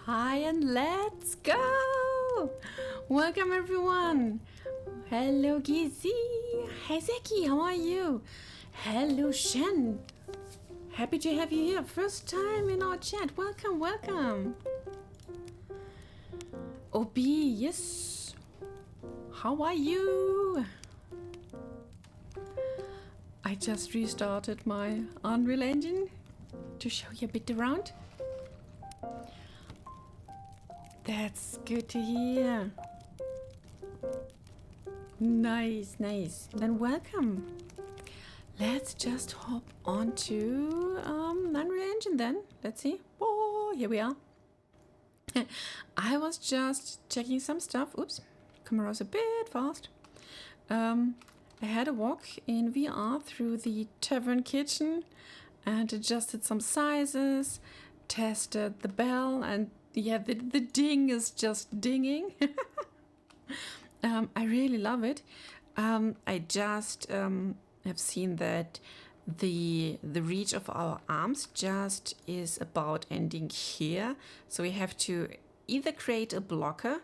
Hi and let's go! Welcome everyone! Hello Gizzy! Hey Zeki, how are you? Hello Shen! Happy to have you here. First time in our chat. Welcome, welcome! Obi, yes! How are you? I just restarted my Unreal Engine to show you a bit around. That's good to hear. Nice, nice. Then welcome. Let's just hop onto Unreal Engine then. Let's see. Oh, here we are. I was just checking some stuff. Oops, camera's a bit fast. I had a walk in VR through the Tavern kitchen and adjusted some sizes, tested the bell, and yeah, the ding is just dinging. I really love it. I just have seen that the reach of our arms just is about ending here. So we have to either create a blocker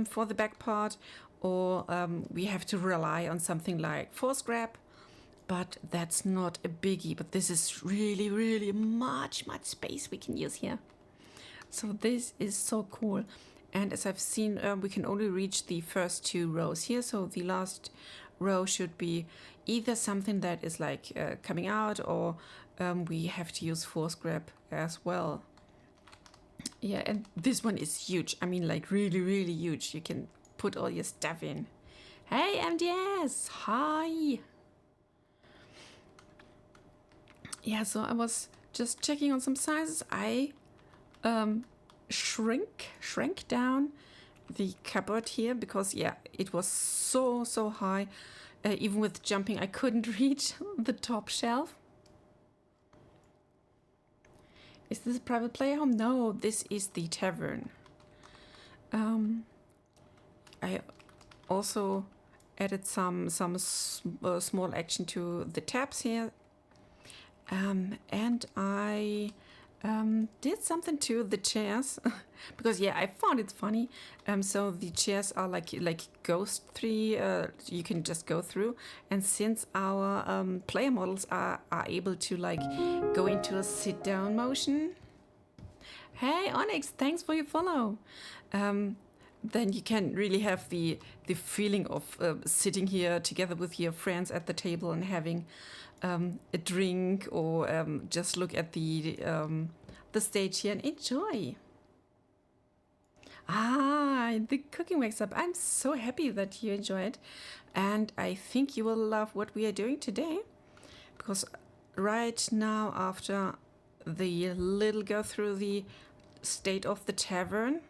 for the back part, or we have to rely on something like force grab. But that's not a biggie. But this is really, really much space we can use here. So this is so cool. And as I've seen, we can only reach the first two rows here. So the last row should be either something that is like coming out, or we have to use force grab as well. Yeah, and this one is huge. I mean, like really, really huge. You can put all your stuff in. Hey, MDS! Hi! Yeah, so I was just checking on some sizes. I shrank down the cupboard here because yeah, it was so high. Even with jumping, I couldn't reach the top shelf. Is this a private player home? No, this is the tavern. I also added some small action to the tabs here, and I did something to the chairs because yeah, I found it funny. So the chairs are like ghost tree. You can just go through, and since our player models are able to like go into a sit down motion. Hey Onyx, thanks for your follow. Then you can really have the feeling of sitting here together with your friends at the table and having a drink, or just look at the stage here and enjoy. The cooking wakes up. I'm so happy that you enjoy it, and I think you will love what we are doing today, because right now, after the little go through the state of the tavern,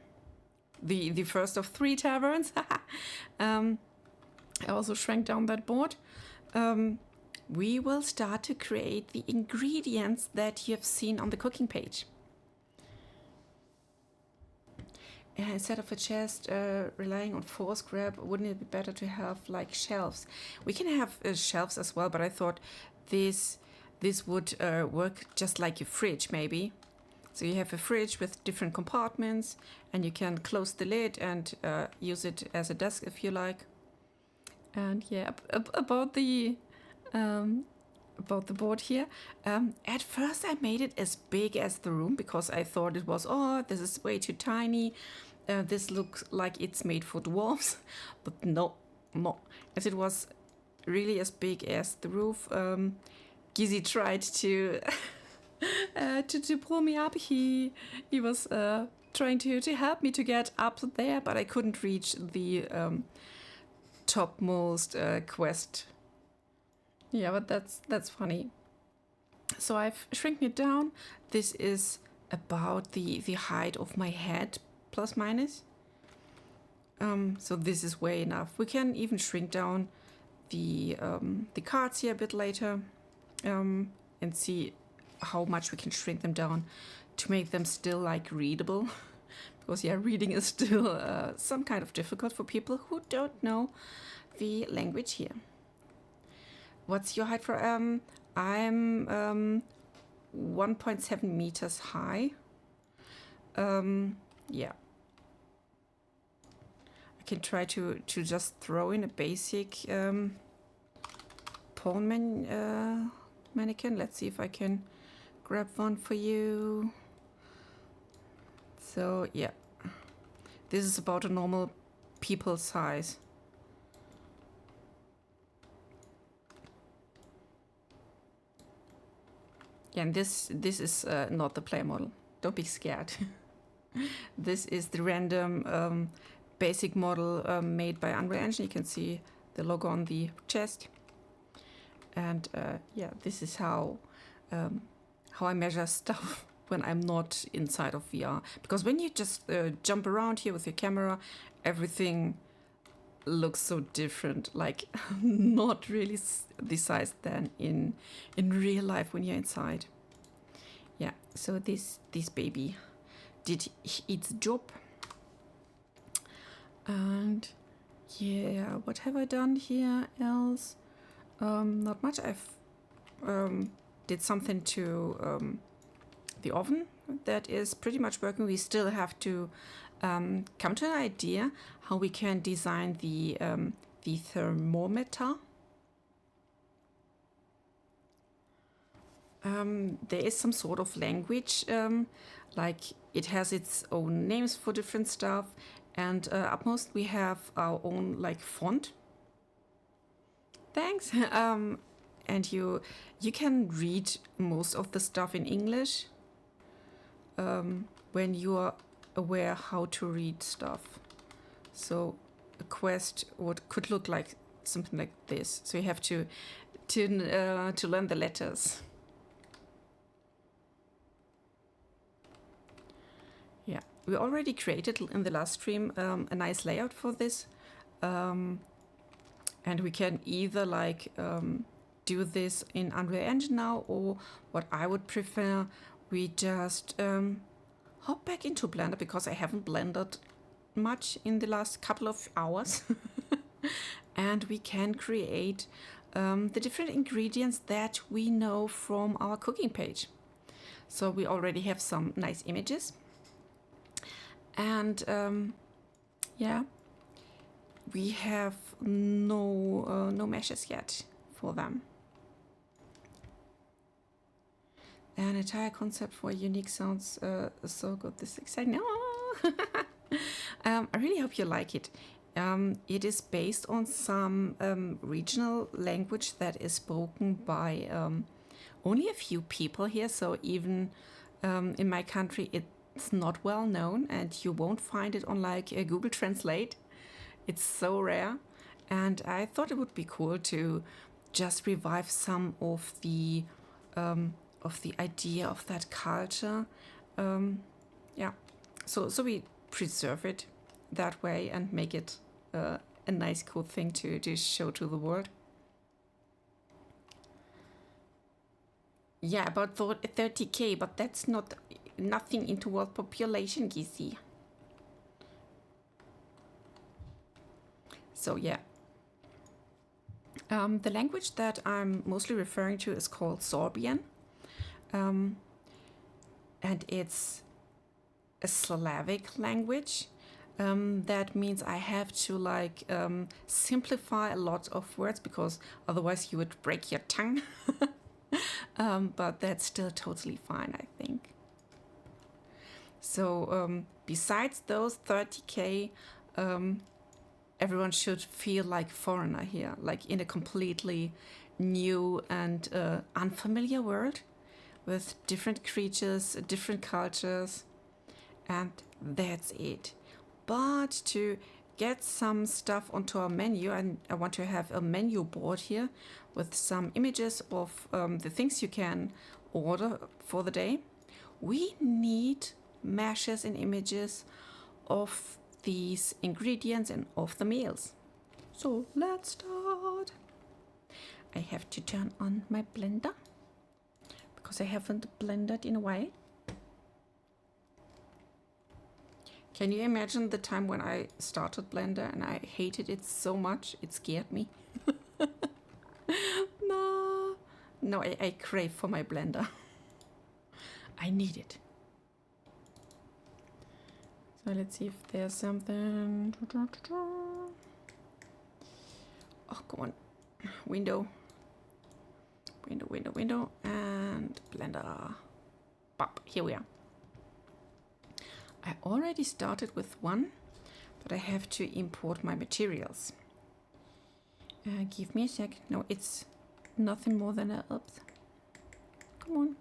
the first of 3 taverns, I also shrank down that board. We will start to create the ingredients that you have seen on the cooking page. And instead of a chest relying on force grab, wouldn't it be better to have like shelves? We can have shelves as well, but I thought this would work just like a fridge maybe. So you have a fridge with different compartments, and you can close the lid and use it as a desk if you like. And yeah, about the board here. At first I made it as big as the room because I thought it was, oh, this is way too tiny. This looks like it's made for dwarves, but no, as it was really as big as the roof. Gizzy tried to to pull me up. He was trying to help me to get up there, but I couldn't reach the topmost quest. Yeah, but that's funny. So I've shrinking it down. This is about the height of my head, plus minus. So this is way enough. We can even shrink down the cards here a bit later, and see how much we can shrink them down to make them still like readable. Because yeah, reading is still some kind of difficult for people who don't know the language here. what's your height for? I'm 1.7 meters high. Yeah. I can try to just throw in a basic pawn mannequin. Let's see if I can grab one for you. So yeah, this is about a normal people size. Yeah, and this is not the player model. Don't be scared. This is the random basic model made by Unreal Engine. You can see the logo on the chest. And yeah, this is how I measure stuff when I'm not inside of VR. Because when you just jump around here with your camera, everything looks so different, like not really the size than in real life when you're inside. Yeah, so this baby did its job. And yeah, what have I done here else? Not much. I've did something to the oven that is pretty much working. We still have to come to an idea how we can design the thermometer. There is some sort of language, like it has its own names for different stuff, and upmost we have our own like font. Thanks. And you can read most of the stuff in English when you are aware how to read stuff. So a quest could look like something like this. So you have to learn the letters. Yeah, we already created in the last stream a nice layout for this, and we can either like do this in Unreal Engine now, or what I would prefer, we just hop back into Blender, because I haven't blendered much in the last couple of hours. And we can create the different ingredients that we know from our cooking page. So we already have some nice images. And yeah, we have no meshes yet for them. An entire concept for unique sounds so good. This is exciting. Oh! I really hope you like it. It is based on some regional language that is spoken by only a few people here. So even in my country, it's not well known, and you won't find it on like Google Translate. It's so rare. And I thought it would be cool to just revive some of the idea of that culture. Yeah, so we preserve it that way and make it a nice cool thing to show to the world. Yeah, about 30k, but that's nothing into world population, Gizzy. So yeah, the language that I'm mostly referring to is called Sorbian. And it's a Slavic language. That means I have to like simplify a lot of words, because otherwise you would break your tongue. But that's still totally fine, I think. So besides those 30k, everyone should feel like foreigner here, like in a completely new and unfamiliar world, with different creatures, different cultures, and that's it. But to get some stuff onto our menu, and I want to have a menu board here with some images of the things you can order for the day, we need meshes and images of these ingredients and of the meals. So let's start. I have to turn on my blender, because I haven't blended in a while. Can you imagine the time when I started Blender and I hated it so much it scared me? No, No, I crave for my blender. I need it. So let's see if there's something. Oh, come on. Window, and blender. Pop, here we are. I already started with one, but I have to import my materials. Give me a sec. No, it's nothing more than a... Oops. Come on.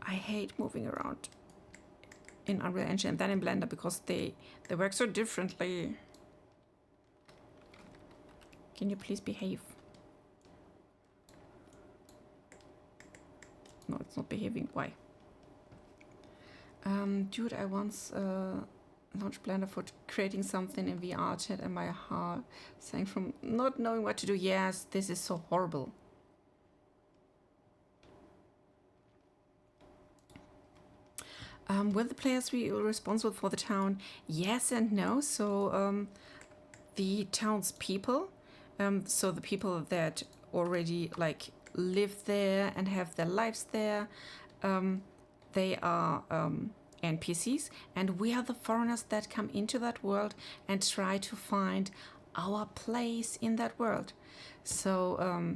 I hate moving around in Unreal Engine and then in Blender because they work so differently. Can you please behave? No, it's not behaving. Why? Dude, I once launched Blender for creating something in VR chat and my heart sang from not knowing what to do. Yes, this is so horrible. Will the players be responsible for the town? Yes and no. So the townspeople, so the people that already like live there and have their lives there, they are NPCs, and we are the foreigners that come into that world and try to find our place in that world. So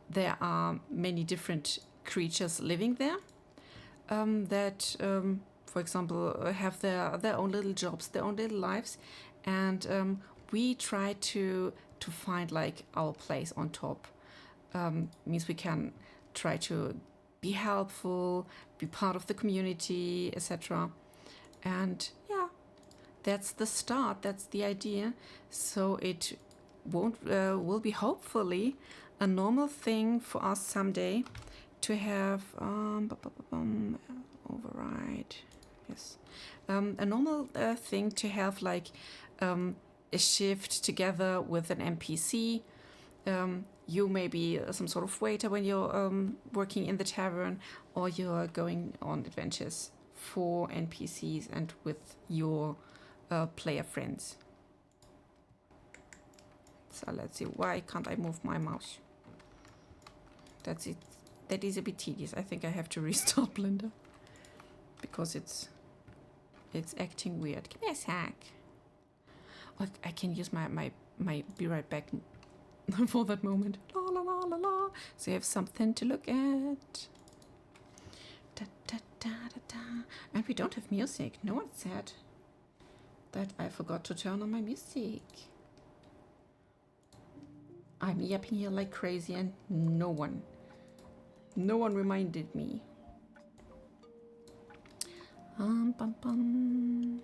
there are many different creatures living there that for example, have their own little jobs, their own little lives, and we try to find like our place on top. Means we can try to be helpful, be part of the community, etc. And yeah, that's the start. That's the idea. So it will be hopefully a normal thing for us someday to have override. Yes, a normal thing to have like a shift together with an NPC. You may be some sort of waiter when you're working in the tavern, or you're going on adventures for NPCs and with your player friends. So let's see, why can't I move my mouse? That's it. That is a bit tedious. I think I have to restart Blender because it's acting weird. Give me a sec. Oh, I can use my be right back for that moment. La la la la la. So you have something to look at. Da, da, da, da, da. And we don't have music. No one said that I forgot to turn on my music. I'm yapping here like crazy and no one reminded me. Bum, bum.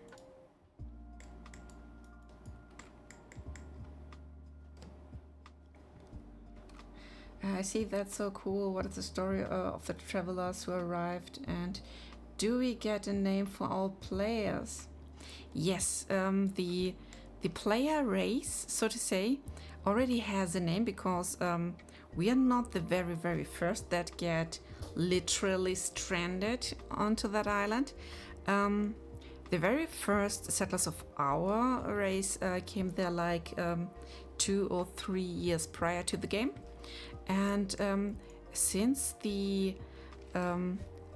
I see, that's so cool. What is the story of the travelers who arrived, and do we get a name for our players? Yes, the player race, so to say, already has a name because we are not the very first that get literally stranded onto that island. The very first settlers of our race came there like 2 or 3 years prior to the game. And since the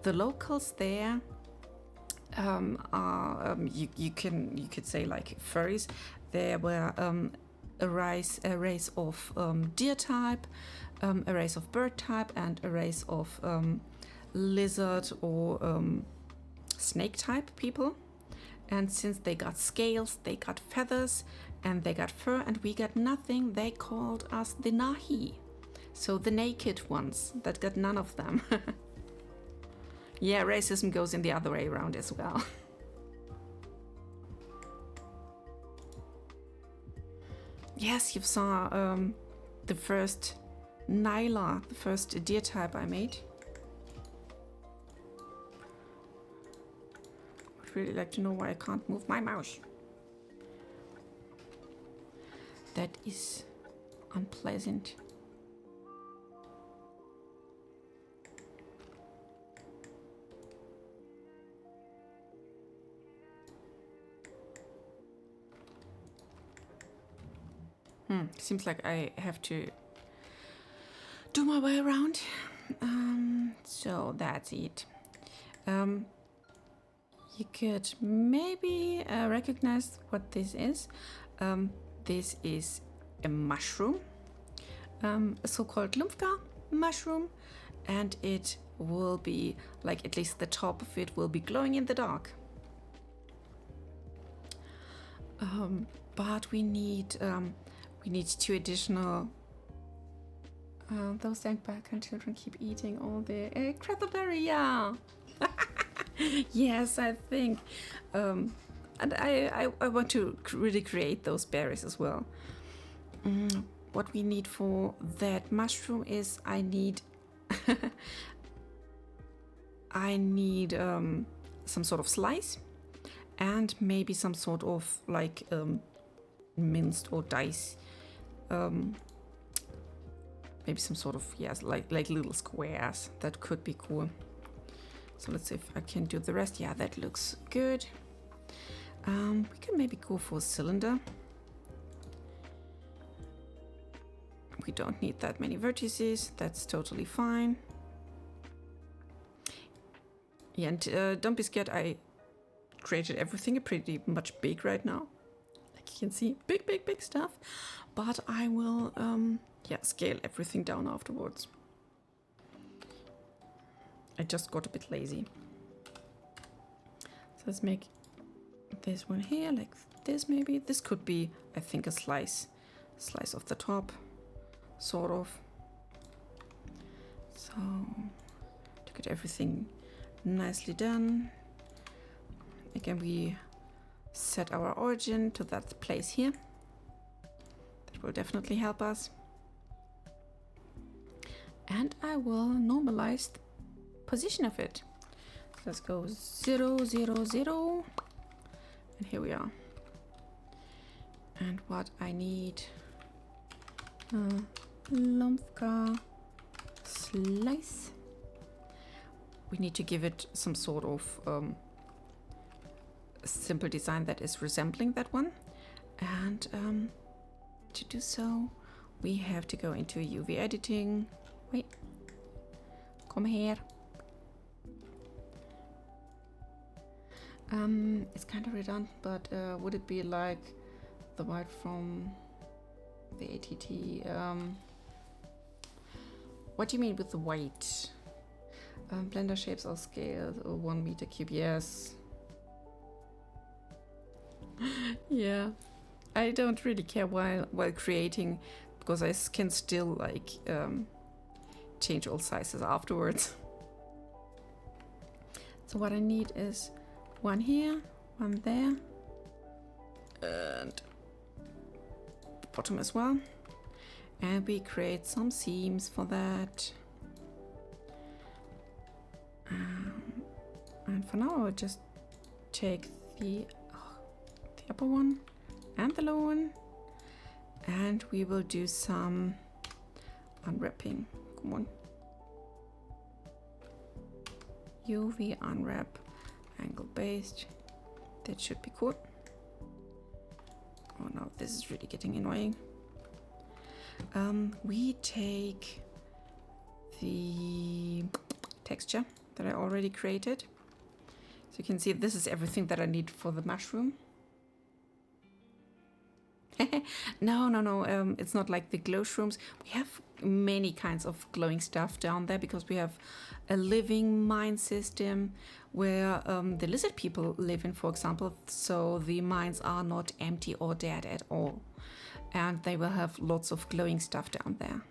locals there are you could say like furries, there were a race of deer type, a race of bird type, and a race of lizard or snake type people. And since they got scales, they got feathers, and they got fur, and we got nothing, they called us the Nahi. So the naked ones that got none of them. Yeah, racism goes in the other way around as well. Yes, you saw the first Nyla, the first deer type I made. I'd really like to know why I can't move my mouse. That is unpleasant. Seems like I have to do my way around. So that's it. You could maybe recognize what this is. This is a mushroom, a so-called Lumpka mushroom, and it will be, like, at least the top of it will be glowing in the dark. But we need 2 additional. Those Dankbacken children keep eating all the crackleberry, yeah. Yes, I think. And I want to really create those berries as well. What we need for that mushroom is I need some sort of slice and maybe some sort of like minced or dice. Maybe some sort of, yes, like little squares. That could be cool. So let's see if I can do the rest. Yeah, that looks good. We can maybe go for a cylinder. We don't need that many vertices. That's totally fine. Yeah, and don't be scared. I created everything pretty much big right now. Like you can see, big stuff. But I will, scale everything down afterwards. I just got a bit lazy. So let's make this one here, like this maybe. This could be, I think, a slice of the top, sort of. So to get everything nicely done. Again, we set our origin to that place here. That will definitely help us. And I will normalize the position of it. So let's go 0, 0, 0. And here we are. And what I need, Lumpka slice. We need to give it some sort of simple design that is resembling that one. And to do so, we have to go into UV editing. Wait, come here. It's kind of redundant, but would it be like the white from the ATT? What do you mean with the white? Blender shapes or scales or 1 meter cube? Yes. Yeah, I don't really care while creating, because I can still like change all sizes afterwards. So what I need is one here, one there, and the bottom as well. And we create some seams for that. And for now, I'll just take the upper one and the lower one, and we will do some unwrapping. Come on. UV unwrap, angle based. That should be cool. Oh no, this is really getting annoying. We take the texture that I already created. So you can see this is everything that I need for the mushroom. No, it's not like the glow shrooms. We have many kinds of glowing stuff down there because we have a living mine system where the lizard people live in, for example. So the mines are not empty or dead at all. And they will have lots of glowing stuff down there.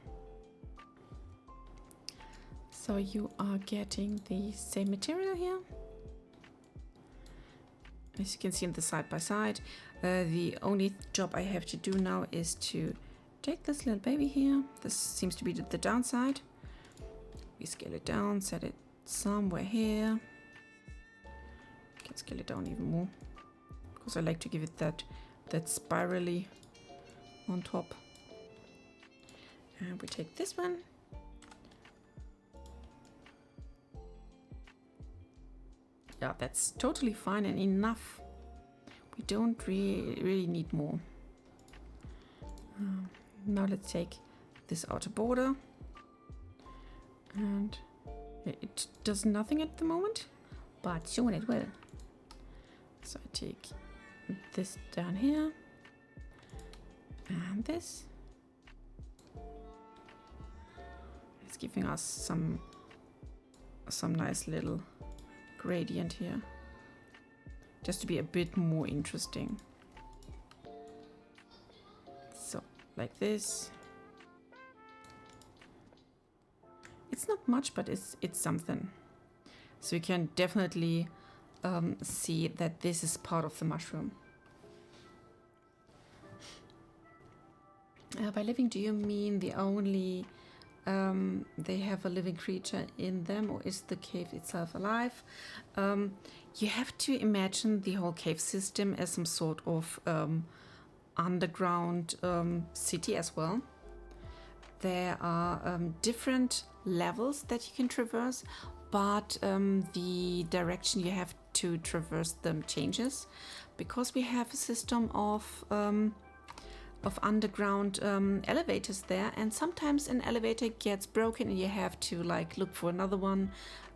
So you are getting the same material here. As you can see in the side by side. The only job I have to do now is to take this little baby here. This seems to be the downside. We scale it down, set it somewhere here. Can scale it down even more because I like to give it that spirally on top. And we take this one. Yeah, that's totally fine and enough. We don't really need more. Now let's take this outer border And it does nothing at the moment, but soon it will. So I take this down here and this. It's giving us some nice little gradient here, just to be a bit more interesting. So like this. It's not much, but it's something. So you can definitely see that this is part of the mushroom. By living, do you mean the only they have a living creature in them, or is the cave itself alive? You have to imagine the whole cave system as some sort of underground city as well. There are different levels that you can traverse, but the direction you have to traverse them changes, because we have a system of underground elevators there, and sometimes an elevator gets broken and you have to like look for another one.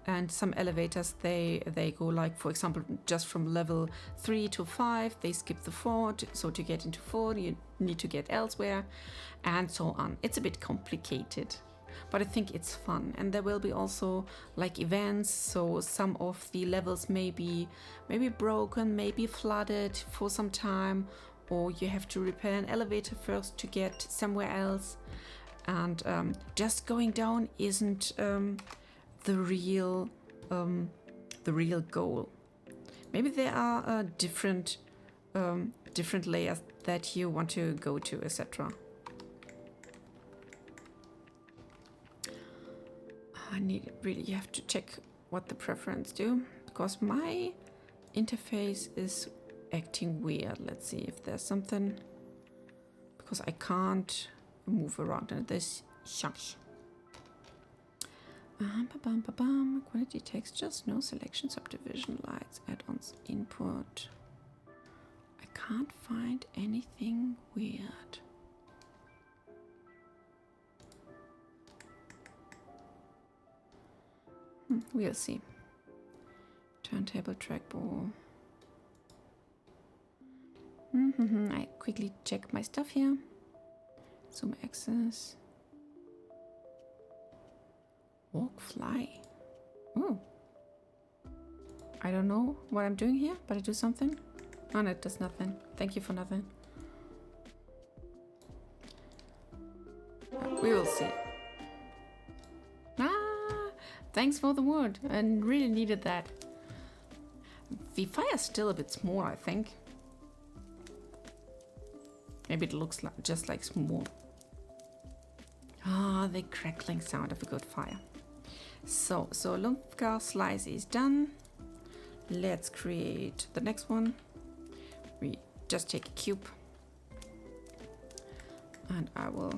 And some elevators they go, like, for example, just from level 3 to 5, they skip the 4, so to get into 4 you need to get elsewhere, and so on. It's a bit complicated, but I think it's fun. And there will be also like events, so some of the levels may be broken, maybe flooded for some time, or you have to repair an elevator first to get somewhere else. And just going down isn't the real goal. Maybe there are different layers that you want to go to, etc. You have to check what the preference do, because my interface is acting weird. Let's see if there's something, because I can't move around in this shush. Quality textures, no selection, subdivision, lights, add-ons, input. I can't find anything weird. We'll see. Turntable, trackball. I quickly check my stuff here. Zoom access. Walk, fly. Oh. I don't know what I'm doing here, but I do something. Oh no, it does nothing. Thank you for nothing. We will see. Thanks for the wood. I really needed that. The fire's still a bit small, I think. Maybe it looks like, just like small. The crackling sound of a good fire. So Lumka slice is done. Let's create the next one. We just take a cube. And I will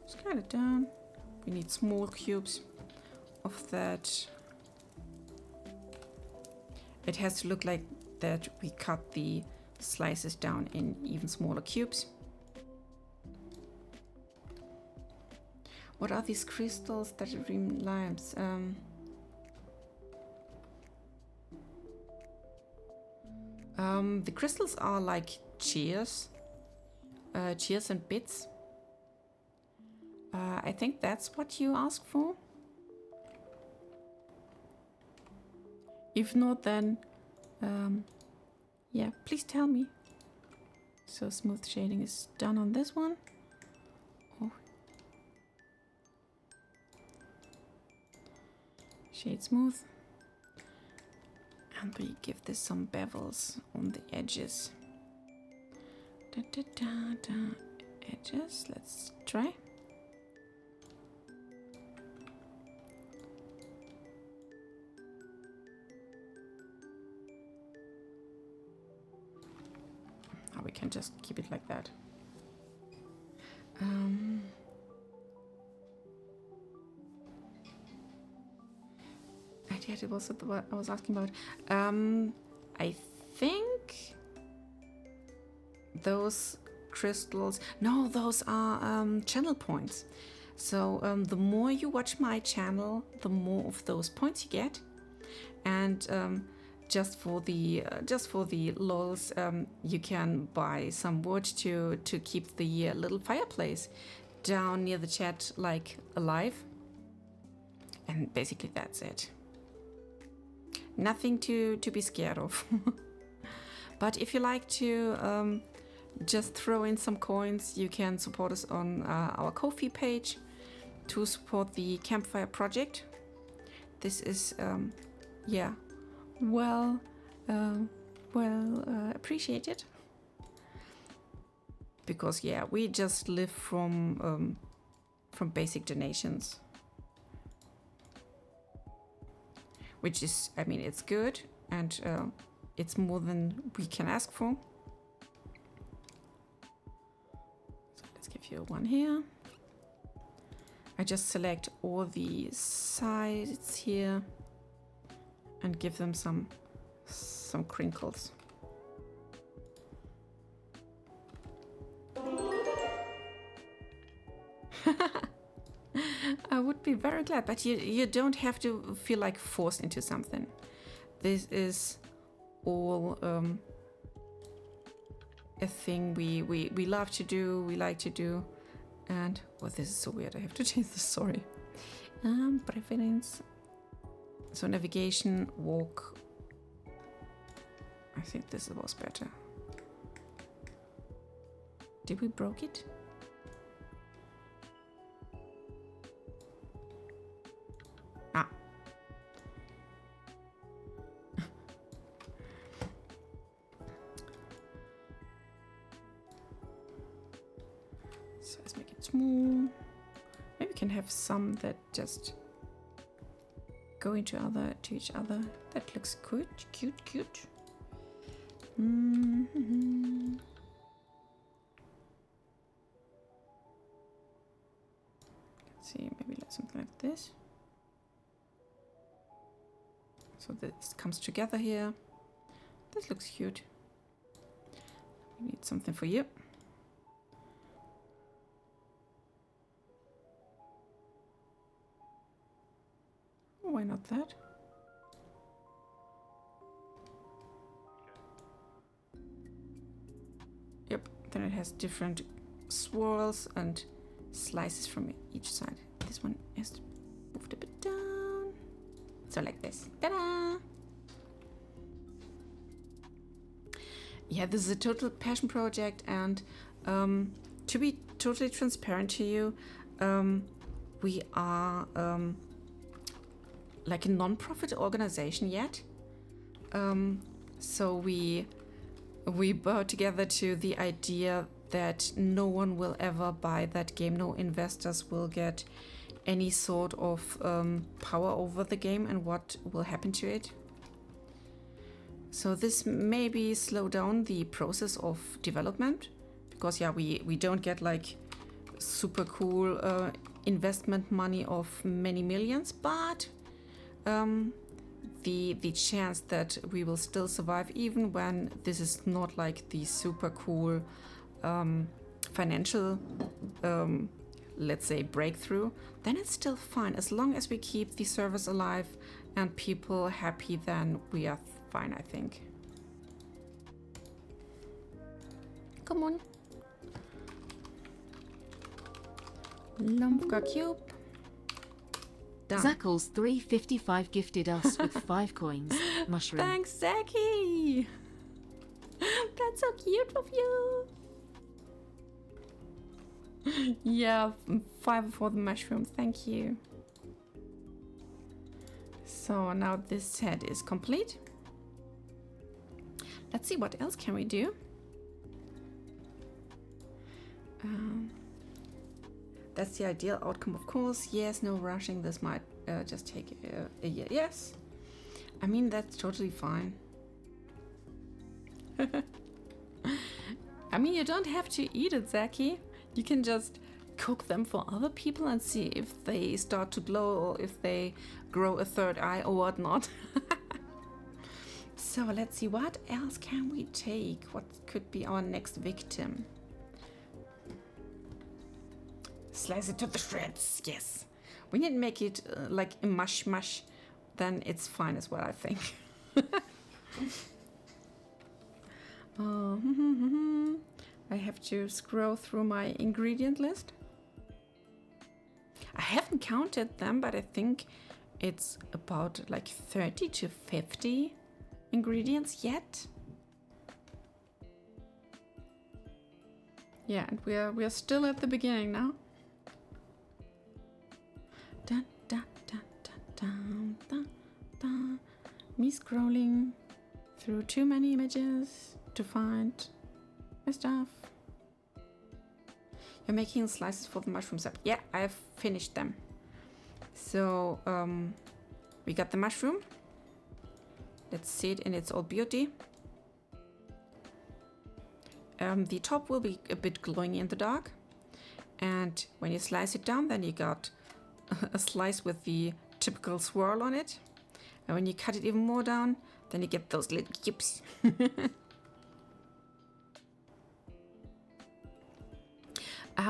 scale it down. We need small cubes of that. It has to look like that we cut the slices down in even smaller cubes. What are these crystals that dream lives? The crystals are like cheers and bits. I think that's what you asked for. If not, then yeah, please tell me. So smooth shading is done on this one. Oh. Shade smooth. And we give this some bevels on the edges. Edges, let's try. We can just keep it like that. It was what I was asking about. I think those crystals. No, those are channel points. So the more you watch my channel, the more of those points you get. And just for the lols, you can buy some wood to keep the little fireplace down near the chat like alive. And basically that's it. Nothing to be scared of. But if you like to just throw in some coins, you can support us on our Ko-fi page to support the Campfire project. This is yeah, well appreciated, because yeah, we just live from basic donations, which is, I mean, it's good, and it's more than we can ask for. So let's give you one here. I just select all the sides here and give them some crinkles. I would be very glad, but you don't have to feel like forced into something. This is all a thing we love to do, we like to do. And oh, this is so weird, I have to change this, sorry. Preference. So navigation, walk. I think this was better. Did we broke it? Ah. So let's make it small. Maybe we can have some that just go into each other. That looks good, cute. Mm-hmm. Let's see, maybe like something like this. So this comes together here. This looks cute. We need something for you. Why not that? Yep, then it has different swirls and slices from each side. This one is moved a bit down. So like this. Ta-da! Yeah, this is a total passion project, and to be totally transparent to you, we are like a non-profit organization yet. So we bow together to the idea that no one will ever buy that game, no investors will get any sort of power over the game and what will happen to it. So this maybe slow down the process of development, because yeah, we don't get like super cool investment money of many millions, but the chance that we will still survive even when this is not like the super cool financial let's say breakthrough, then it's still fine. As long as we keep the service alive and people happy, then we are fine, I think. Come on. Lumpka cube. Done. Zackles 355 gifted us with 5 coins. Mushroom. Thanks, Zaki. That's so cute of you. Yeah, 5 for the mushroom. Thank you. So now this set is complete. Let's see, what else can we do? That's the ideal outcome, of course. Yes, no rushing. This might just take a year. Yes. I mean, that's totally fine. I mean, you don't have to eat it, Zaki. You can just cook them for other people and see if they start to glow or if they grow a third eye or whatnot. So let's see, what else can we take? What could be our next victim? Slice it to the shreds. Yes. We need to make it like a mush. Then it's fine as well, I think. I have to scroll through my ingredient list. I haven't counted them, but I think it's about like 30 to 50 ingredients yet. Yeah, and we are still at the beginning now. Dun, dun, dun, dun, dun, dun. Me scrolling through too many images to find my stuff. You're making slices for the mushroom soup. Yeah, I've finished them. So we got the mushroom. Let's see it in its all beauty. The top will be a bit glowing in the dark. And when you slice it down, then you got a slice with the typical swirl on it. And when you cut it even more down, then you get those little yips.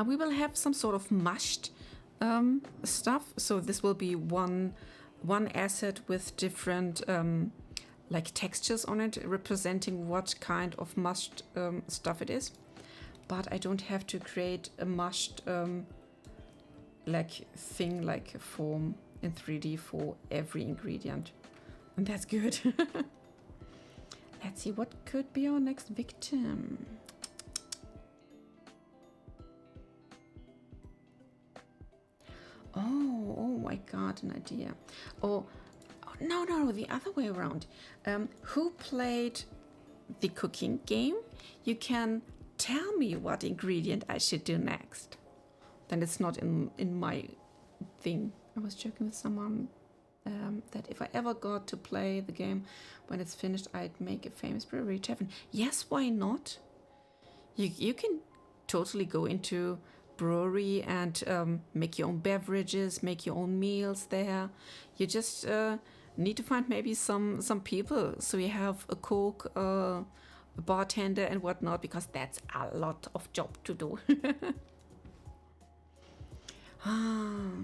We will have some sort of mushed stuff. So this will be one asset with different like textures on it, representing what kind of mushed stuff it is. But I don't have to create a mushed like thing, like a form in 3D for every ingredient. And that's good. Let's see, what could be our next victim? Oh my god, an idea. No, the other way around. Who played the cooking game? You can tell me what ingredient I should do next. Then it's not in my thing. I was joking with someone that if I ever got to play the game, when it's finished, I'd make a famous brewery tavern. Yes, why not? You can totally go into brewery and make your own beverages, make your own meals there. You just need to find maybe some people, so you have a cook, a bartender and whatnot, because that's a lot of job to do.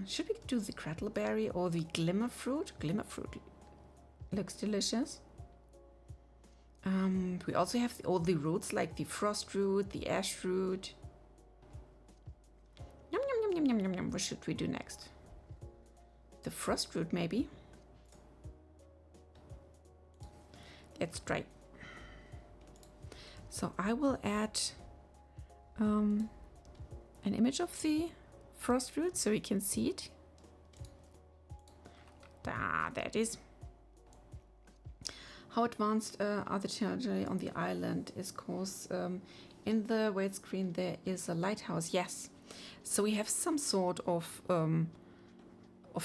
Should we do the crackleberry or the glimmer fruit? Glimmer fruit looks delicious. We also have all the roots, like the frost root, the ash root. Yum, yum, yum, yum, yum, yum. What should we do next? The frost root, maybe? Let's try. So I will add an image of the frost root so we can see it. There it is. How advanced are the technology on the island is because in the weight screen there is a lighthouse. Yes, so we have some sort of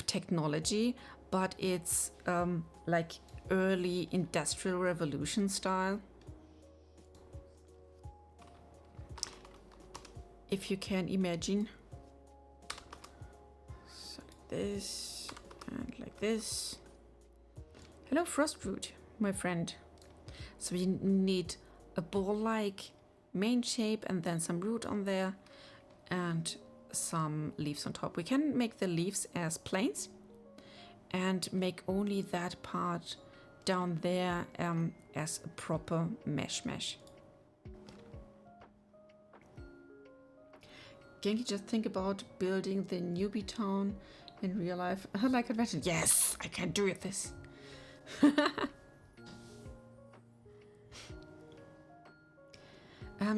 technology, but it's like early industrial revolution style. If you can imagine. So like this and like this. Hello, Frostroot, my friend. So we need a ball-like main shape and then some root on there and some leaves on top. We can make the leaves as planes and make only that part down there as a proper mesh. Can you just think about building the newbie town in real life? Like adventure. Yes, I can do it this.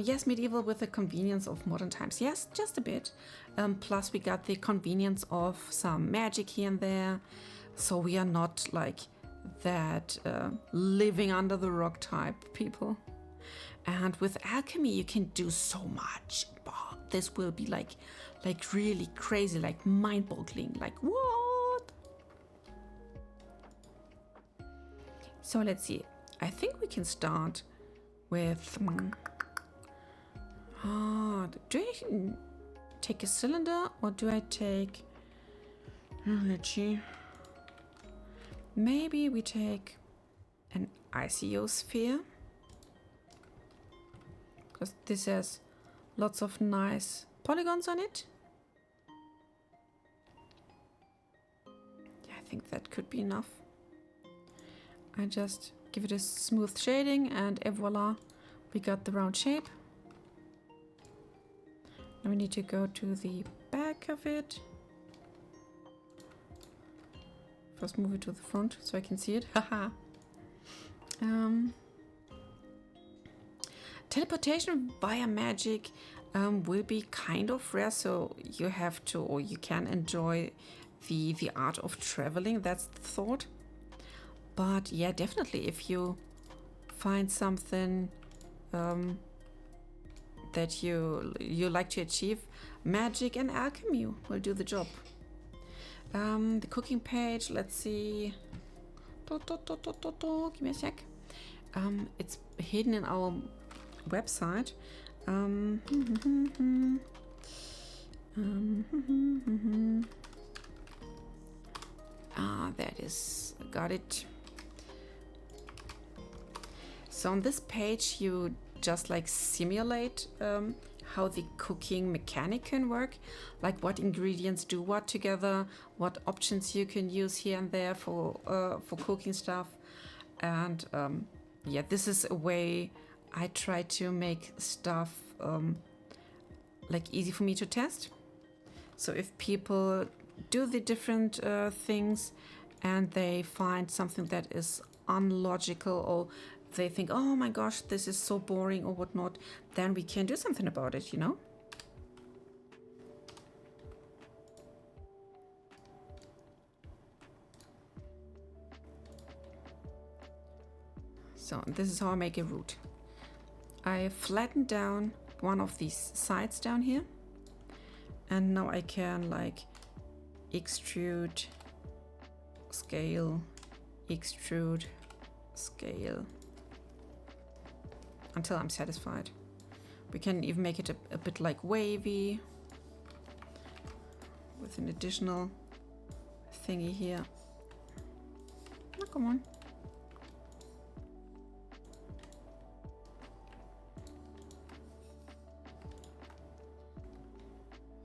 Yes, medieval with the convenience of modern times. Yes, just a bit. Plus we got the convenience of some magic here and there. So we are not like that living under the rock type people. And with alchemy you can do so much. Wow, this will be like really crazy, like mind-boggling, like what? So let's see. I think we can start with do I take a cylinder or do I take let's see. Maybe we take an icosphere, because this has lots of nice polygons on it. think that could be enough. I just give it a smooth shading and voila, we got the round shape. Now we need to go to the back of it. First move it to the front so I can see it. Haha. Teleportation via magic will be kind of rare, so you have to, or you can enjoy the art of traveling. That's the thought. But yeah, definitely if you find something that you like to achieve, magic and alchemy will do the job. The cooking page, let's see. Give me a sec. It's hidden in our website. There it is. Got it. So on this page, you just like simulate how the cooking mechanic can work, like what ingredients do what together, what options you can use here and there for cooking stuff, and yeah, this is a way I try to make stuff like easy for me to test. So if people do the different things and they find something that is unlogical, or they think, oh my gosh, this is so boring or whatnot, then we can do something about it, you know? So this is how I make a root. I flatten down one of these sides down here, and now I can like extrude, scale, extrude, scale, until I'm satisfied. We can even make it a bit like wavy with an additional thingy here. Oh, come on.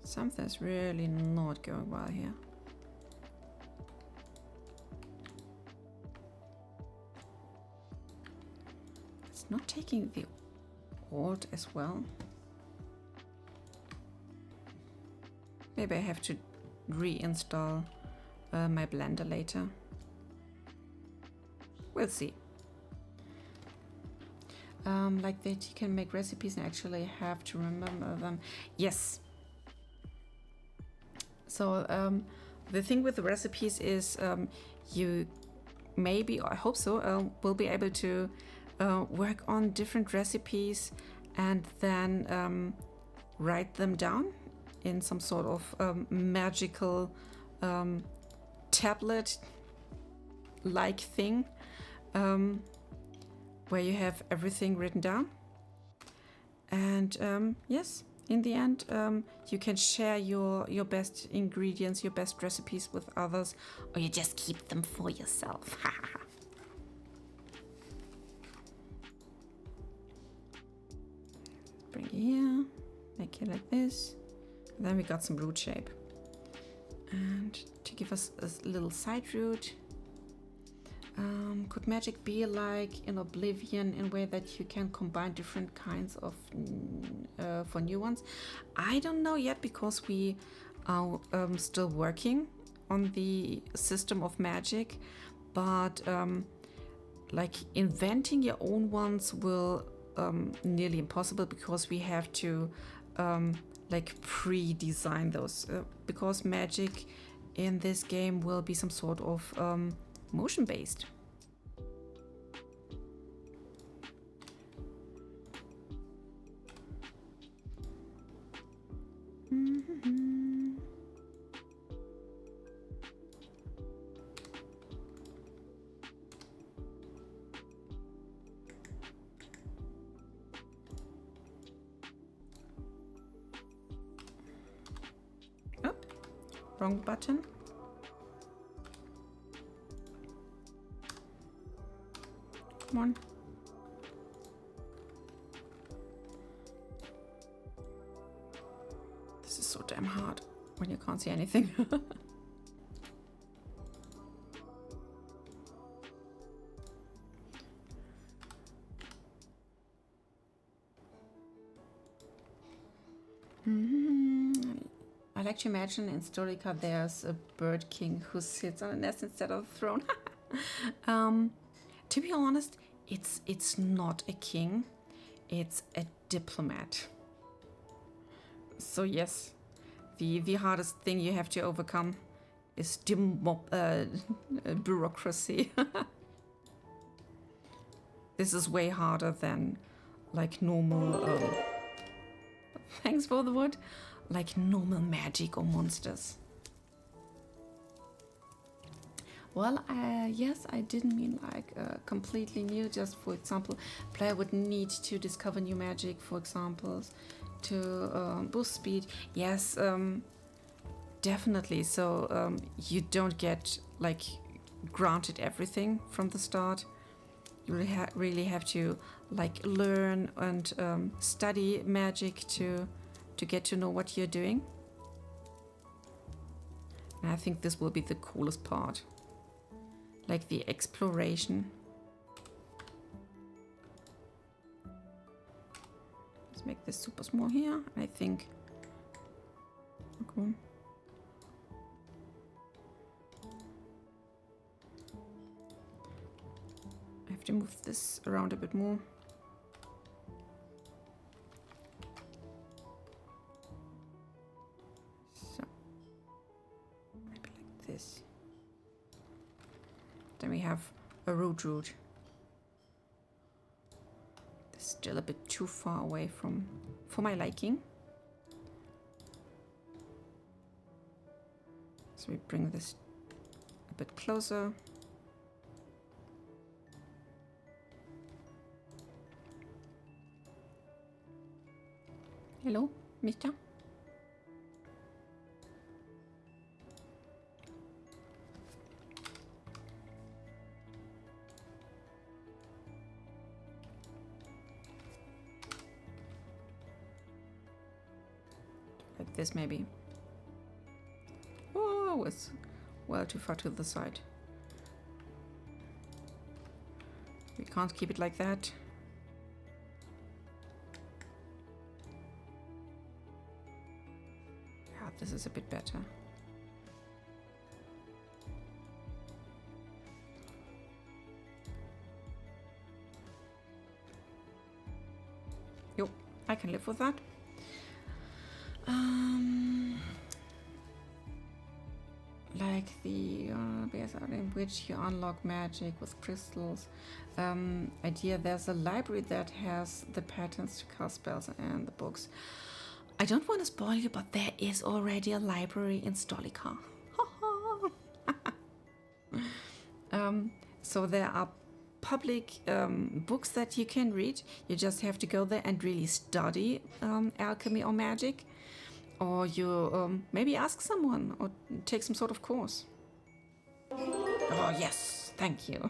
Something's really not going well here. It's not taking the alt as well. Maybe I have to reinstall my Blender later. We'll see. Like that you can make recipes and actually have to remember them. Yes. So the thing with the recipes is you maybe, or I hope so, will be able to work on different recipes and then write them down in some sort of magical tablet-like thing where you have everything written down. And yes, in the end, you can share your best ingredients, your best recipes with others, or you just keep them for yourself. Bring it here, make it like this. And then we got some root shape. And to give us a little side root, could magic be like in Oblivion in a way that you can combine different kinds of for new ones? I don't know yet, because we are still working on the system of magic, but like inventing your own ones will nearly impossible, because we have to like pre-design those, because magic in this game will be some sort of motion based. Oh, wrong button. Come on. This is so damn hard when you can't see anything. like to imagine in Stolica there's a bird king who sits on a nest instead of a throne. To be honest, it's not a king, it's a diplomat. So yes, the hardest thing you have to overcome is bureaucracy. This is way harder than like normal. Thanks for the wood. Like normal magic or monsters. Well, yes, I didn't mean like completely new. Just for example, player would need to discover new magic, for example, to boost speed. Yes, definitely. So you don't get like granted everything from the start. You really have to like learn and study magic to get to know what you're doing. And I think this will be the coolest part. Like the exploration. Let's make this super small here. I think. Okay. I have to move this around a bit more. So maybe like this. Then we have a root. This is still a bit too far away for my liking. So we bring this a bit closer. Hello, mister? Like this maybe. Oh, it's well too far to the side. We can't keep it like that. Yeah, this is a bit better. Yo, I can live with that. Like the in which you unlock magic with crystals. Idea, there's a library that has the patterns to cast spells and the books. I don't want to spoil you, but there is already a library in Stolica. So there are public books that you can read. You just have to go there and really study alchemy or magic. Or you maybe ask someone or take some sort of course. Oh, yes, thank you.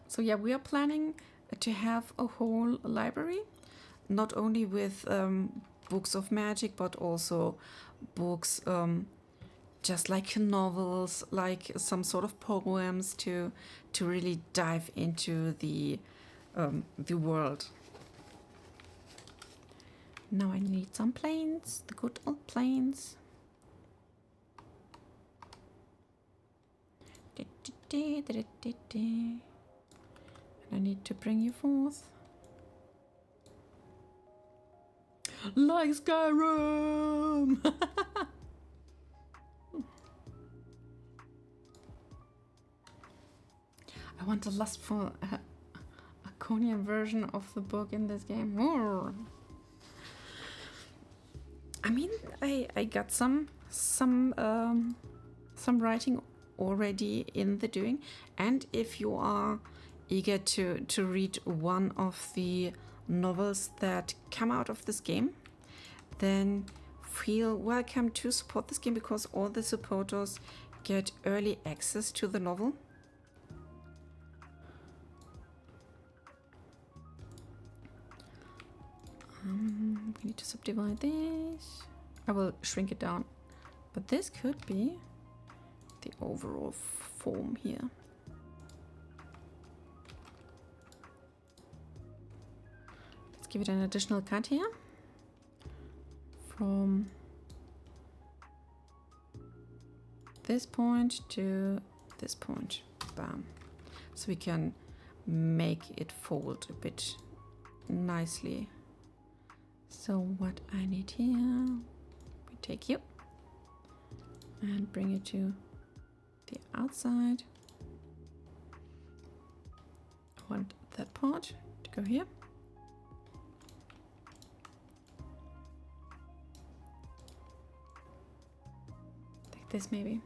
So yeah, we are planning to have a whole library, not only with books of magic, but also books just like novels, like some sort of poems to really dive into the world. Now I need some planes, the good old planes. And I need to bring you forth. Like Skyrim! I want a lustful Arconian version of the book in this game. More. I mean, I got some writing already in the doing, and if you are eager to read one of the novels that come out of this game, then feel welcome to support this game, because all the supporters get early access to the novel. We need to subdivide this. I will shrink it down, but this could be the overall form here. Let's give it an additional cut here from this point to this point. Bam. So we can make it fold a bit nicely. So what I need here, we take you and bring it to the outside. I want that part to go here. Like this maybe.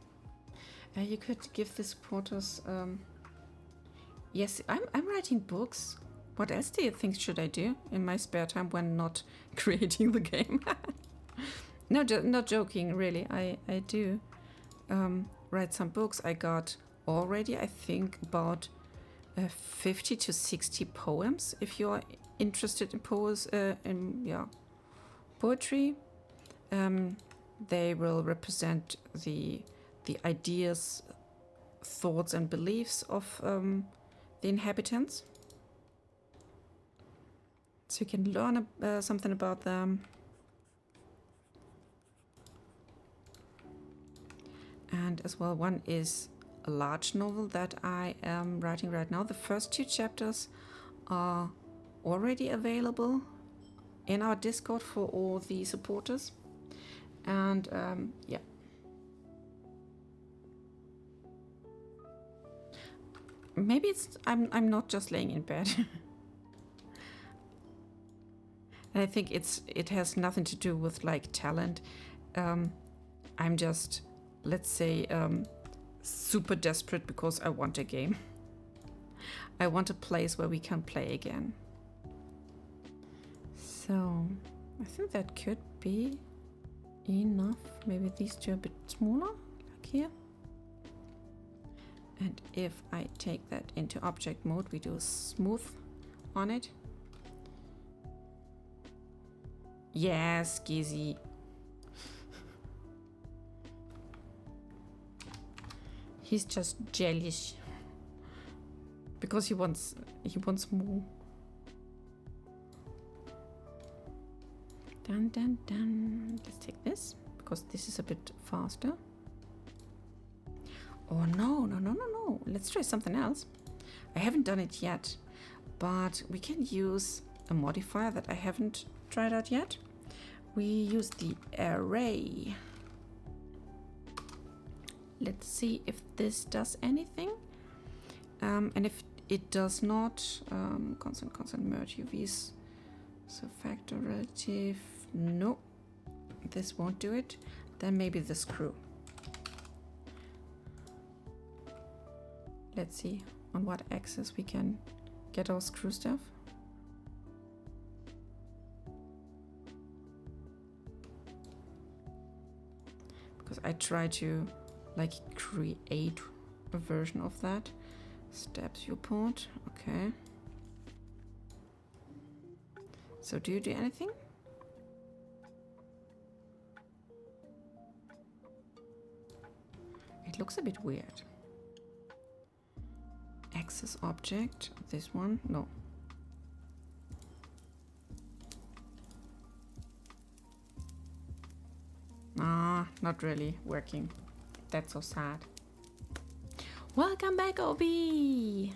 You could give the supporters. Yes, I'm writing books. What else do you think should I do in my spare time when not creating the game? No, not joking, really. I do write some books. I got already, I think, about 50 to 60 poems. If you're interested in poetry, they will represent the ideas, thoughts, and beliefs of the inhabitants. So you can learn something about them. And as well, one is a large novel that I am writing right now. The first 2 chapters are already available in our Discord for all the supporters. And yeah. Maybe I'm not just laying in bed. And I think it has nothing to do with like talent. I'm just, let's say, super desperate because I want a game. I want a place where we can play again. So I think that could be enough. Maybe these 2 are a bit smaller, like here. And if I take that into object mode, we do a smooth on it. Yes, Gizzy. He's just jealous because he wants more. Dun dun dun. Let's take this because this is a bit faster. Oh no. Let's try something else. I haven't done it yet, but we can use a modifier that I haven't tried out yet. We use the array. Let's see if this does anything. And if it does not, constant merge UVs. So factor relative, no, this won't do it. Then maybe the screw. Let's see on what axis we can get our screw stuff. Because I try to like create a version of that. Steps viewport, okay. So do you do anything? It looks a bit weird. Axis object, this one, no. Ah, not really working. That's so sad. Welcome back, Obi!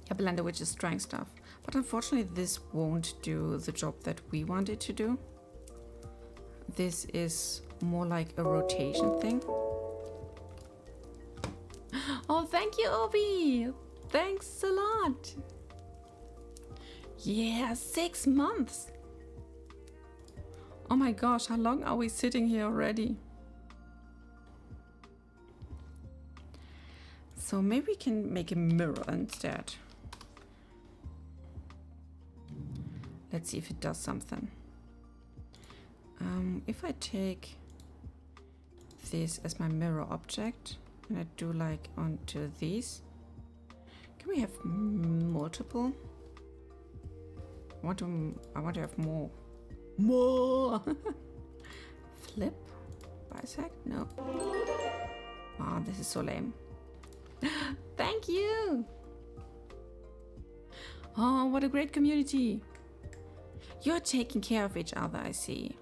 Yeah, Blender Witch is trying stuff. But unfortunately, this won't do the job that we want it to do. This is more like a rotation thing. Oh, thank you, Obi! Thanks a lot! Yeah, 6 months! Oh my gosh, how long are we sitting here already? So maybe we can make a mirror instead. Let's see if it does something. If I take this as my mirror object and I do like onto these, can we have multiple? I want to have more. More! Flip? Bisect? No. Oh, this is so lame. Thank you! Oh, what a great community! You're taking care of each other, I see.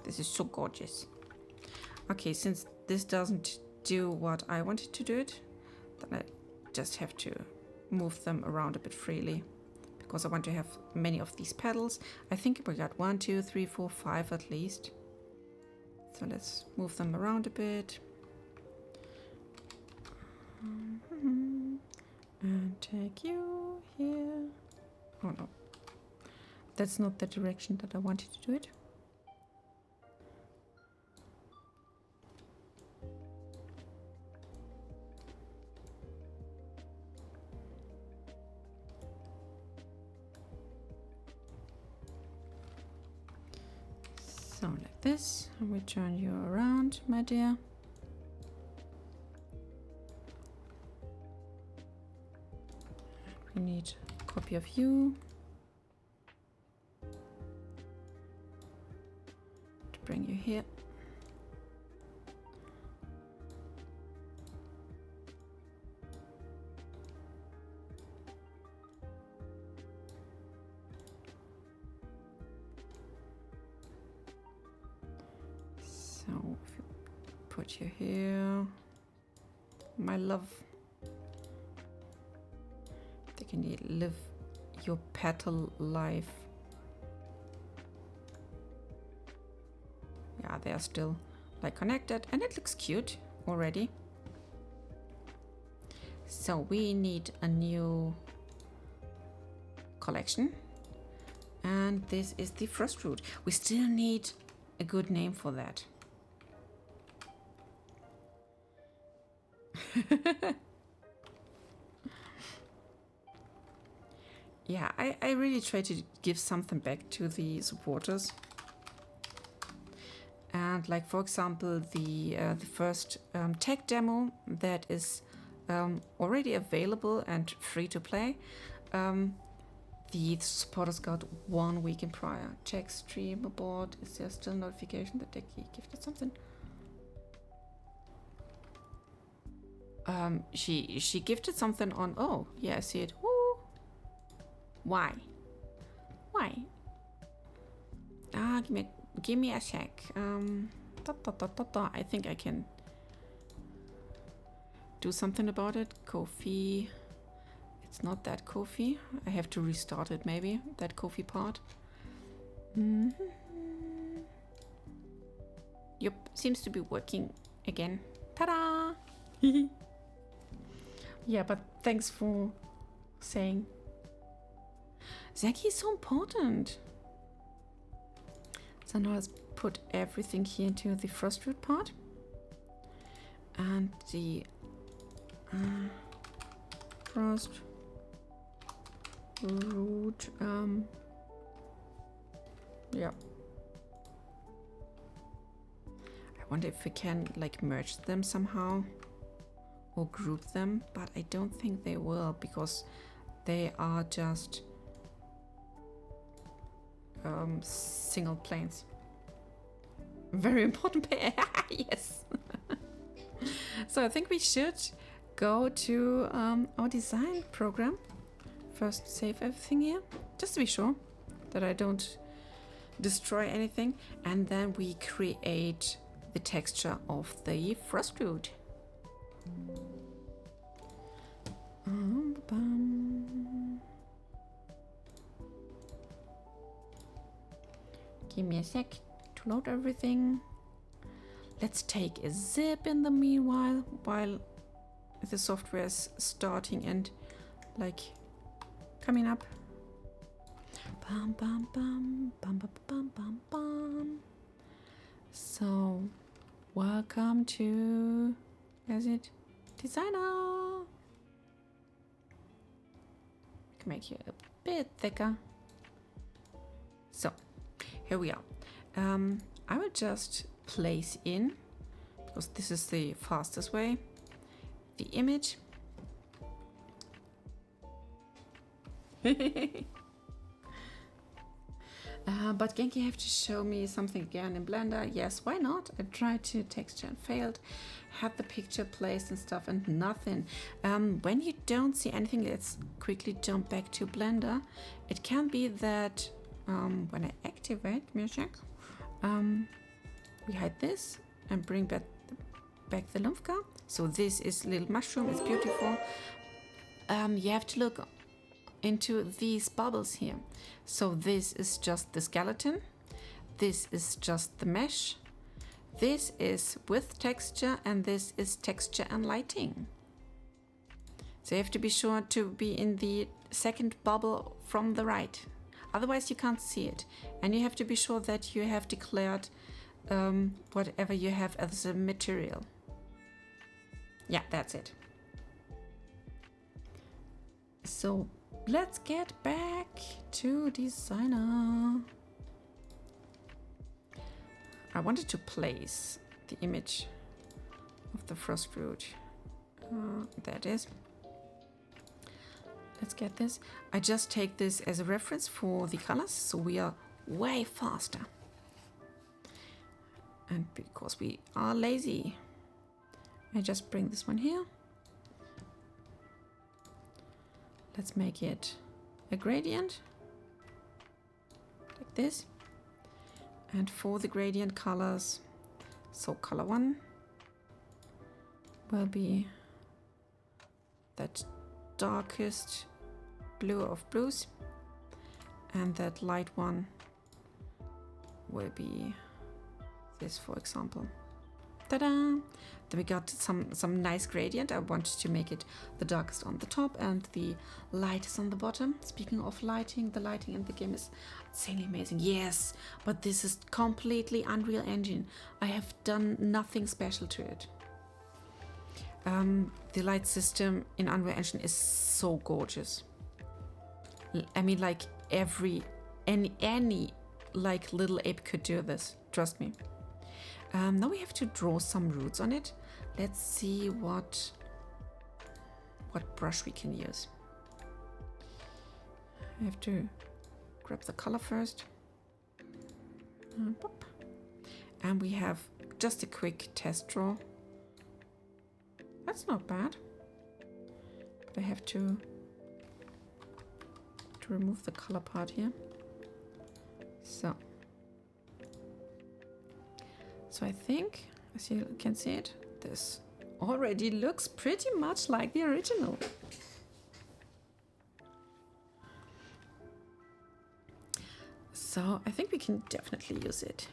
This is so gorgeous. Okay, since this doesn't do what I wanted to do it, then I just have to move them around a bit freely because I want to have many of these petals. I think we got 1, 2, 3, 4, 5 at least. So let's move them around a bit. And take you here. Oh no. That's not the direction that I wanted to do it. So like this, and we turn you around, my dear. We need a copy of you to bring you here. So if you put you here, my love. Can you live your petal life? Yeah, they are still like connected and it looks cute already. So we need a new collection and this is the frost root. We still need a good name for that. Yeah, I really try to give something back to the supporters. And like, for example, the first tech demo that is already available and free to play. The supporters got 1 week in prior. Check stream aboard. Is there still notification that they gifted something? She gifted something on, oh, yeah, I see it. Woo! Why? Why? Ah, give me a sec. I think I can do something about it. Ko-fi. It's not that Ko-fi. I have to restart it maybe, that Ko-fi part. Yep, seems to be working again. Ta-da! Yeah, but thanks for saying. Zaki is so important. So now let's put everything here into the frost root part. And the frost root, yeah. I wonder if we can like merge them somehow or group them, but I don't think they will because they are just single planes. Very important pair. Yes. So I think we should go to our design program. First save everything here, just to be sure that I don't destroy anything. And then we create the texture of the frost root. Give me a sec to load everything. Let's take a zip in the meanwhile, while the software is starting and like coming up. Bum, bum, bum, bum, bum, bum, bum, bum. So, welcome to, is it designer? We can make you a bit thicker. So, here we are. I will just place in, because this is the fastest way, the image. But Genki have to show me something again in Blender. Yes, why not? I tried to texture and failed. Had the picture placed and stuff and nothing. When you don't see anything, let's quickly jump back to Blender. It can be that when I activate music, we hide this and bring back the Lumfka. So this is little mushroom. It's beautiful. You have to look into these bubbles here. So this is just the skeleton. This is just the mesh. This is with texture, and this is texture and lighting. So you have to be sure to be in the second bubble from the right. Otherwise you can't see it. And you have to be sure that you have declared whatever you have as a material. Yeah, that's it. So let's get back to designer. I wanted to place the image of the frost root. There it is. Let's get this. I just take this as a reference for the colors, so we are way faster. And because we are lazy, I just bring this one here. Let's make it a gradient, like this. And for the gradient colors, so color 1 will be that darkest blue of blues, and that light one will be this, for example. Ta-da! Then we got some nice gradient. I wanted to make it the darkest on the top and the lightest on the bottom. Speaking of lighting, the lighting in the game is insanely amazing. Yes, but this is completely Unreal Engine. I have done nothing special to it. The light system in Unreal Engine is so gorgeous. I mean, like any like little ape could do this. Trust me. Now we have to draw some roots on it. Let's see what brush we can use. I have to grab the color first. And we have just a quick test draw. That's not bad. But I have to remove the color part here. So I think, as you can see it, this already looks pretty much like the original. So I think we can definitely use it.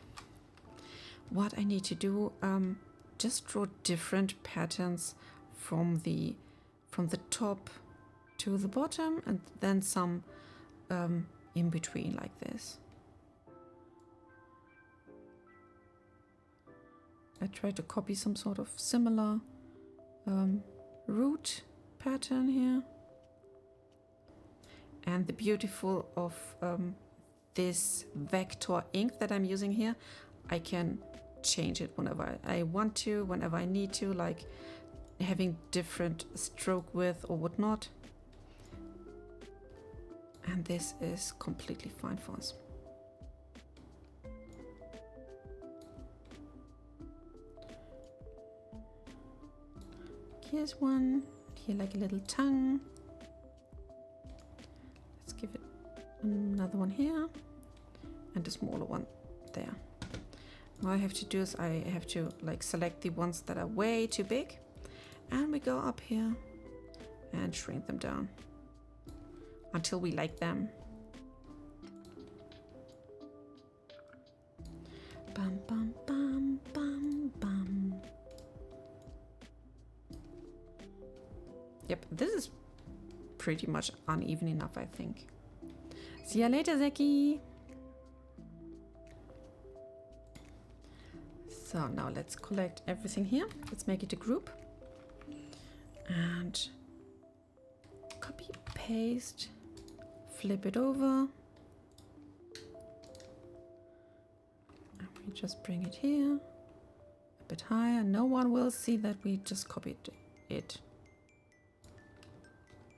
What I need to do, just draw different patterns from the top to the bottom, and then some in between like this. I try to copy some sort of similar root pattern here. And the beautiful of this vector ink that I'm using here, I can change it whenever I want to, whenever I need to, like having different stroke width or whatnot. And this is completely fine for us. Here's one, here like a little tongue. Let's give it another one here and a smaller one there. What I have to do is I have to like select the ones that are way too big, and we go up here and shrink them down until we like them. Bum, bum, bum, bum, bum. Yep, this is pretty much uneven enough, I think. See ya later, Zeki! So now let's collect everything here. Let's make it a group. And copy, paste, flip it over. And we just bring it here, a bit higher. No one will see that we just copied it.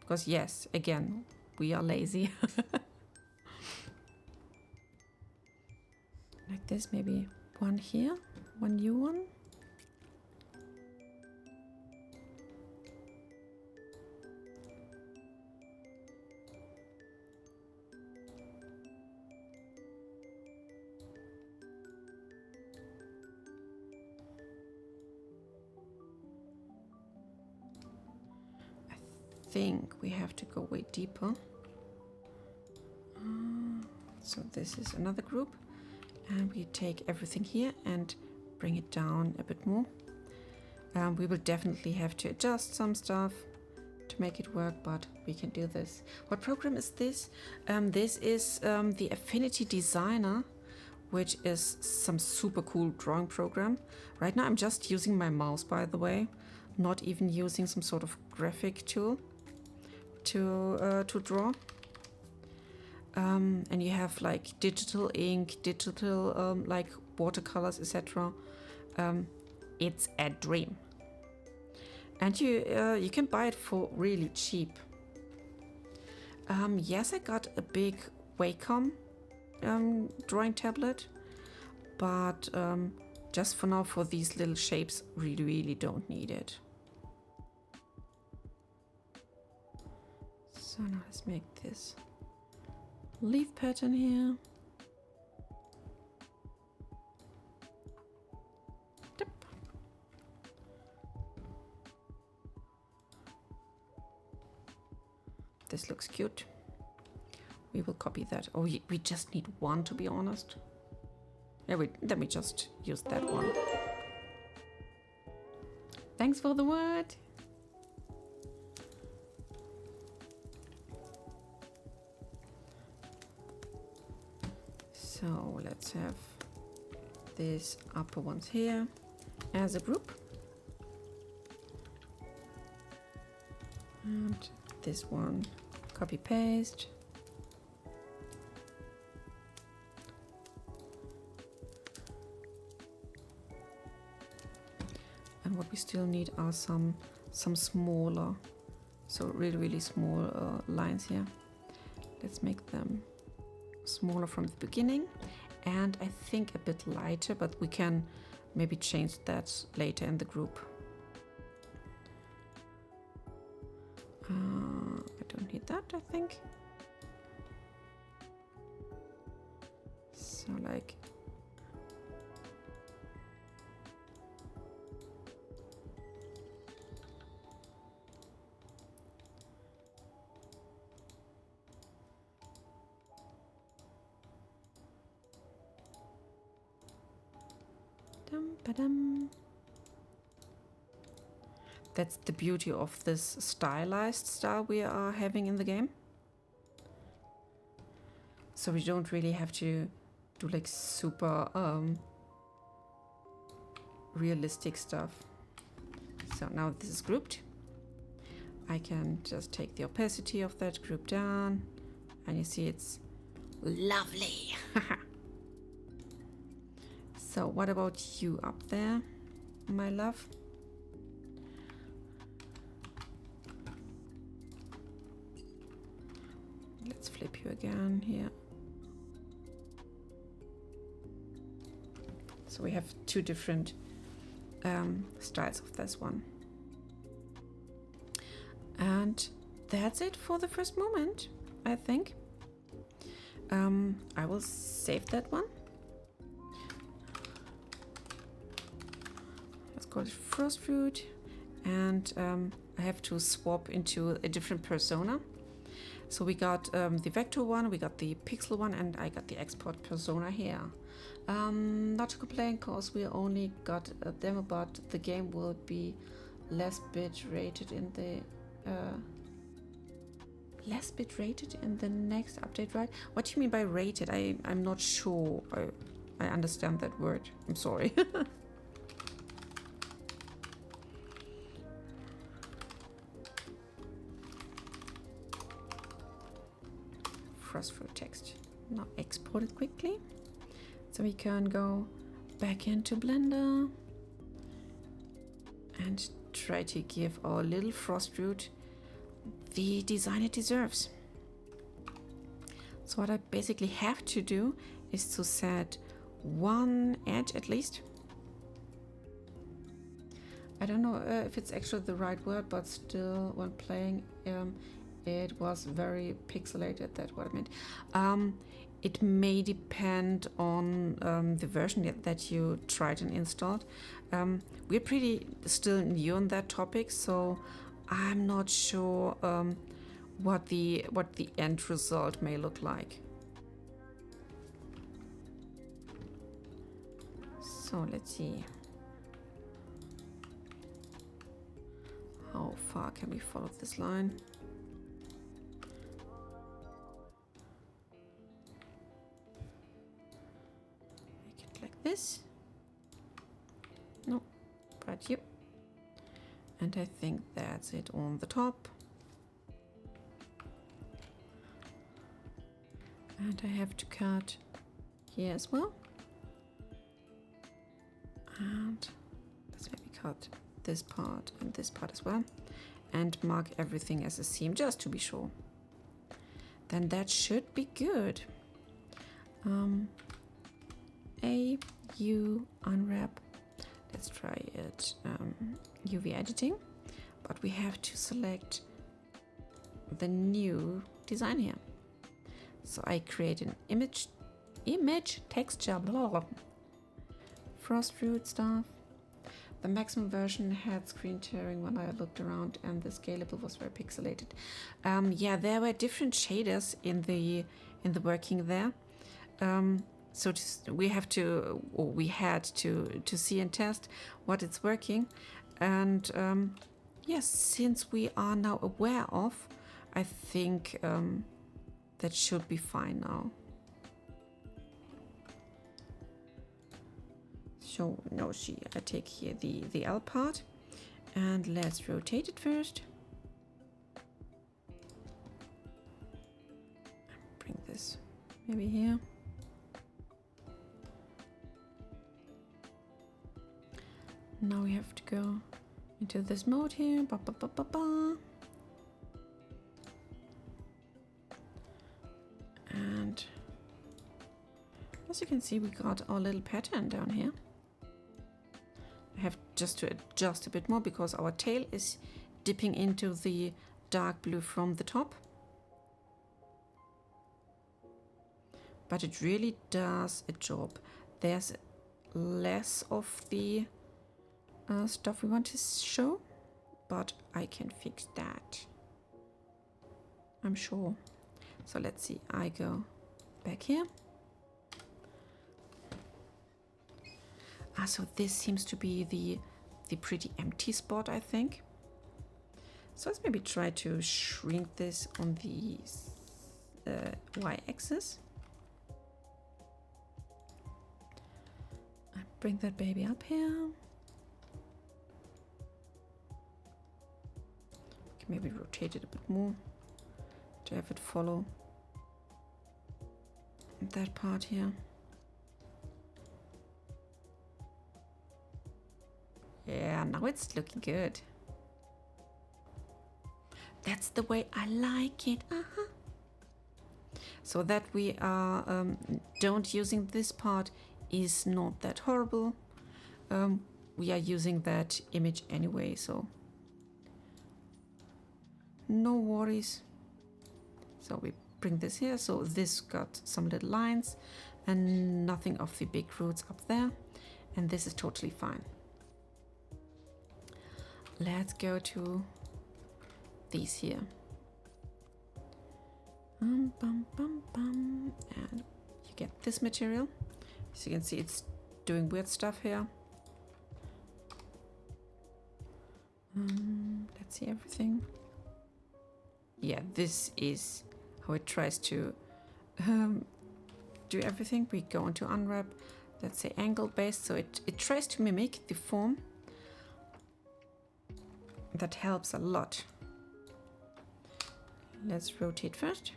Because yes, again, we are lazy. Like this, maybe one here, one new one. think we have to go way deeper. So this is another group, and we take everything here and bring it down a bit more. We will definitely have to adjust some stuff to make it work, but we can do this. What program is this? This is the Affinity Designer, which is some super cool drawing program. Right now I'm just using my mouse, by the way, not even using some sort of graphic tool to draw. And you have like digital ink, digital like watercolors, etc. It's a dream. And you can buy it for really cheap. Yes, I got a big Wacom drawing tablet, but just for now, for these little shapes, really don't need it. So now let's make this leaf pattern here. Yep. This looks cute. We will copy that. Oh, we just need one, to be honest. Yeah, then we just use that one. Thanks for the word. So let's have these upper ones here as a group. And this one, copy paste. And what we still need are some smaller, so really small lines here. Let's make them smaller from the beginning, and I think a bit lighter, but we can maybe change that later in the group. I don't need that, I think. So like Ba-dum. That's the beauty of this stylized style we are having in the game. So we don't really have to do like super realistic stuff. So now this is grouped. I can just take the opacity of that group down, and you see it's lovely. So what about you up there, my love? Let's flip you again here. So we have two different styles of this one. And that's it for the first moment, I think. I will save that one. Called Frost Fruit, and I have to swap into a different persona. So we got the vector one, we got the pixel one, and I got the export persona here. Not to complain, cause we only got a demo, but the game will be less bit rated in the next update, right? What do you mean by rated? I'm not sure I understand that word. I'm sorry. For text. Now export it quickly so we can go back into Blender and try to give our little frost root the design it deserves. So what I basically have to do is to set one edge at least. I don't know if it's actually the right word, but still when playing it was very pixelated, that's what I meant. It may depend on the version that you tried and installed. We're pretty still new on that topic, so I'm not sure what the end result may look like. So let's see. How far can we follow this line? Make it like this. No, but yep. And I think that's it on the top. And I have to cut here as well. And let's maybe cut this part and this part as well. And mark everything as a seam just to be sure. Then that should be good. A, U, unwrap. Let's try it. UV editing. But we have to select the new design here. So I create an image texture, blah, blah, blah. Frost fruit stuff. The maximum version had screen tearing when I looked around, and the scalable was very pixelated. Yeah, there were different shaders in the working there. So we had to see and test what it's working, and yes, since we are now aware of, I think that should be fine now. So no, I take here the L part, and let's rotate it first. Bring this maybe here. Now we have to go into this mode here. Ba, ba, ba, ba, ba. And as you can see, we got our little pattern down here. I have just to adjust a bit more because our tail is dipping into the dark blue from the top. But it really does a job. There's less of the stuff we want to show, but I can fix that, I'm sure. So let's see, I go back here. So this seems to be the pretty empty spot, I think. So let's maybe try to shrink this on the y-axis. Bring that baby up here. Can maybe rotate it a bit more to have it follow that part here. Yeah, now it's looking good. That's the way I like it. So that we are don't using this part is not that horrible. We are using that image anyway, so no worries. So we bring this here, so this got some little lines and nothing of the big roots up there, and this is totally fine. Let's go to these here. And you get this material. As you can see, it's doing weird stuff here. Let's see everything. Yeah, this is how it tries to do everything. We go into unwrap. Let's say angle based, so it tries to mimic the form. That helps a lot. Let's rotate first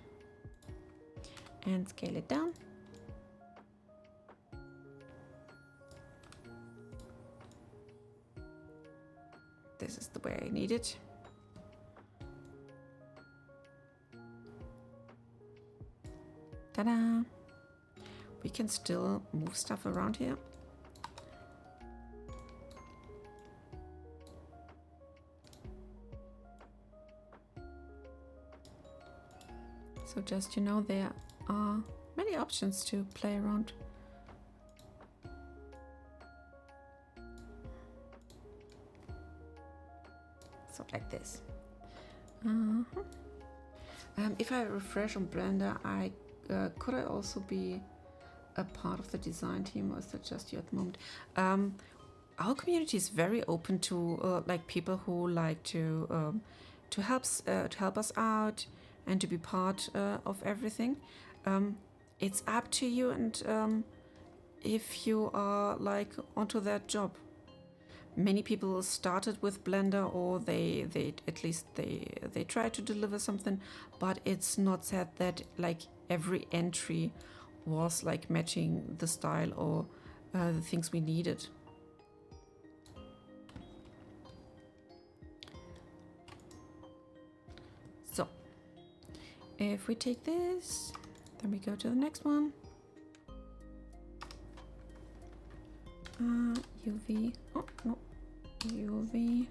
and scale it down. This is the way I need it. Ta-da! We can still move stuff around here. So just, you know, there are many options to play around. So like this. If I refresh on Blender, could I also be a part of the design team, or is that just you at the moment? Our community is very open to like people who like to help us out and to be part of everything. It's up to you, and if you are like onto that job. Many people started with Blender, or they at least they try to deliver something, but it's not said that like every entry was like matching the style or the things we needed. So if we take this, then we go to the next one. UV. Oh no, UV.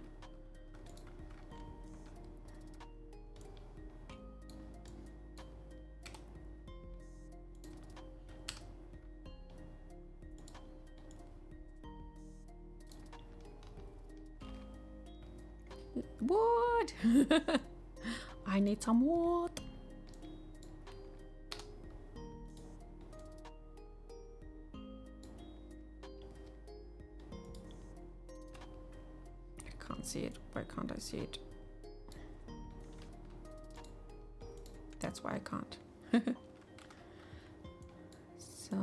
Wood. I need some wood. Can't see it. Why can't I see it? That's why I can't. So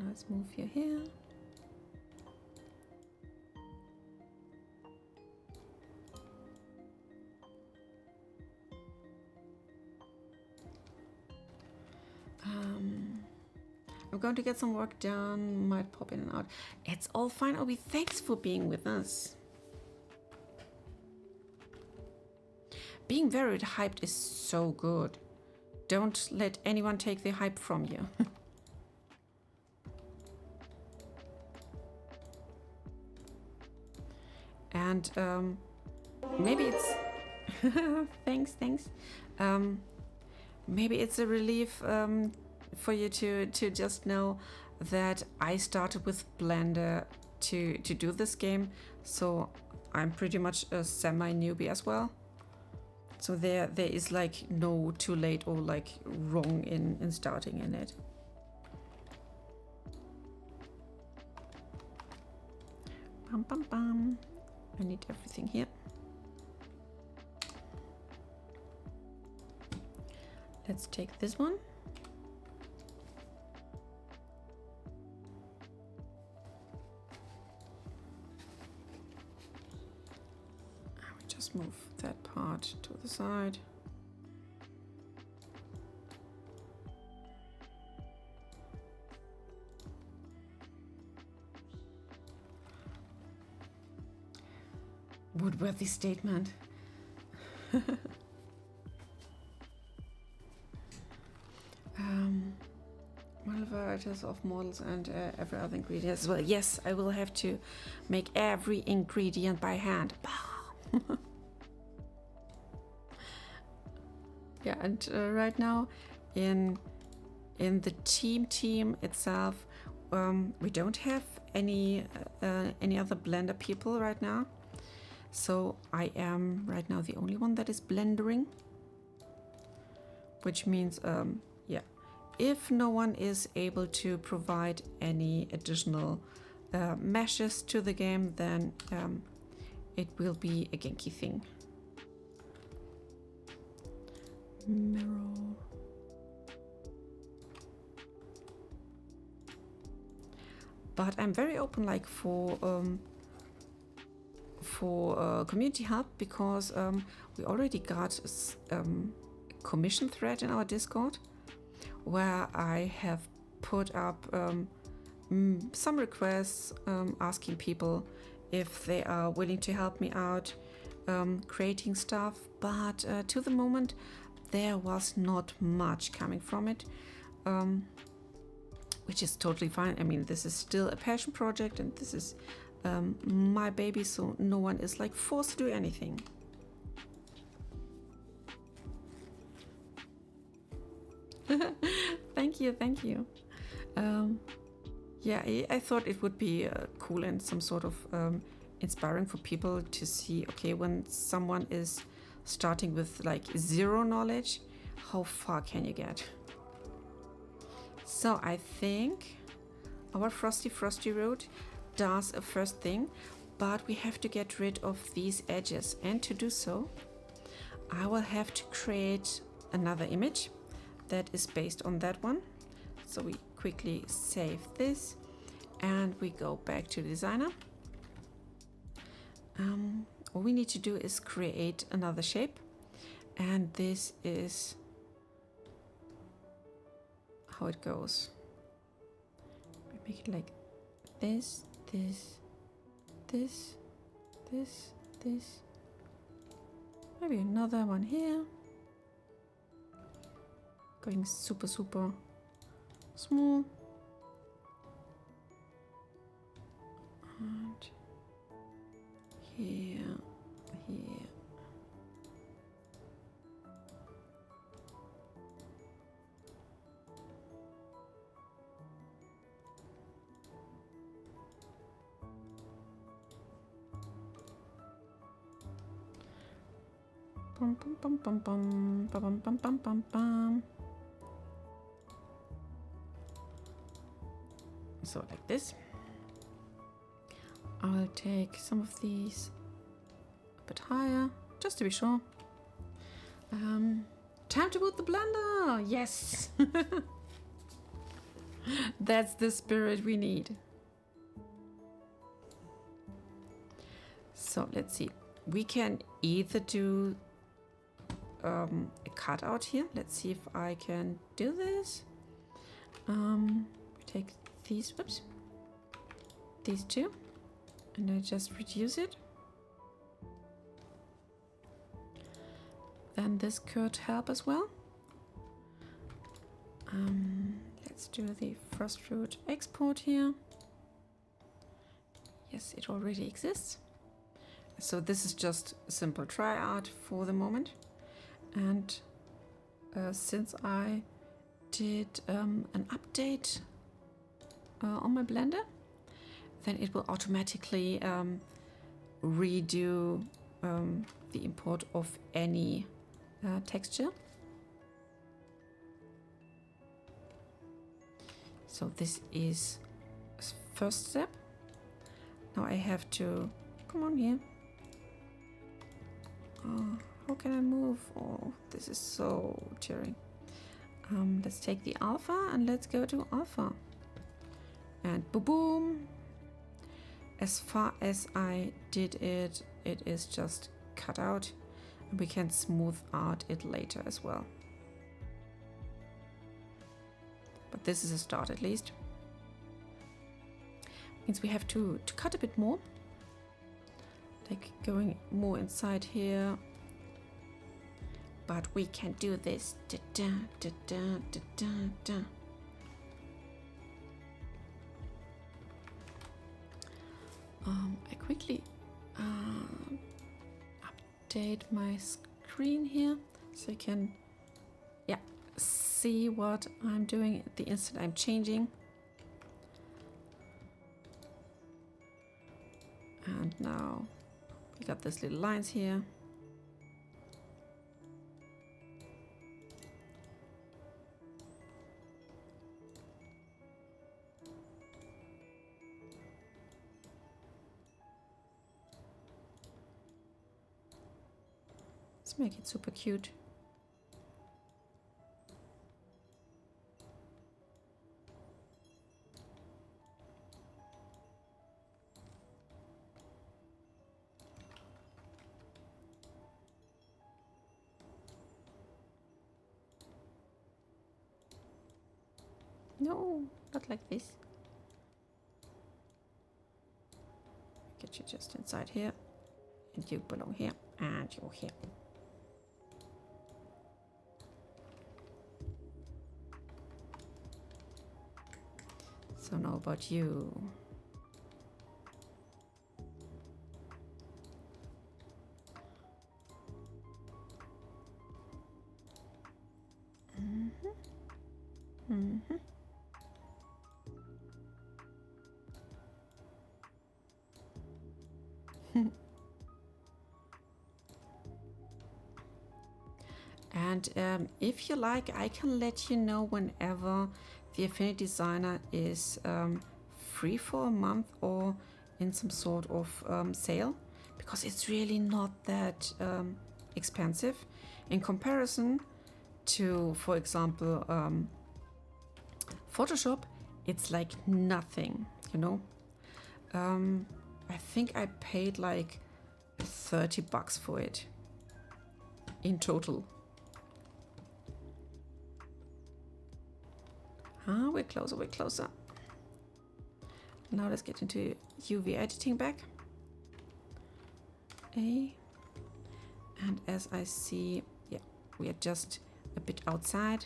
let's move you here. I'm going to get some work done. Might pop in and out. It's all fine, Obi. Thanks for being with us. Being very hyped is so good. Don't let anyone take the hype from you. And maybe it's thanks. Maybe it's a relief for you to just know that I started with Blender to do this game, so I'm pretty much a semi-newbie as well. So there is like no too late or like wrong in starting in it. Bam bam bam. I need everything here. Let's take this one. I will just move that part to the side. Woodworthy statement. Model varieties of models and every other ingredient as well. Yes, I will have to make every ingredient by hand. Yeah, and right now in the team itself, we don't have any other Blender people right now. So I am right now the only one that is blendering, which means yeah, if no one is able to provide any additional meshes to the game, then it will be a Genki thing. Mirror. But I'm very open, like for community help, because we already got a commission thread in our Discord where I have put up some requests asking people if they are willing to help me out creating stuff, but to the moment there was not much coming from it, which is totally fine. I mean, this is still a passion project and this is my baby, so no one is like forced to do anything. Thank you. Yeah, I thought it would be cool and some sort of inspiring for people to see, okay, when someone is starting with like zero knowledge, how far can you get? So I think our Frosty Road does a first thing, but we have to get rid of these edges, and to do so I will have to create another image that is based on that one. So we quickly save this and we go back to designer. All we need to do is create another shape, and this is how it goes. We make it like this, this, this, this, this. Maybe another one here. Going super small. And here. Bum, bum, bum, bum, bum, bum, bum, bum, bum. So like this. I'll take some of these a bit higher, just to be sure. Time to boot the blender! Yes! That's the spirit we need. So let's see. We can either do a cutout here. Let's see if I can do this. Take these, these two, and I just reduce it. Then this could help as well. Let's do the frost fruit export here. Yes, it already exists. So this is just a simple try art for the moment. And since I did an update on my Blender, then it will automatically redo the import of any texture. So this is first step. Now I have to come on here. How can I move? Oh, this is so tearing. Let's take the alpha and let's go to alpha. And boom, boom. As far as I did it, it is just cut out. And we can smooth out it later as well. But this is a start at least. Means we have to cut a bit more. Like going more inside here. But we can do this. Da, da, da, da, da, da, da. I quickly update my screen here so you can see what I'm doing at the instant I'm changing. And now we got these little lines here. Let's make it super cute. No, not like this. Get you just inside here, and you belong here, and you're here. So now about you. And if you like, I can let you know whenever the Affinity Designer is free for a month or in some sort of sale, because it's really not that expensive in comparison to, for example, Photoshop. It's like nothing, you know. I think I paid like $30 for it in total. Ah, we're closer, we're closer. Now let's get into UV editing back. A. And as I see, yeah, we are just a bit outside.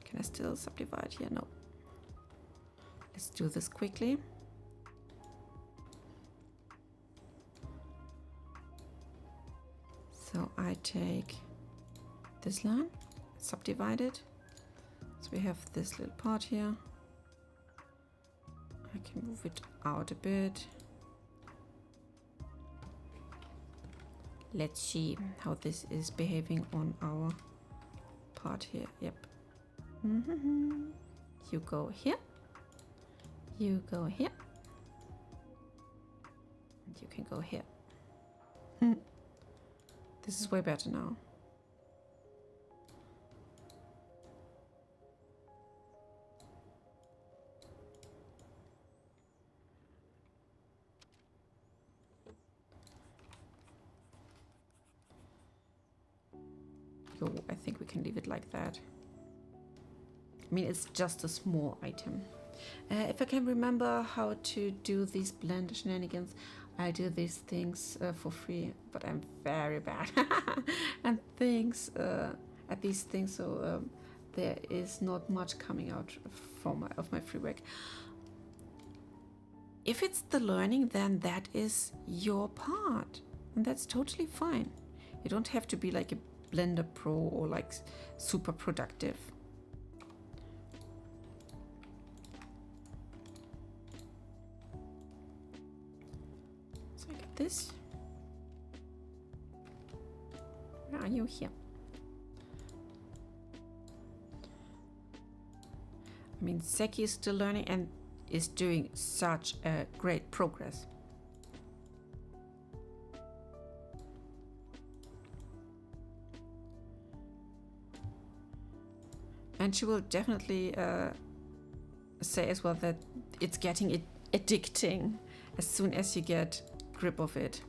Can I still subdivide here? No. Let's do this quickly. So I take this line, subdivide it. So we have this little part here. I can move it out a bit. Let's see how this is behaving on our part here. Yep. You go here. You go here. And you can go here. This is way better now. Yo, I think we can leave it like that. I mean, it's just a small item. If I can remember how to do these blend shenanigans, I do these things for free, but I'm very bad and things at these things, so there is not much coming out from of my free work. If it's the learning, then that is your part, and that's totally fine. You don't have to be like a Blender Pro or like super productive. So I got this. Where are you? Here. I mean, Seki is still learning and is doing such a great progress. And she will definitely say as well that it's getting addicting as soon as you get grip of it.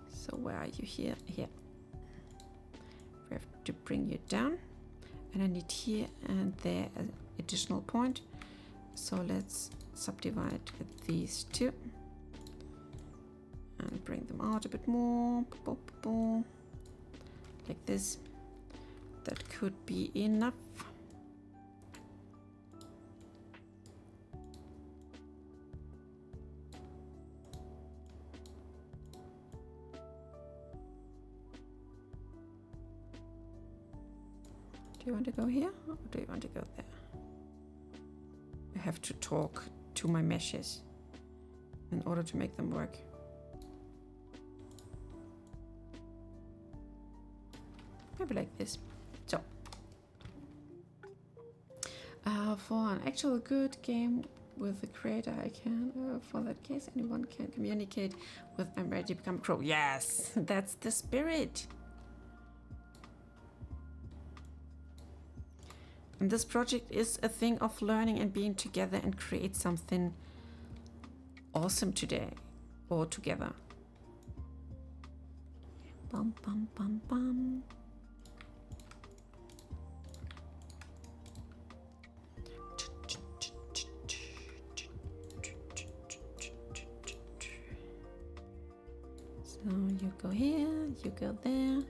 So where are you? Here? Here. We have to bring you down. And I need here and there an additional point. So let's subdivide these two. And bring them out a bit more, like this. That could be enough. Do you want to go here or do you want to go there? I have to talk to my meshes in order to make them work. Maybe like this. So, for an actual good game with the creator, I can, for that case, anyone can communicate with I'm ready to become a pro. Yes, that's the spirit. And this project is a thing of learning and being together and create something awesome today or together. Bum, bum, bum, bum. So you go here, you go there,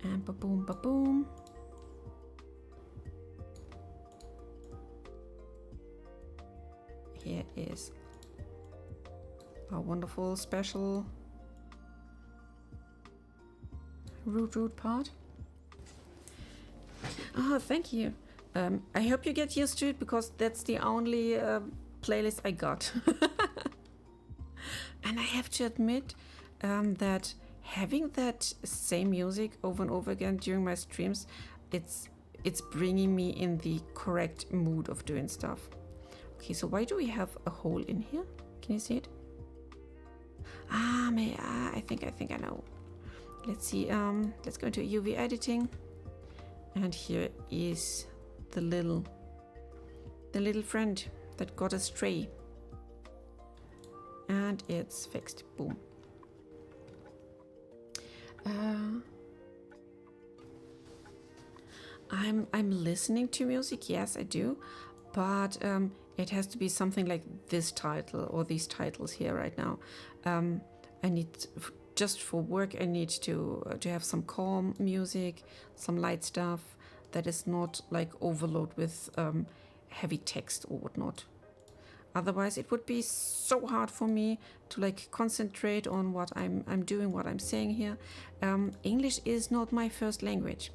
and ba-boom, ba-boom. Here is our wonderful special root part. Oh, thank you. I hope you get used to it because that's the only playlist I got. And I have to admit that having that same music over and over again during my streams, it's bringing me in the correct mood of doing stuff. Okay, so why do we have a hole in here? Can you see it? I think I know. Let's see. Let's go into UV editing, and here is the little friend that got astray, and it's fixed. Boom. I'm listening to music. Yes, I do, but it has to be something like this title or these titles here right now. I need just for work. I need to have some calm music, some light stuff that is not like overload with heavy text or whatnot. Otherwise, it would be so hard for me to like concentrate on what I'm doing, what I'm saying here. English is not my first language,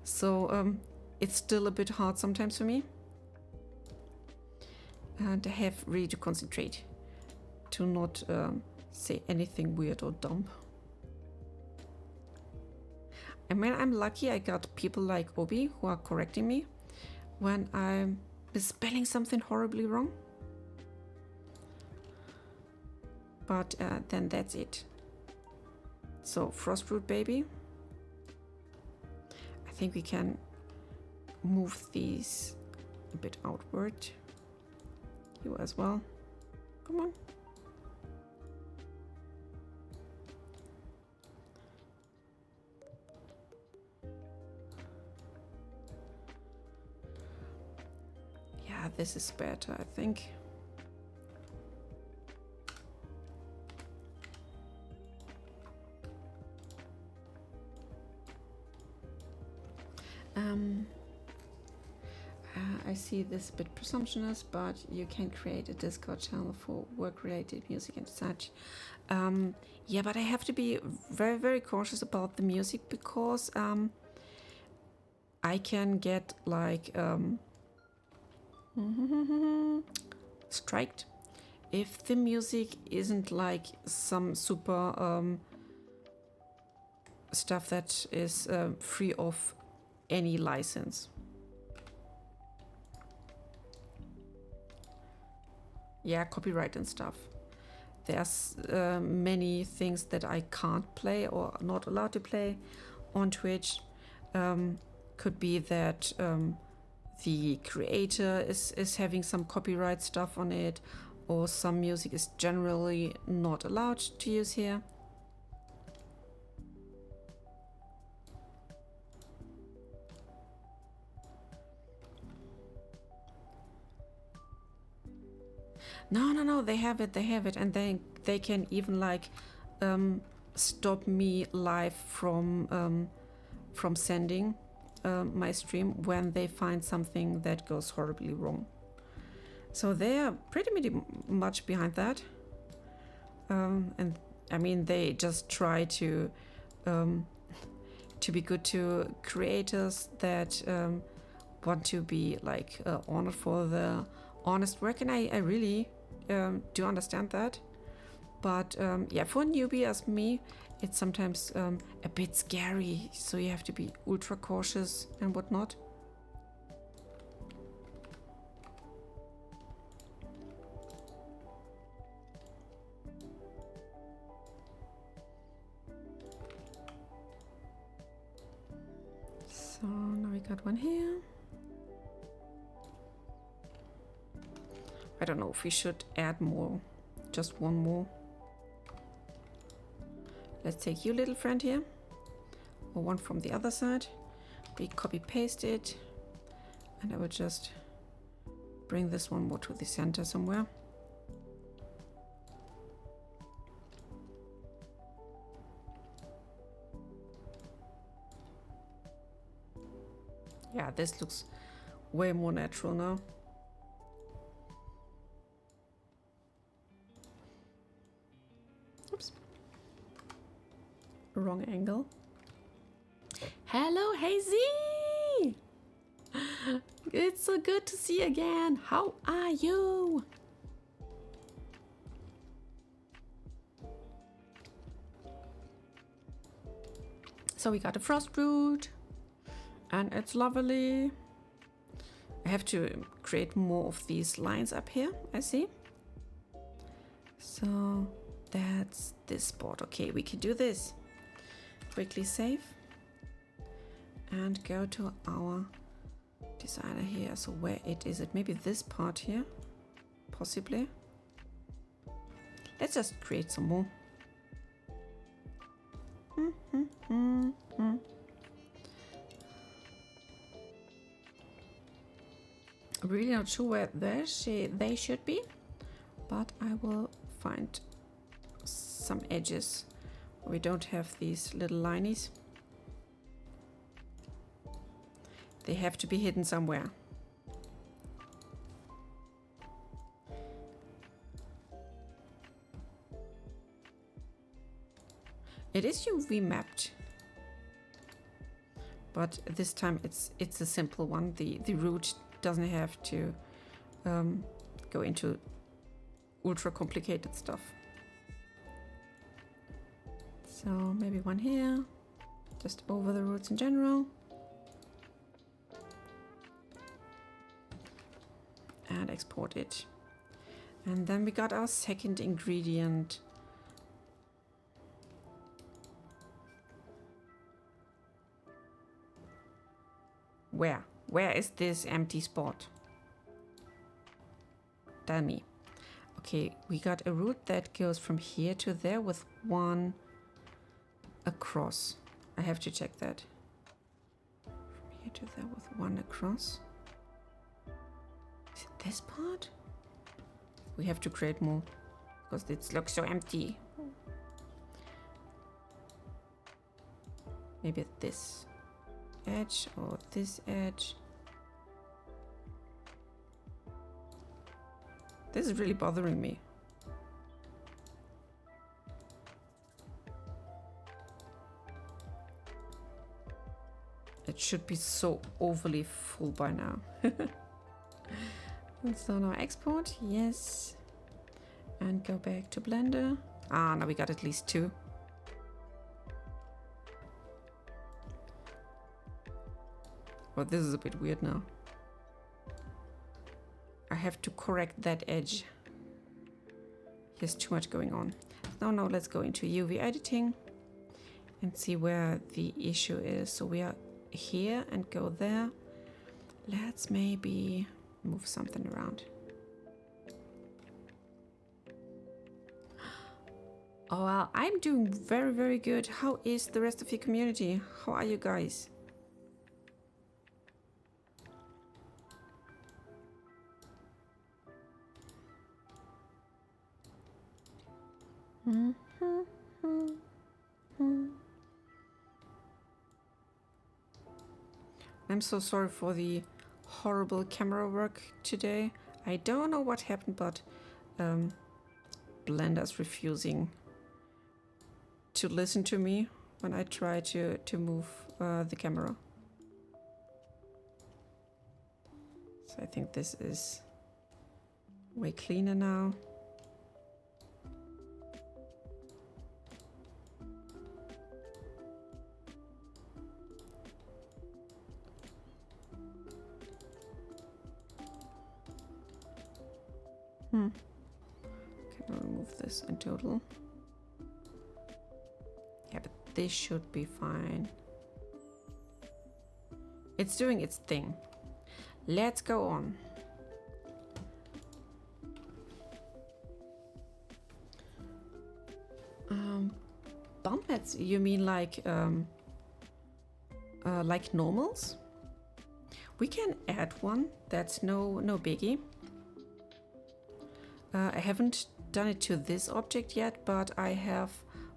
so it's still a bit hard sometimes for me. And I have really to concentrate to not say anything weird or dumb. I mean, I'm lucky I got people like Obi who are correcting me when I'm spelling something horribly wrong. But then that's it. So Frostroot Baby. I think we can move these a bit outward. You as well. Come on. Yeah, this is better, I think. I see this a bit presumptuous, but you can create a Discord channel for work-related music and such. Yeah, but I have to be very, very cautious about the music because I can get like striked if the music isn't like some super stuff that is free of any license. Yeah, copyright and stuff. There's many things that I can't play or not allowed to play on Twitch. Could be that the creator is having some copyright stuff on it, or some music is generally not allowed to use here. No, they have it, and they can even like stop me live from sending my stream when they find something that goes horribly wrong. So they are pretty much behind that, and I mean they just try to be good to creators that want to be like honored for the honest work, and I really do understand that. But yeah, for a newbie as me, it's sometimes a bit scary, so you have to be ultra cautious and whatnot. So now we got one here. I don't know if we should add more, just one more. Let's take you, little friend, here, or one from the other side. We copy paste it, and I will just bring this one more to the center somewhere. Yeah, this looks way more natural now. Oops. Wrong angle. Hello, Hazy! It's so good to see you again. How are you? So we got a frost root and it's lovely. I have to create more of these lines up here, I see. So that's this spot. Okay, we can do this. Quickly save and go to our designer here. So where is it? Maybe this part here, possibly. Let's just create some more. I'm really not sure where they should be, but I will find some edges where we don't have these little linies. They have to be hidden somewhere. It is UV mapped, but this time it's a simple one. The root doesn't have to go into ultra complicated stuff. So maybe one here, just over the roots in general. And export it. And then we got our second ingredient. Where? Where is this empty spot? Tell me. Okay, we got a root that goes from here to there with one across. I have to check that. From here to there with one across. Is it this part? We have to create more because it looks so empty. Maybe this edge or this edge. This is really bothering me. It should be so overly full by now. So now export, yes. And go back to Blender. Ah, now we got at least two. Oh, this is a bit weird now. I have to correct that edge. There's too much going on. Now let's go into UV editing and see where the issue is. So we are here and go there. Let's maybe move something around. Oh wow, I'm doing very, very good. How is the rest of your community? How are you guys? I'm so sorry for the horrible camera work today. I don't know what happened, but Blender's refusing to listen to me when I try to move the camera. So I think this is way cleaner now. Can I remove this in total? Yeah, but this should be fine. It's doing its thing. Let's go on. Bump mats, you mean like normals? We can add one, that's no biggie. I haven't done it to this object yet, but I have,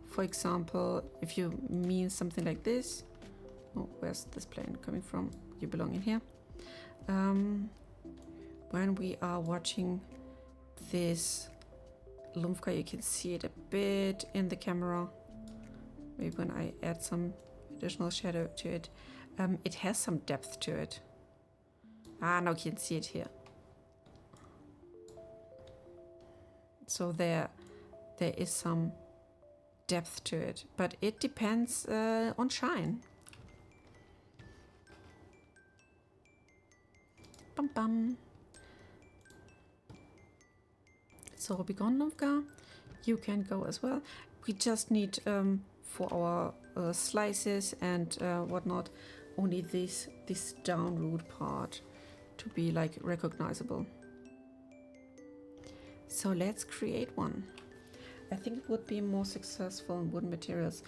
for example, if you mean something like this. Oh, where's this plane coming from? You belong in here. When we are watching this Lumfka, you can see it a bit in the camera. Maybe when I add some additional shadow to it. It has some depth to it. Ah, now you can see it here. So there is some depth to it, but it depends on shine. Bum bum. So Begonovka, you can go as well. We just need for our slices and whatnot only this down root part to be like recognizable. So let's create one. I think it would be more successful in wooden materials.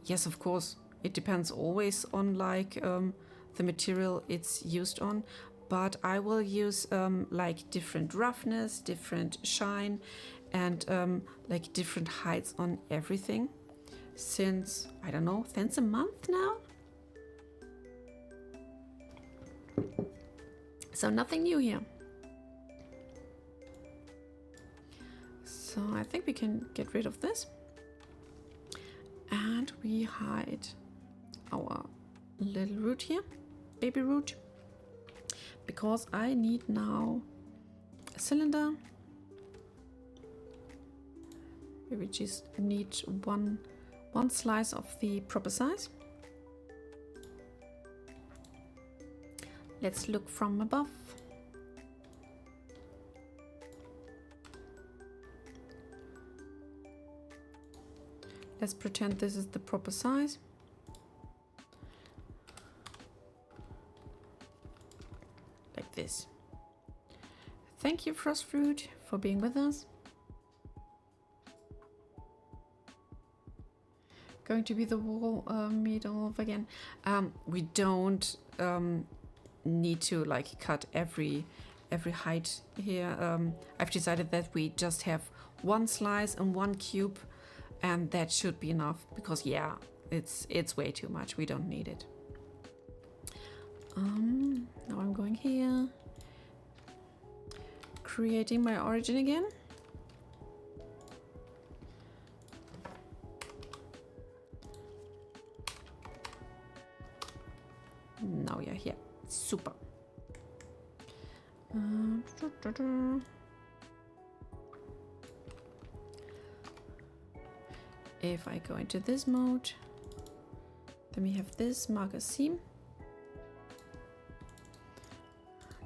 Yes, of course, it depends always on like the material it's used on, but I will use like different roughness, different shine, and like different heights on everything since, I don't know, since a month now. So nothing new here. So I think we can get rid of this. And we hide our little root here, baby root, because I need now a cylinder. We just need one slice of the proper size. Let's look from above. Let's pretend this is the proper size. Like this. Thank you, Frostfruit, for being with us. Going to be the wall middle again. We don't need to like cut every height here. I've decided that we just have one slice and one cube, and that should be enough because yeah, it's way too much. We don't need it. Now I'm going here, creating my origin again. Now you're here. Super. If I go into this mode, then we have this marker seam,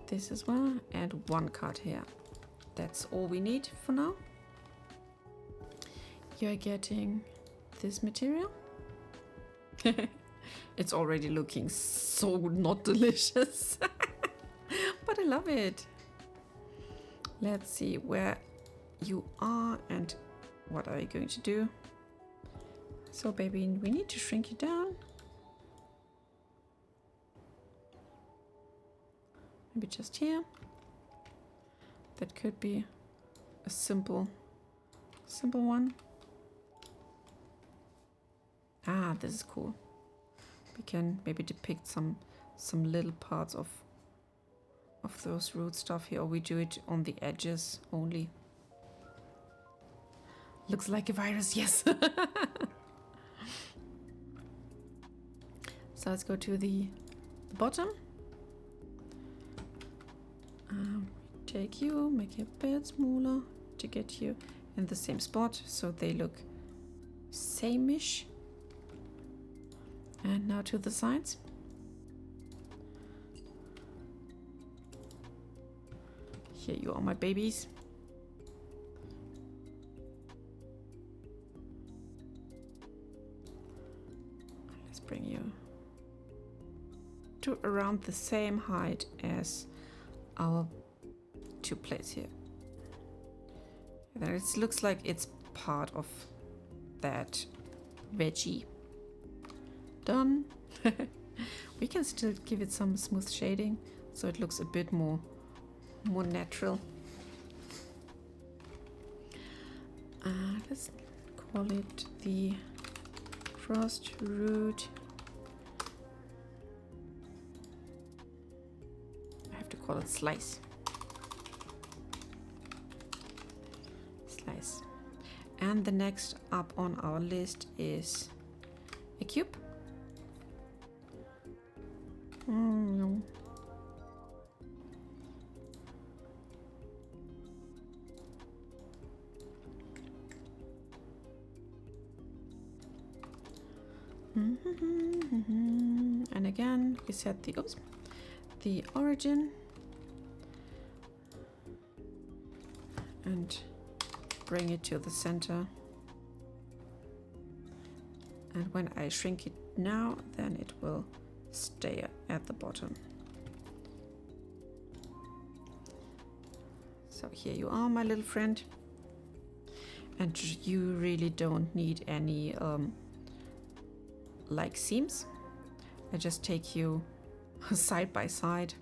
this as well, and one cut here. That's all we need for now. You're getting this material. It's already looking so not delicious, but I love it. Let's see where you are and what are you going to do. So baby, we need to shrink you down. Maybe just here. That could be a simple one. Ah, this is cool. We can maybe depict some little parts of those root stuff here, or we do it on the edges only. Looks like a virus, yes. So let's go to the bottom. Take you, make it a bit smaller to get you in the same spot so they look same-ish. And now to the sides. Here you are, my babies. Let's bring you to around the same height as our two plates here. Then it looks like it's part of that veggie. Done. We can still give it some smooth shading so it looks a bit more natural. Let's call it the frost root. I have to call it slice. Slice. And the next up on our list is a cube. And again, we set the the origin and bring it to the center. And when I shrink it now, then it will stay at the bottom. So here you are, my little friend. And you really don't need any like seams. I just take you side by side.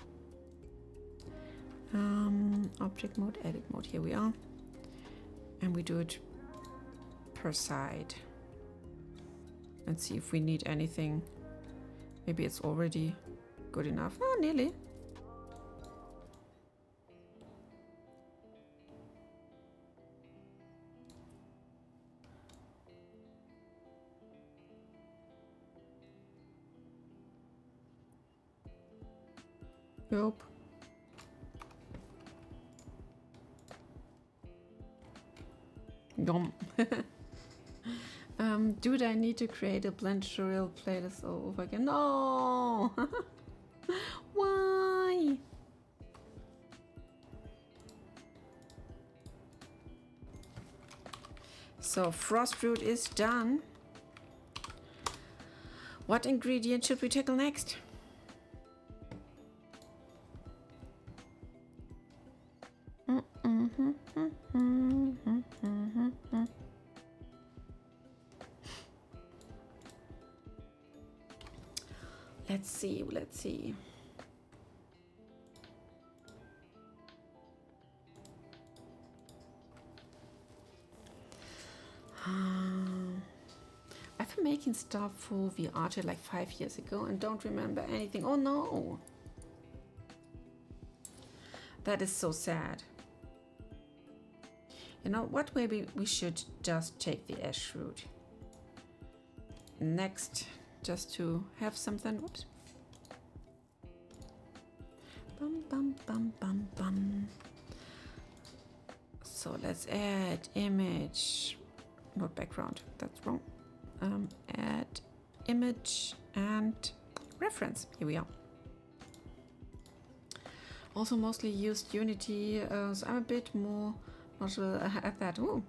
Object mode, edit mode, here we are. And we do it per side. And see if we need anything. Maybe it's already good enough. Oh, nearly. Nope. Yum. Dude, I need to create a blend tutorial playlist all over again. No! Why? So, frostroot is done. What ingredient should we tackle next? Let's see. I've been making stuff for VR like 5 years ago and don't remember anything. Oh no! That is so sad. You know what? Maybe we should just take the ash root next, just to have something. Whoops. Bum bum bum bum bum. So let's add image, not background. That's wrong. Add image and reference. Here we are. Also mostly used Unity, so I'm a bit more not at that. Ooh.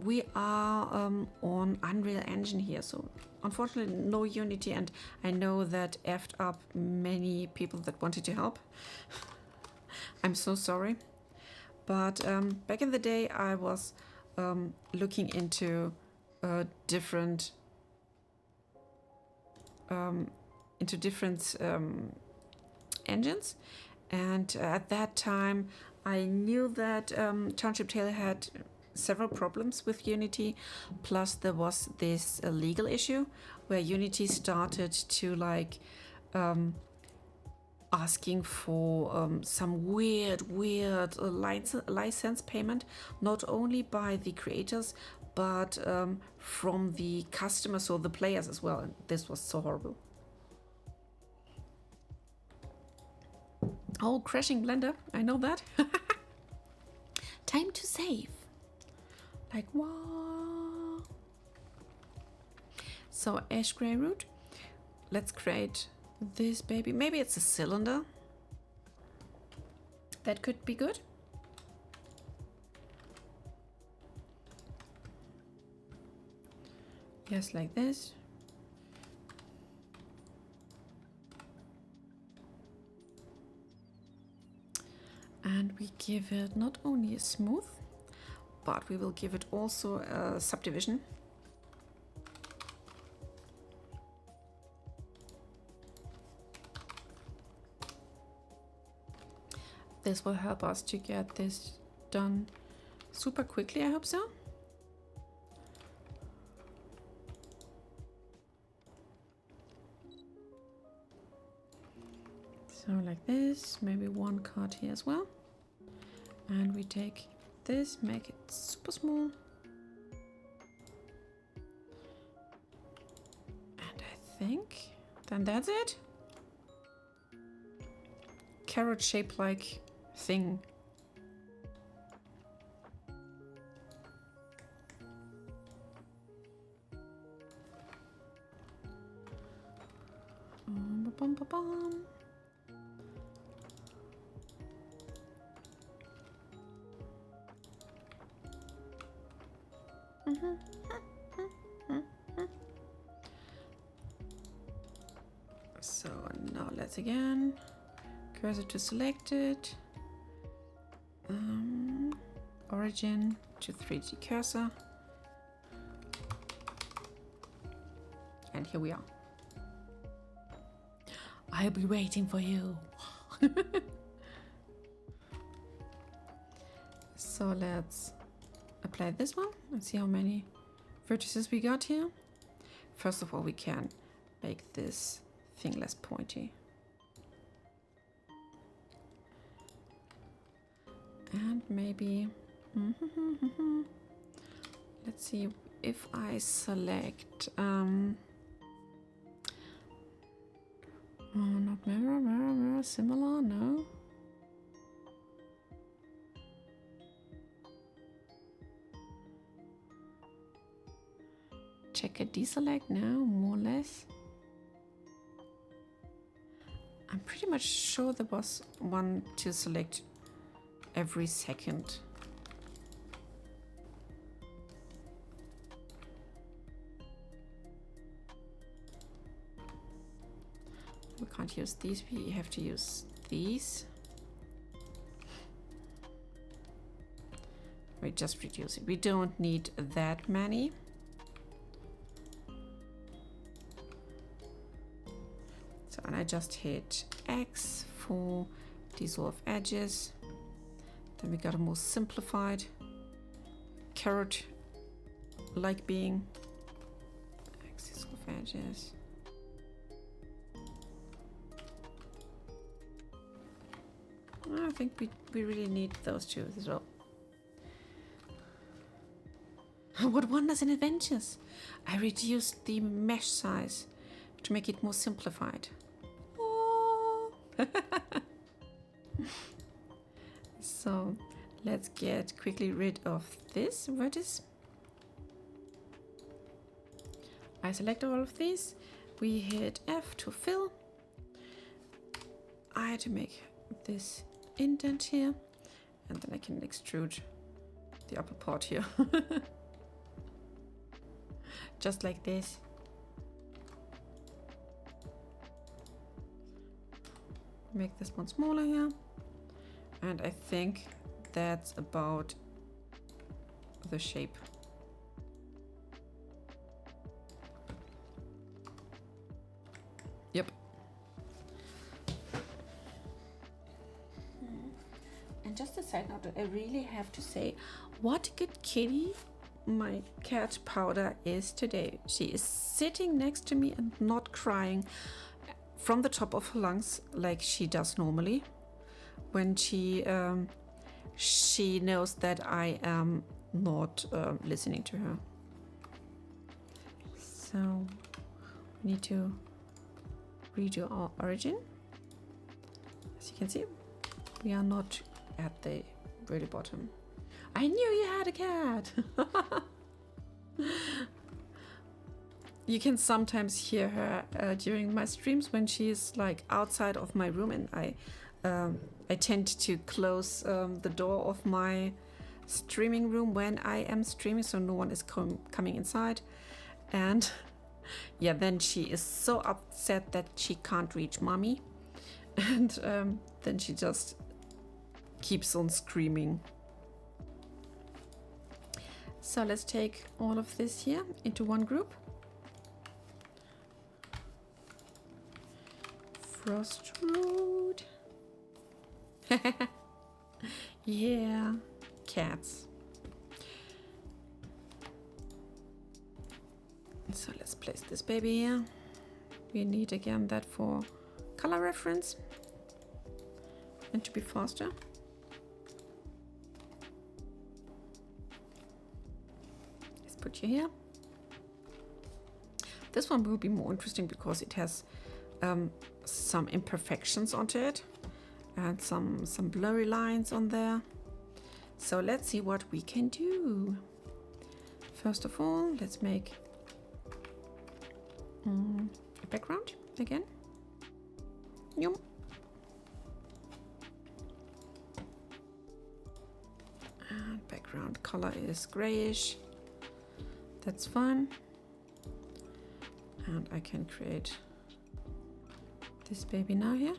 We are on Unreal Engine here, so unfortunately no Unity, and I know that effed up many people that wanted to help. I'm so sorry. But back in the day I was looking into different engines, and at that time I knew that Township Tale had several problems with Unity, plus there was this legal issue where Unity started to like asking for some weird license payment, not only by the creators but from the customers or the players as well, and this was so horrible. Oh, crashing Blender, I know that. Time to save. Like what? So ash gray root. Let's create this baby. Maybe it's a cylinder. That could be good. Just like this. And we give it not only a smooth, but we will give it also a subdivision. This will help us to get this done super quickly, I hope so. So like this, maybe one card here as well. And we take this, make it super small. And I think then that's it. Carrot shaped like thing. Bum, bum, bum. So now let's again cursor to selected, origin to 3D cursor, and here we are. I'll be waiting for you. So let's apply this one and see how many vertices we got here. First of all, we can make this thing less pointy. And maybe, let's see if I select, not mirror, similar, no. Check a deselect, no, more or less. I'm pretty much sure there was one to select every second. We can't use these, we have to use these. We just reduce it. We don't need that many. So, and I just hit X for dissolve edges. Then we got a more simplified carrot like being X dissolve edges. I think we really need those two as well. What wonders in adventures! I reduced the mesh size to make it more simplified. Oh. So let's get quickly rid of this vertex. I select all of these. We hit F to fill. I had to make this indent here, and then I can extrude the upper part here. Just like this. Make this one smaller here. And I think that's about the shape. Yep. And just a side note, I really have to say, what a good kitty my cat Powder is today. She is sitting next to me and not crying from the top of her lungs like she does normally when she knows that I am not listening to her. So we need to redo our origin. As you can see, we are not at the very bottom. I knew you had a cat. You can sometimes hear her during my streams when she's like outside of my room, and I tend to close the door of my streaming room when I am streaming, so no one is coming inside. And yeah, then she is so upset that she can't reach mommy, and then she just keeps on screaming. So let's take all of this here into one group. Frost Road. Yeah, cats. So let's place this baby here. We need again that for color reference and to be faster. Let's put you here. This one will be more interesting because it has some imperfections onto it and some blurry lines on there. So let's see what we can do. First of all, let's make a background again. Yum. And background color is grayish. That's fine. And I can create this baby now here.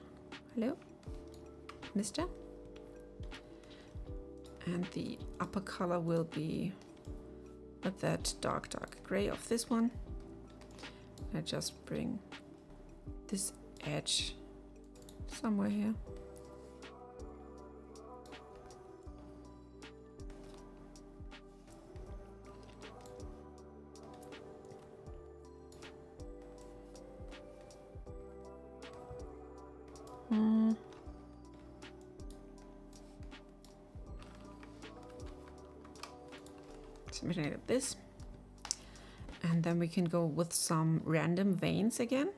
Hello, mister. And the upper color will be that dark gray of this one. I just bring this edge somewhere here. Something like this. And then we can go with some random veins again.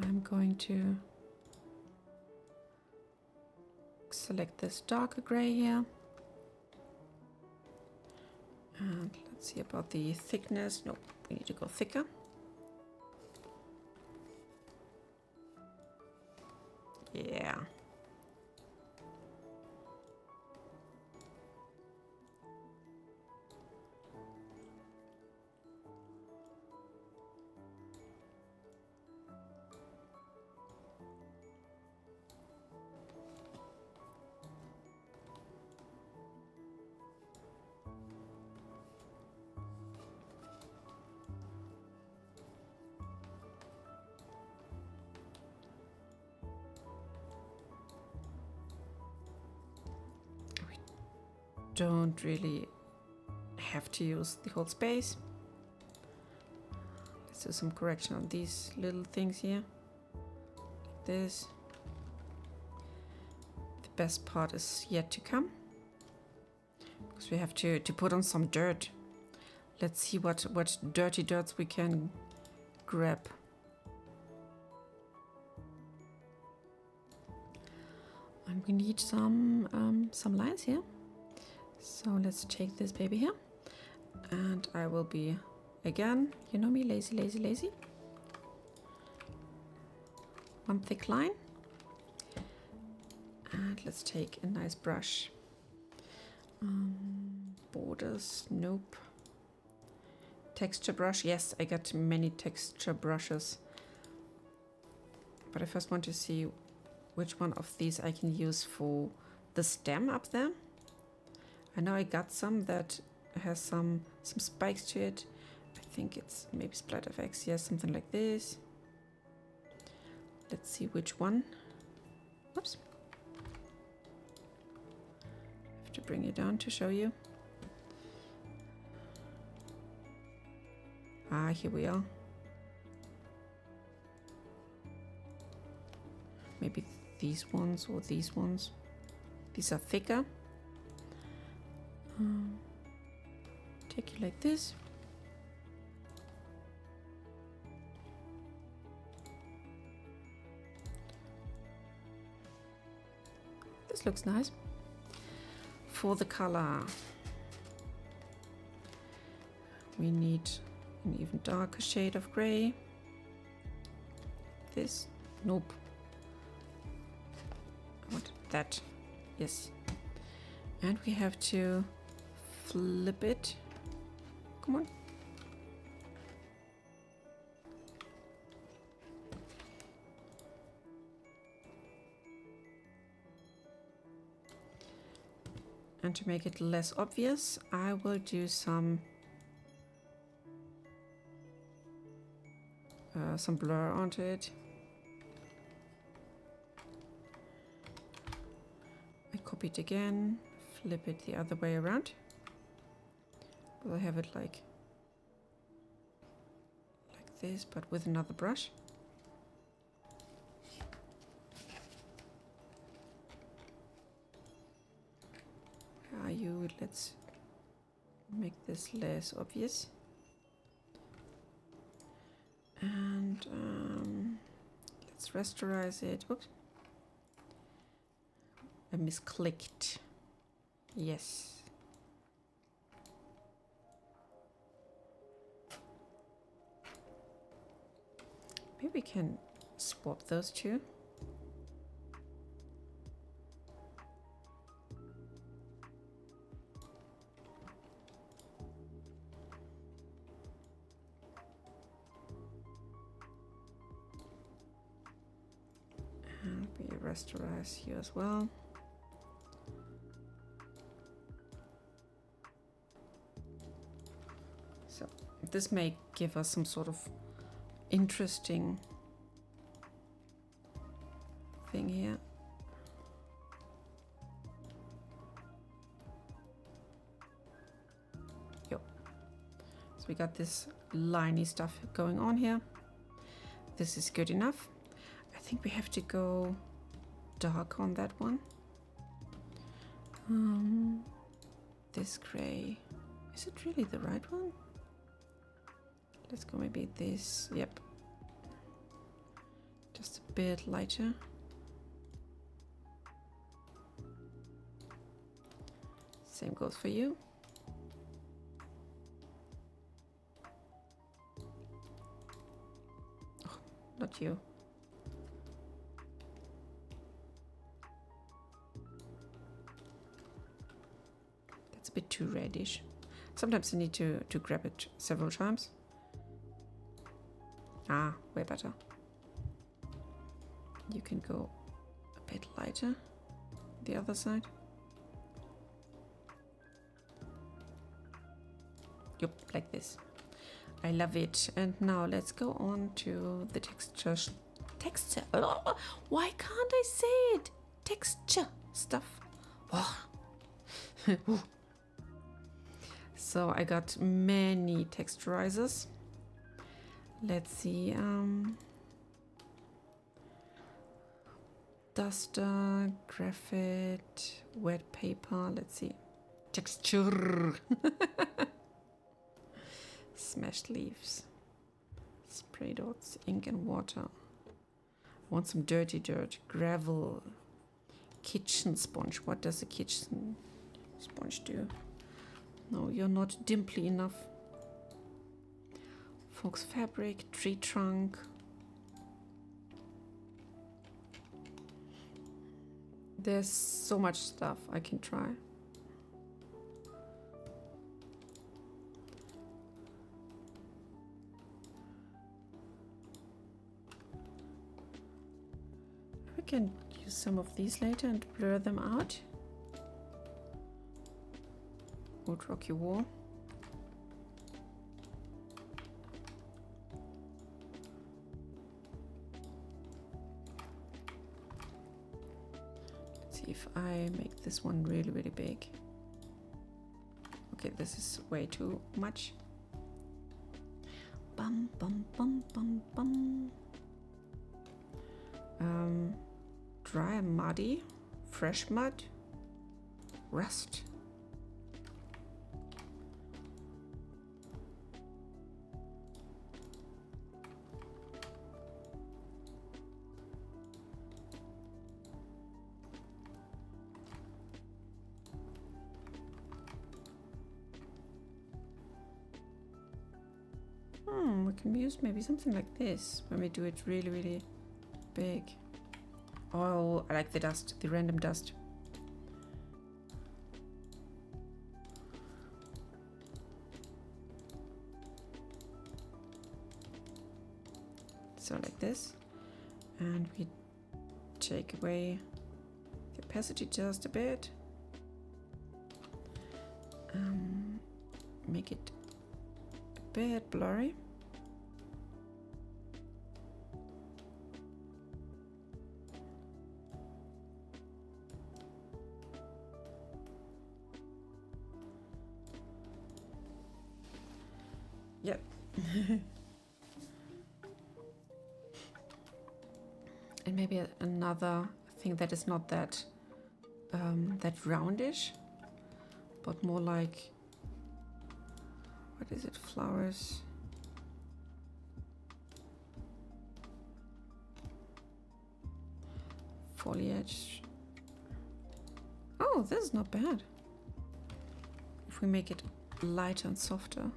I'm going to select this darker gray here. And let's see about the thickness. Nope, we need to go thicker. Yeah. Don't really have to use the whole space. Let's do some correction on these little things here. Like this. The best part is yet to come. Because we have to put on some dirt. Let's see what dirty dirts we can grab. And we need some lines here. So let's take this baby here, and I will be, again, you know me, lazy. One thick line. And let's take a nice brush. Borders, nope. Texture brush, yes, I got many texture brushes. But I first want to see which one of these I can use for the stem up there. I know I got some that has some spikes to it. I think it's maybe SplatFX, yes, something like this. Let's see which one. Oops. I have to bring it down to show you. Ah, here we are. Maybe these ones or these ones. These are thicker. Take it like this. This looks nice. For the color, we need an even darker shade of gray. This, nope. I want that, yes. And we have to flip it. Come on. And to make it less obvious, I will do some blur onto it. I copy it again, flip it the other way around. Will I have it like this, but with another brush? Where are you? Let's make this less obvious. And let's rasterize it. Oops. I misclicked. Yes. Maybe we can swap those two. And we rasterize you as well. So this may give us some sort of interesting thing here. Yep. So we got this liney stuff going on here. This is good enough. I think we have to go dark on that one. This gray. Is it really the right one? Let's go maybe this. Yep. Just a bit lighter. Same goes for you. Oh, not you. That's a bit too reddish. Sometimes you need to grab it several times. Ah, way better. You can go a bit lighter the other side. Yep, like this. I love it. And now let's go on to the texture. Oh, why can't I say it? Texture stuff. Oh. So I got many texturizers. Let's see. Duster, graphite, wet paper. Let's see. Texture. Smashed leaves. Spray dots, ink and water. I want some dirty dirt. Gravel. Kitchen sponge. What does a kitchen sponge do? No, you're not dimply enough. Fox fabric, tree trunk. There's so much stuff I can try. We can use some of these later and blur them out. Old rocky wall. Let's see if I make this one really, really big. Okay, this is way too much. Bum, bum, bum, bum, bum. Dry and muddy. Fresh mud. Rust. We can use maybe something like this when we do it really, really big. Oh, I like the dust, the random dust. So like this. And we take away the opacity just a bit. Make it a bit blurry. Yep. And maybe another thing that is not that that roundish, but more like, what is it? Flowers. Foliage. Oh, this is not bad. If we make it lighter and softer.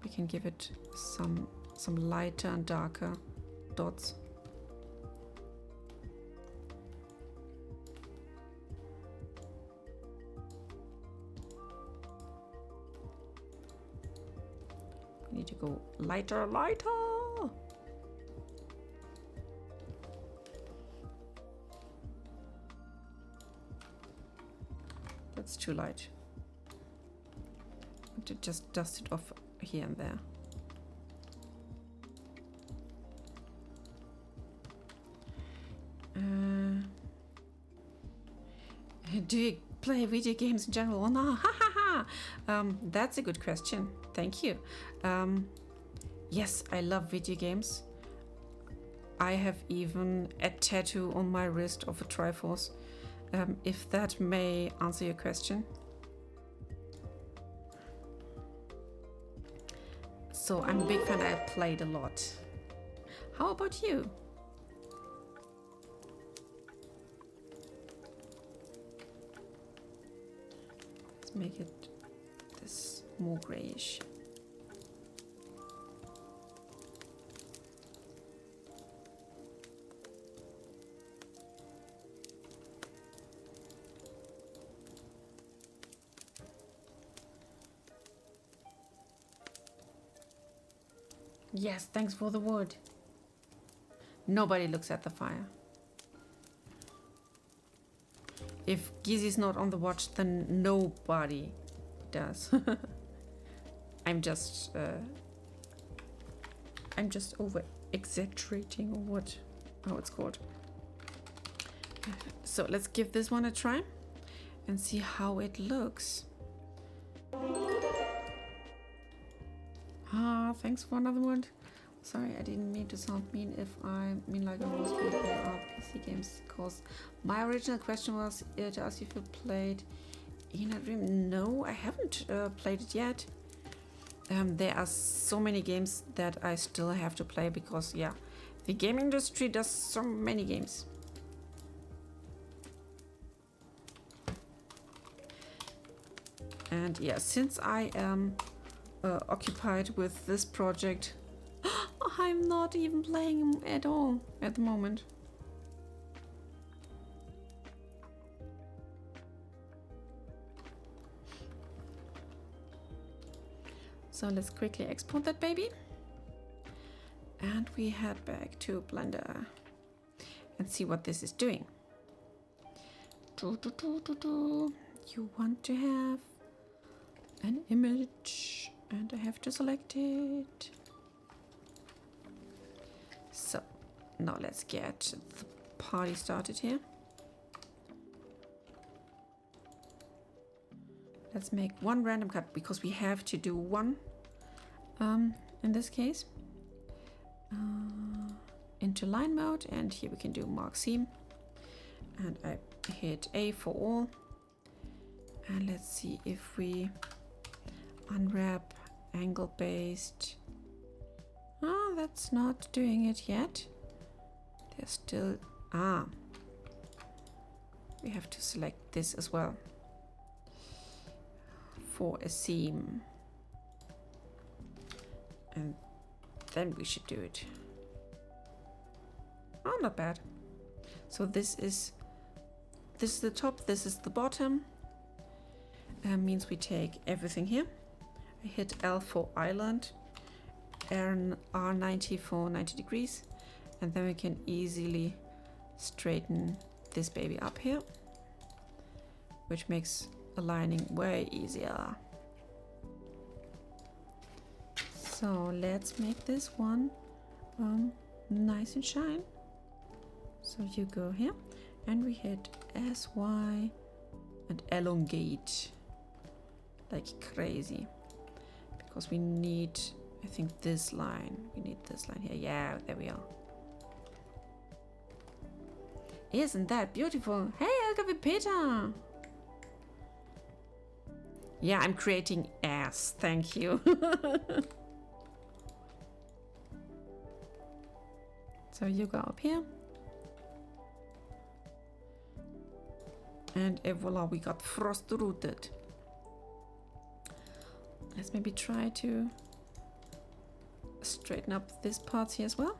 We can give it some lighter and darker dots. We need to go lighter. That's too light. To just dust it off here and there. Do you play video games in general? No, ha ha ha. That's a good question. Thank you. Yes, I love video games. I have even a tattoo on my wrist of a Triforce. If that may answer your question. So I'm a big fan. I played a lot. How about you? Let's make it this more grayish. Yes, thanks for the wood. Nobody looks at the fire. If Gizzy's not on the watch, then nobody does. I'm just over exaggerating, or how it's called. So let's give this one a try and see how it looks. Thanks for another one. Sorry, I didn't mean to sound mean if I mean like most people are PC games, because my original question was to ask if you played In a Dream. No, I haven't played it yet. There are so many games that I still have to play because, yeah, the game industry does so many games. And yeah, since I am occupied with this project, I'm not even playing at all at the moment. So let's quickly export that baby. And we head back to Blender and see what this is doing. You want to have an image, and I have to select it. So now let's get the party started here. Let's make one random cut because we have to do one in this case. Into line mode, and here we can do mark seam, and I hit A for all, and let's see if we unwrap angle based. Oh, that's not doing it yet. There's still we have to select this as well for a seam, and then we should do it. Oh, not bad. So this is the top, this is the bottom. Means we take everything here. I hit L for island, R90 for 90 degrees, and then we can easily straighten this baby up here, which makes aligning way easier. So let's make this one nice and shine. So you go here, and we hit SY and elongate like crazy, because we need, I think, this line. We need this line here. Yeah, there we are. Isn't that beautiful? Hey, Elke Peter. Yeah, I'm creating ass. Thank you. So you go up here. And voila, we got frost rooted. Let's maybe try to straighten up this part here as well.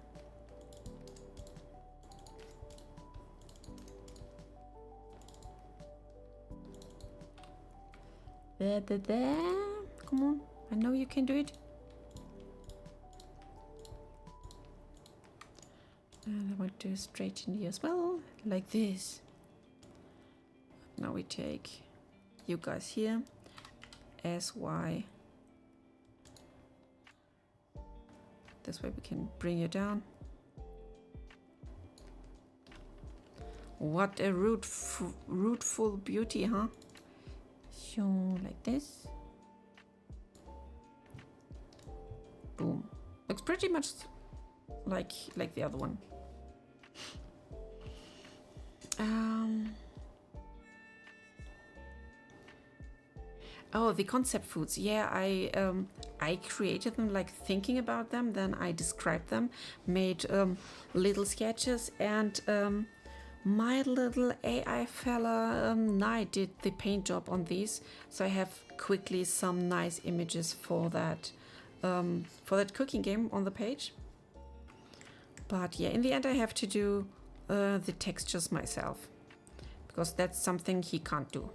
There. Come on, I know you can do it. And I want to straighten you as well, like this. Now we take you guys here, S, Y. This way we can bring you down. What a rootful beauty, huh? So, like this. Boom. Looks pretty much like the other one. Oh, the concept foods. Yeah, I created them, like thinking about them. Then I described them, made little sketches, and my little AI fella Knight did the paint job on these. So I have quickly some nice images for that cooking game on the page. But yeah, in the end I have to do the textures myself, because that's something he can't do.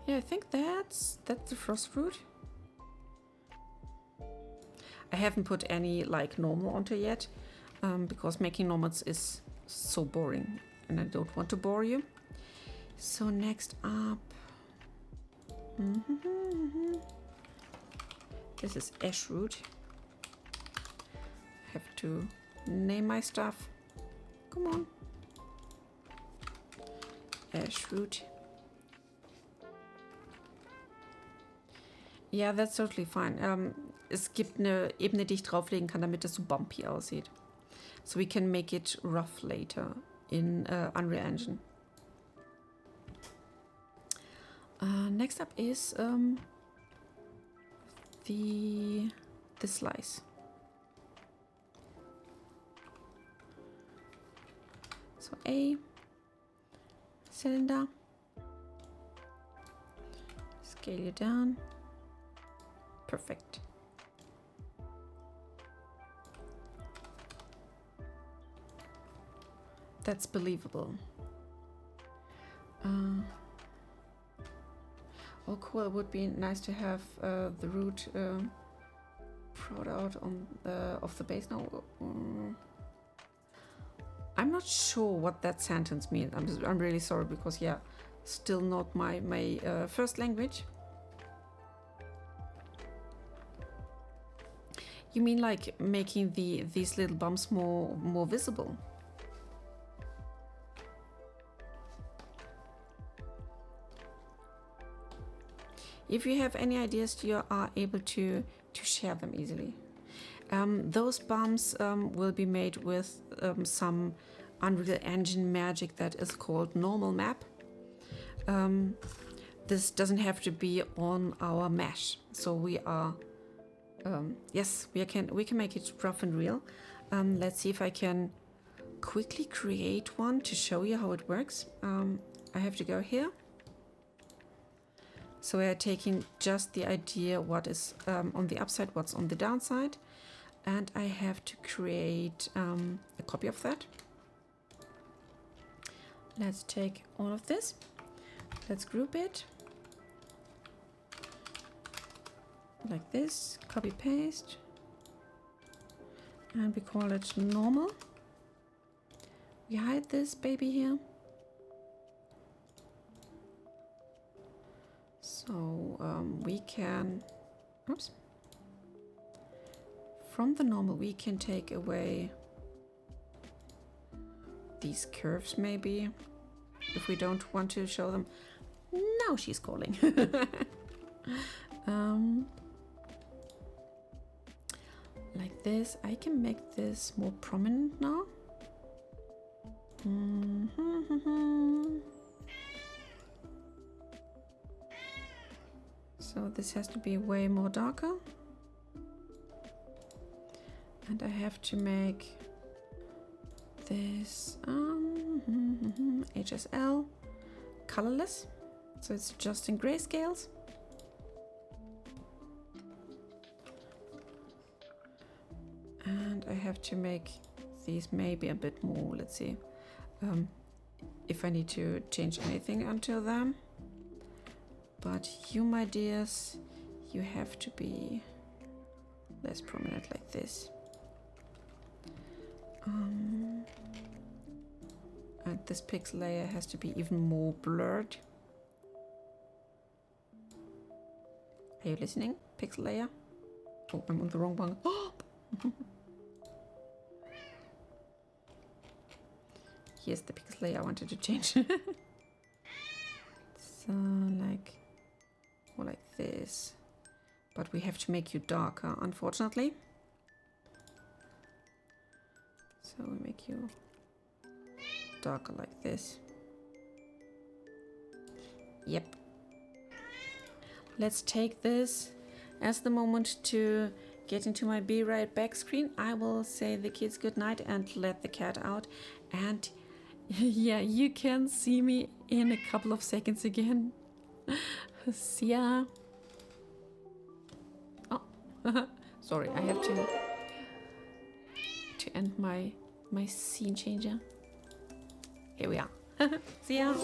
Yeah, I think that's the frost fruit. I haven't put any like normal onto yet, because making normals is so boring and I don't want to bore you. So next up, this is ash root. Have to name my stuff. Come on. Ash root. Ja, that's totally fine. Es gibt eine Ebene, die ich drauflegen kann, damit das so bumpy aussieht. So we can make it rough later in Unreal Engine. Next up is the slice. So A, cylinder, scale you down. Perfect. That's believable. Oh, cool! It would be nice to have the root brought out on of the base now. I'm not sure what that sentence means. I'm really sorry, because yeah, still not my first language. You mean like making these little bumps more visible? If you have any ideas, you are able to share them easily. Those bumps will be made with some Unreal Engine magic that is called normal map. This doesn't have to be on our mesh, so we are yes, we can make it rough and real. Let's see if I can quickly create one to show you how it works. I have to go here. So we are taking just the idea what is on the upside, what's on the downside, and I have to create a copy of that. Let's take all of this. Let's group it like this, copy paste, and we call it normal. We hide this baby here. So we can, oops, from the normal we can take away these curves maybe, if we don't want to show them. Now she's calling. Like this. I can make this more prominent now. So this has to be way more darker. And I have to make this HSL colorless. So it's just in grayscales. And I have to make these maybe a bit more. Let's see if I need to change anything until then. But you, my dears, you have to be less prominent like this. And this pixel layer has to be even more blurred. Are you listening, pixel layer? Oh, I'm on the wrong one. Here's the pixel layer I wanted to change. So like, more like this. But we have to make you darker, unfortunately. So we make you darker like this. Yep. Let's take this as the moment to get into my Be Right Back screen. I will say the kids good night and let the cat out. And yeah, you can see me in a couple of seconds again. See ya. Oh, sorry, I have to end my scene changer. Here we are. See ya.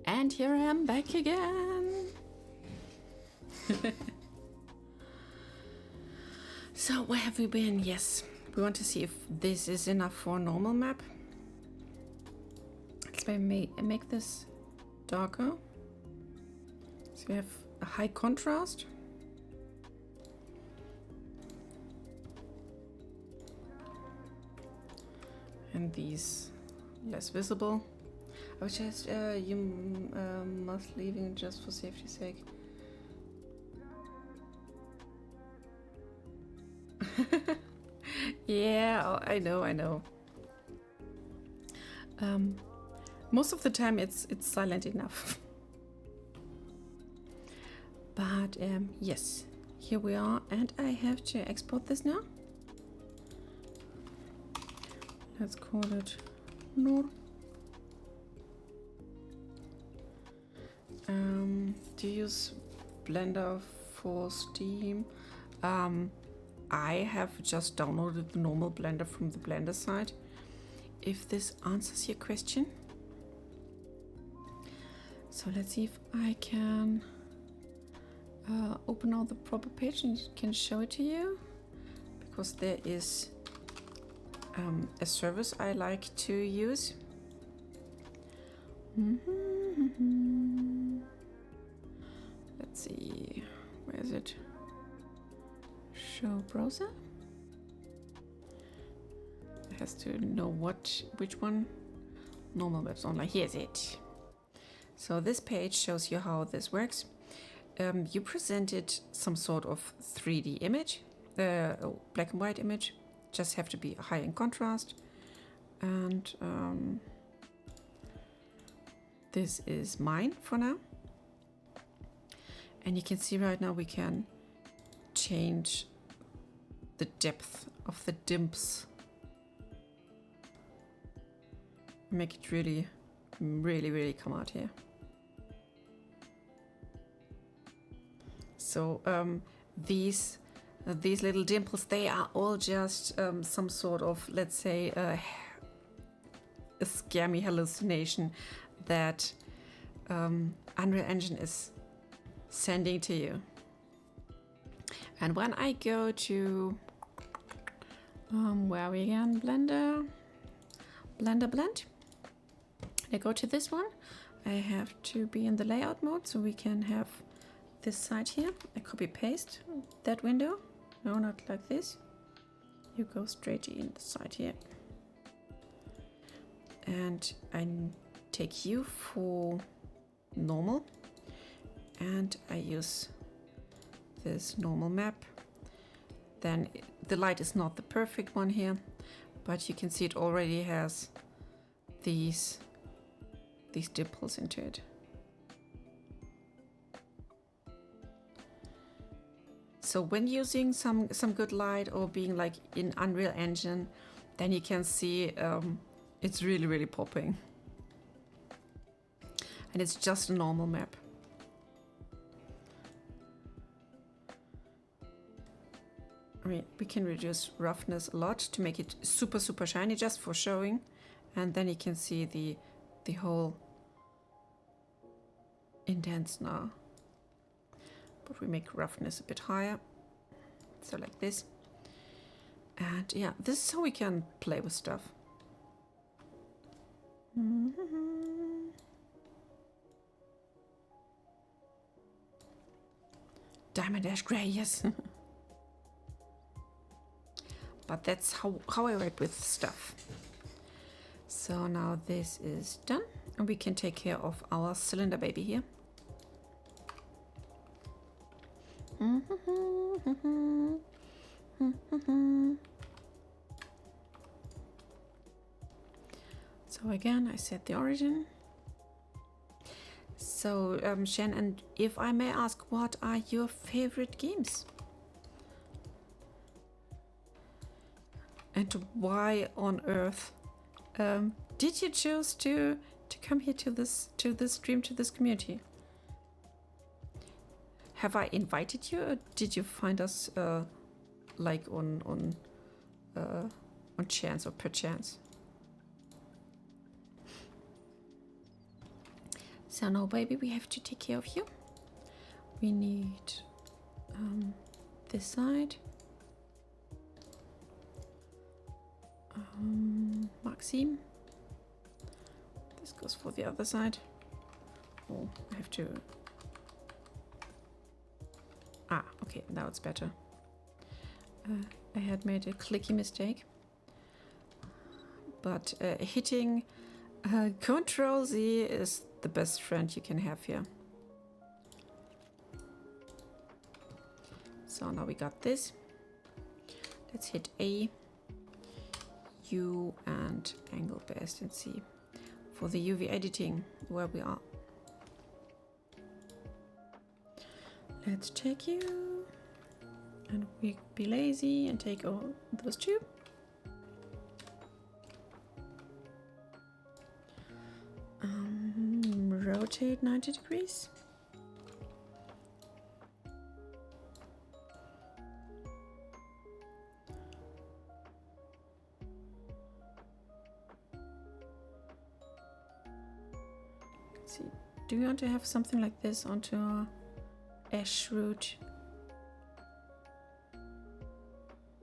And here I am back again. So where have we been? Yes, we want to see if this is enough for a normal map. Let's make this darker. So we have a high contrast. and these less visible. I was just you must leaving just for safety's sake. Yeah, oh, I know. Most of the time it's silent enough. But yes, here we are, and I have to export this now. Let's call it Nur. Do you use Blender for Steam? I have just downloaded the normal Blender from the Blender site. If this answers your question. So let's see if I can open out the proper page and can show it to you. Because there is a service I like to use. Let's see, where is it? Show browser. It has to know which one. Normal webs online. Here's it. So this page shows you how this works. You presented some sort of 3D image, black and white image. Just have to be high in contrast, and this is mine for now. And you can see right now we can change the depth of the dimps. Make it really come out here. So these little dimples, they are all just some sort of, let's say, a scare me hallucination that Unreal Engine is sending to you. And when I go to where are we again? Blender Blend. I go to this one. I have to be in the layout mode, so we can have this side here. I copy paste that window. No, not like this. You go straight in the side here. And I take you for normal. And I use this normal map. Then the light is not the perfect one here, but you can see it already has these dimples into it. So when using some good light or being like in Unreal Engine, then you can see it's really popping. And it's just a normal map. I mean, we can reduce roughness a lot to make it super shiny just for showing. And then you can see the whole indents now. But we make roughness a bit higher. So like this. And yeah, this is how we can play with stuff. Diamond Ash Grey, yes. But that's how I work with stuff. So now this is done. And we can take care of our cylinder baby here. So again, I set the origin. So Shen, and if I may ask, what are your favorite games? And why on earth did you choose to come here to this stream, to this community? Have I invited you, or did you find us like on chance or perchance? So now, baby, we have to take care of you. We need this side. Maxime. This goes for the other side. Oh, I have to... Ah, okay, now it's better. I had made a clicky mistake. but hitting Control Z is the best friend you can have here. So now we got this. Let's hit A, U, and angle best and see for the UV editing where we are. Let's take you, and we be lazy and take all those two. Rotate 90 degrees. Let's see, do you want to have something like this onto our ash root?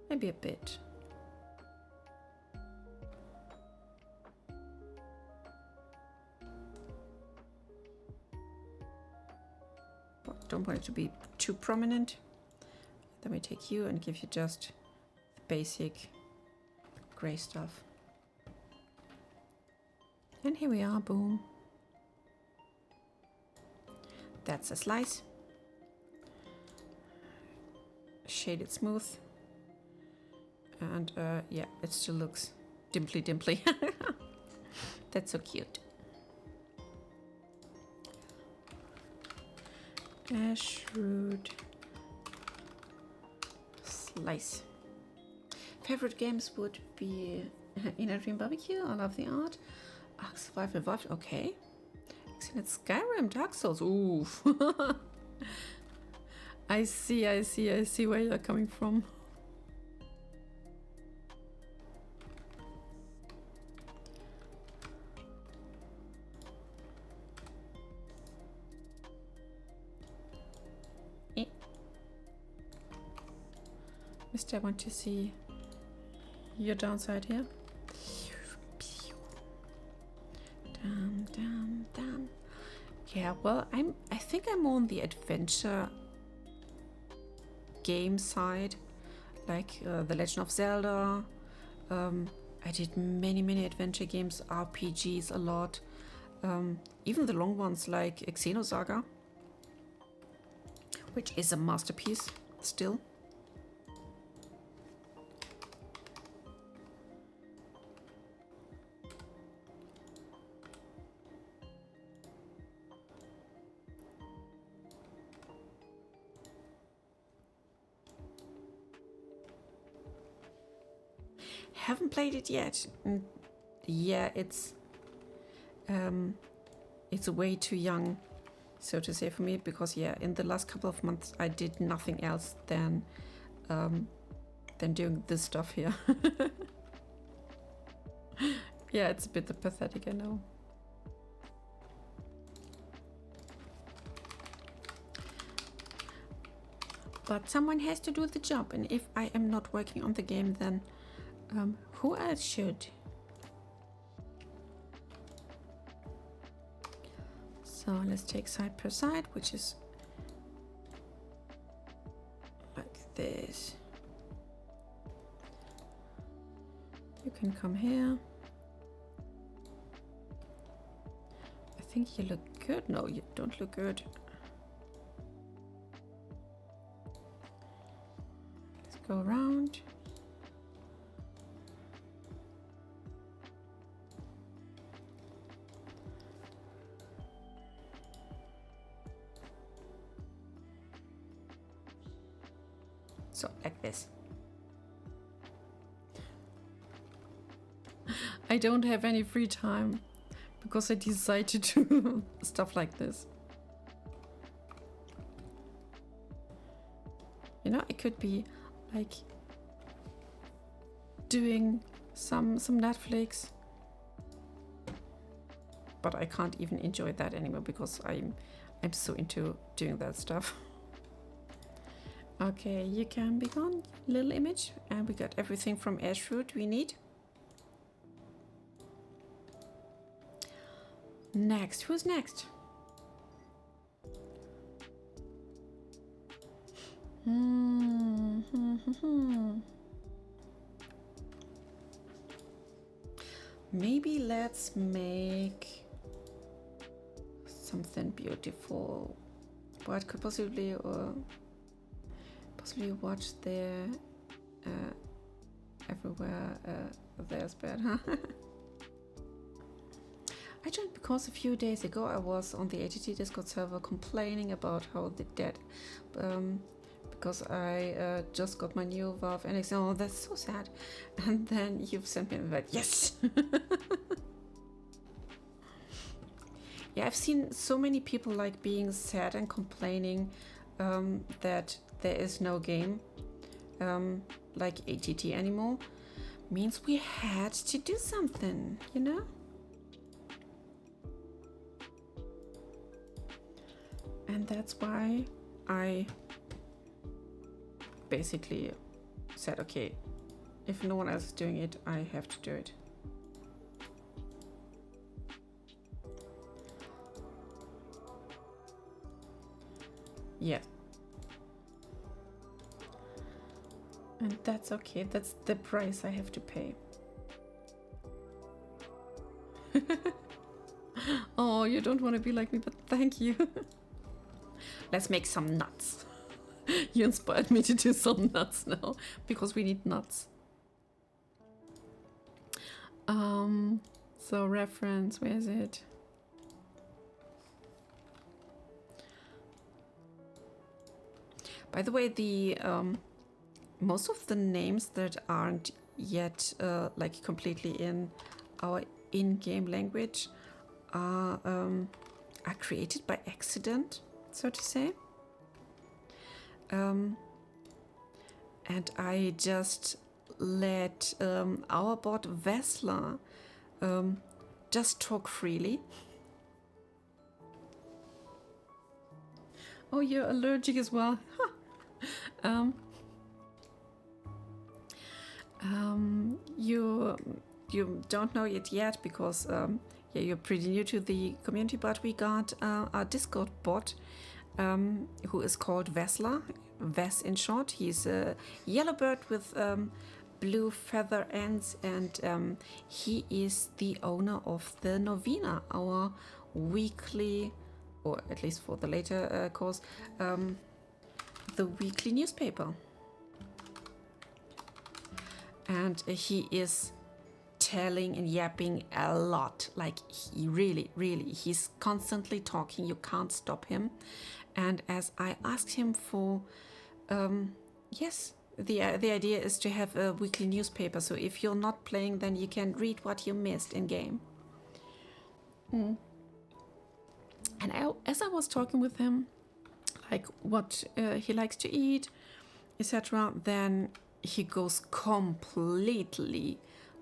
Maybe a bit. Don't want it to be too prominent. Then we take you and give you just the basic gray stuff. And here we are, boom. That's a slice. Shade it smooth. And yeah, it still looks dimply. That's so cute. Ash root slice. Favorite games would be In a Dream Barbecue. I love the art. Ark Survival Evolved. Okay. Excellent. Skyrim, Dark Souls. Ooh. I see where you're coming from. Mister, I want to see your downside here. Damn. Yeah, well, I think I'm more on the adventure game side, like The Legend of Zelda. I did many adventure games, RPGs a lot. Even the long ones like Xenosaga, which is a masterpiece still. Haven't played it yet. Yeah, it's way too young, so to say, for me, because yeah, in the last couple of months I did nothing else than doing this stuff here. Yeah, it's a bit pathetic, I know. But someone has to do the job, and if I am not working on the game, then who else should? So let's take side per side, which is like this. You can come here. I think you look good. No, you don't look good. Let's go around. So, like this. I don't have any free time because I decided to do stuff like this. You know, I could be like doing some Netflix, but I can't even enjoy that anymore because I'm so into doing that stuff. Okay, you can be gone, little image, and we got everything from Ashroot we need. Next, who's next? maybe let's make something beautiful. What could possibly watch there everywhere there's bad, huh? I joined because a few days ago I was on the ATT Discord server complaining about how the dead because I just got my new Valve NX. Oh, that's so sad. And then you've sent me that. Yes. Yeah, I've seen so many people like being sad and complaining that there is no game like ATT anymore. Means we had to do something, you know? And that's why I basically said, okay, if no one else is doing it, I have to do it. Yeah. And that's okay. That's the price I have to pay. Oh, you don't want to be like me, but thank you. Let's make some nuts. You inspired me to do some nuts now, because we need nuts. So reference, where is it? By the way, the most of the names that aren't yet like completely in our in-game language are created by accident, so to say. And I just let our bot Vesla just talk freely. Oh, you're allergic as well. You don't know it yet because yeah, you're pretty new to the community, but we got our Discord bot who is called Vesla, Ves in short. He's a yellow bird with blue feather ends, and he is the owner of the Novena, our weekly, or at least for the later course, the weekly newspaper. And he is telling and yapping a lot. Like, he really, he's constantly talking. You can't stop him. And as I asked him for, yes, the idea is to have a weekly newspaper. So if you're not playing, then you can read what you missed in game. And as I was talking with him, like what he likes to eat, etc., then he goes completely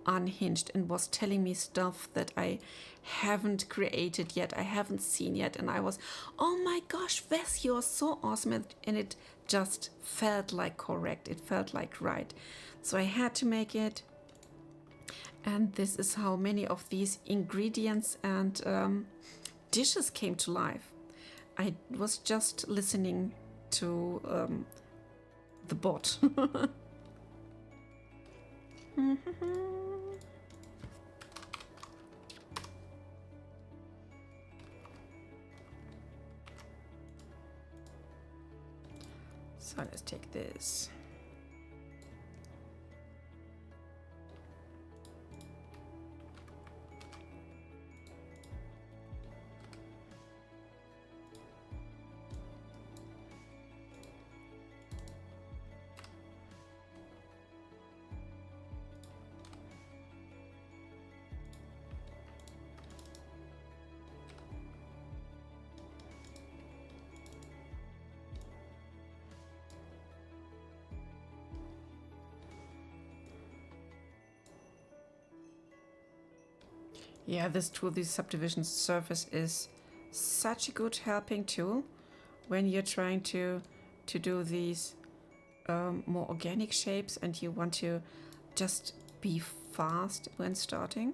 unhinged and was telling me stuff that I haven't created yet, I haven't seen yet, and I was, oh my gosh, Ves, you're so awesome, and it just felt like correct, it felt like right. So I had to make it, and this is how many of these ingredients and dishes came to life. I was just listening to the bot. So let's take this. Yeah, this tool, the subdivision surface, is such a good helping tool when you're trying to do these more organic shapes and you want to just be fast when starting.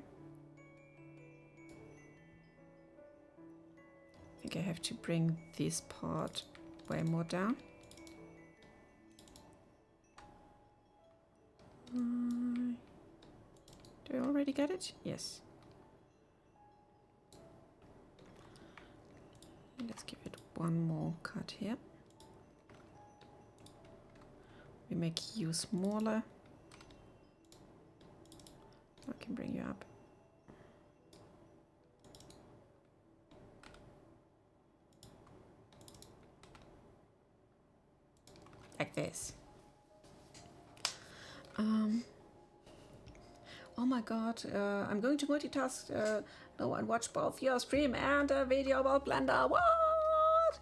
I think I have to bring this part way more down. Do I already get it? Yes. let's give it one more cut here. We make you smaller. I can bring you up. Like this. Oh my god, I'm going to multitask no, and watch both your stream and a video about Blender. What?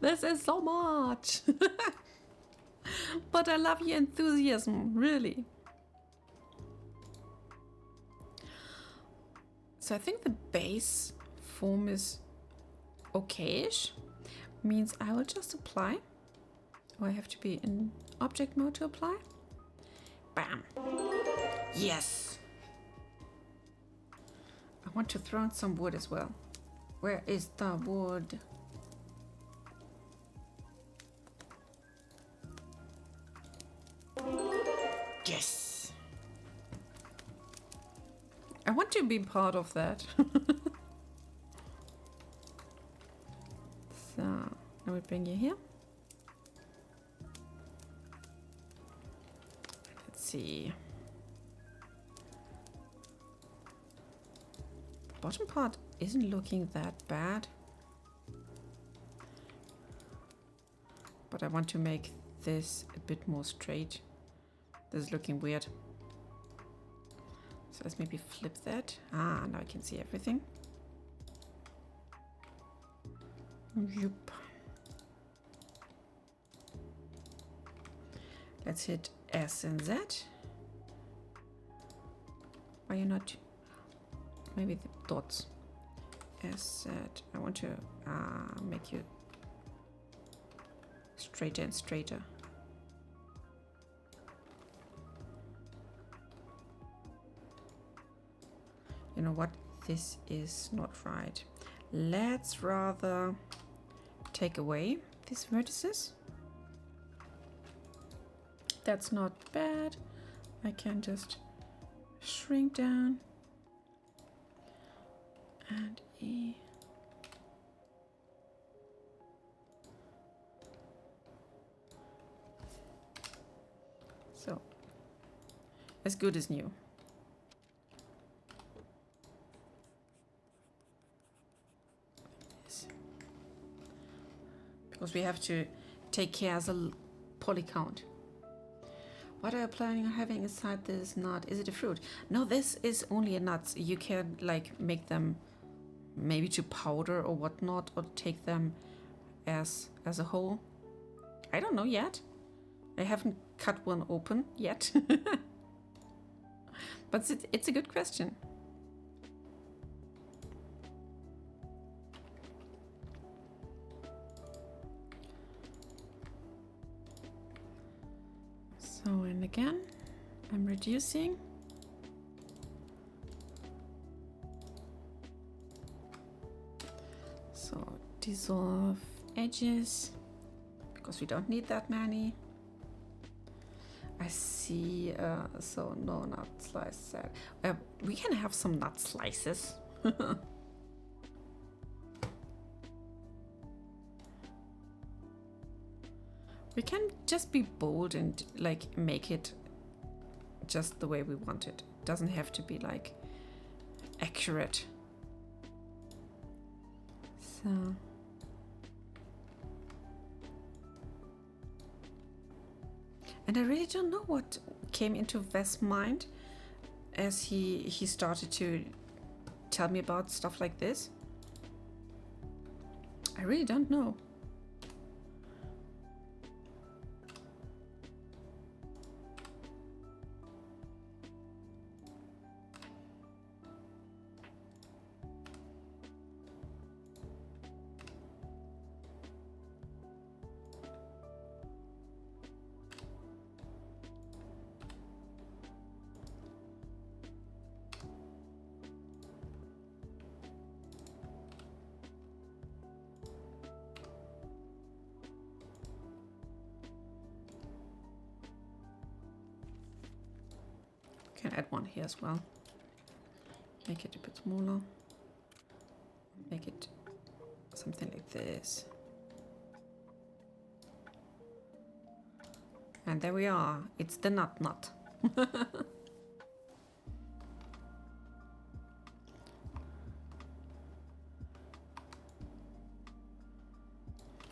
This is so much. But I love your enthusiasm, really. So I think the base form is okay-ish. Means I will just apply. Oh, I have to be in object mode to apply. Bam. Yes. I want to throw in some wood as well. Where is the wood? Yes. I want to be part of that. So, I will bring you here. Let's see. The bottom part isn't looking that bad. But I want to make this a bit more straight. This is looking weird. So let's maybe flip that. Ah, now I can see everything. Yep. Let's hit S and Z. Why are you not? Maybe the dots. S, Z. I want to make you straighter and straighter. You know what? This is not right. Let's rather take away these vertices. That's not bad. I can just shrink down and E. So, as good as new. Because we have to take care as a poly count. What are you planning on having inside this nut? Is it a fruit? No, this is only a nut. You can like make them maybe to powder or whatnot, or take them as a whole. I don't know yet. I haven't cut one open yet. But it's a good question. So, and again, I'm reducing. So, dissolve edges, because we don't need that many. I see, so no nut slices. We can have some nut slices. We can just be bold and like make it just the way we want it. It doesn't have to be like accurate. So and I really don't know what came into Wes' mind as he started to tell me about stuff like this. I really don't know. Can add one here as well. Make it a bit smaller. Make it something like this. And there we are. It's the nut.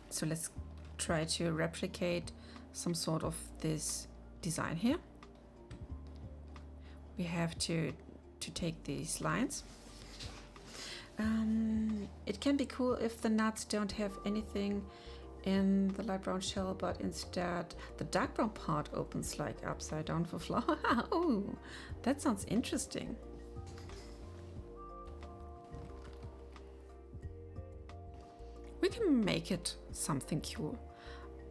So let's try to replicate some sort of this design here. We have to take these lines. It can be cool if the nuts don't have anything in the light brown shell, but instead the dark brown part opens like upside down for flower. Oh, that sounds interesting. We can make it something cool,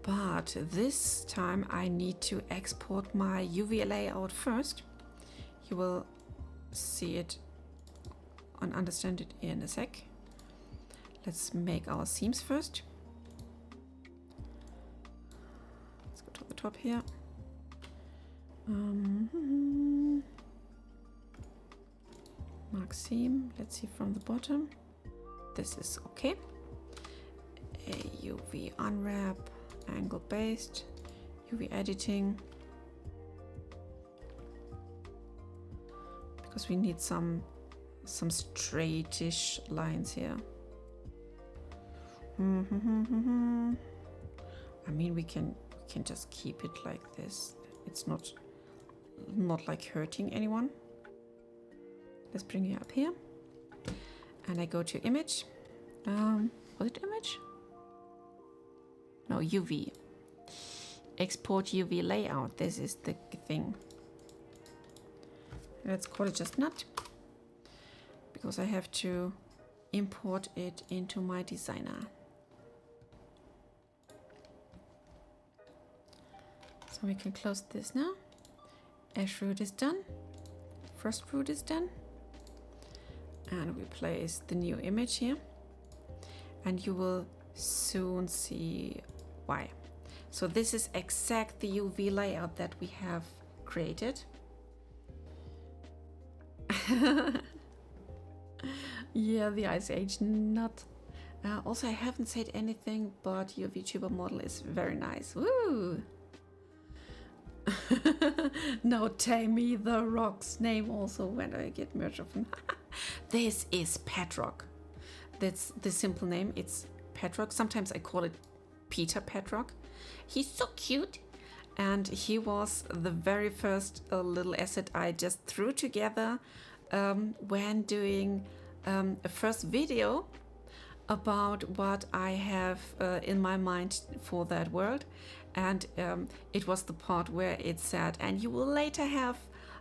but this time I need to export my UV layout first. You will see it and understand it in a sec. Let's make our seams first. Let's go to the top here. Mark seam. Let's see from the bottom. This is okay. A UV unwrap, angle based, UV editing. Because we need some straightish lines here. I mean, we can just keep it like this. It's not like hurting anyone. Let's bring it up here, and I go to image. Was it image? No, UV. Export UV layout. This is the thing. Let's call it just nut, because I have to import it into my designer. So we can close this now. Ash root is done. Frost root is done. And we place the new image here. And you will soon see why. So this is exact the UV layout that we have created. Yeah, the Ice Age nut. Also, I haven't said anything, but your VTuber model is very nice. Woo! Now tell me the rock's name also when I get merch of him. This is Petrock. That's the simple name. It's Petrock. Sometimes I call it Peter Petrock. He's so cute. And he was the very first little asset I just threw together when doing a first video about what I have in my mind for that world. And it was the part where it said, and you will later have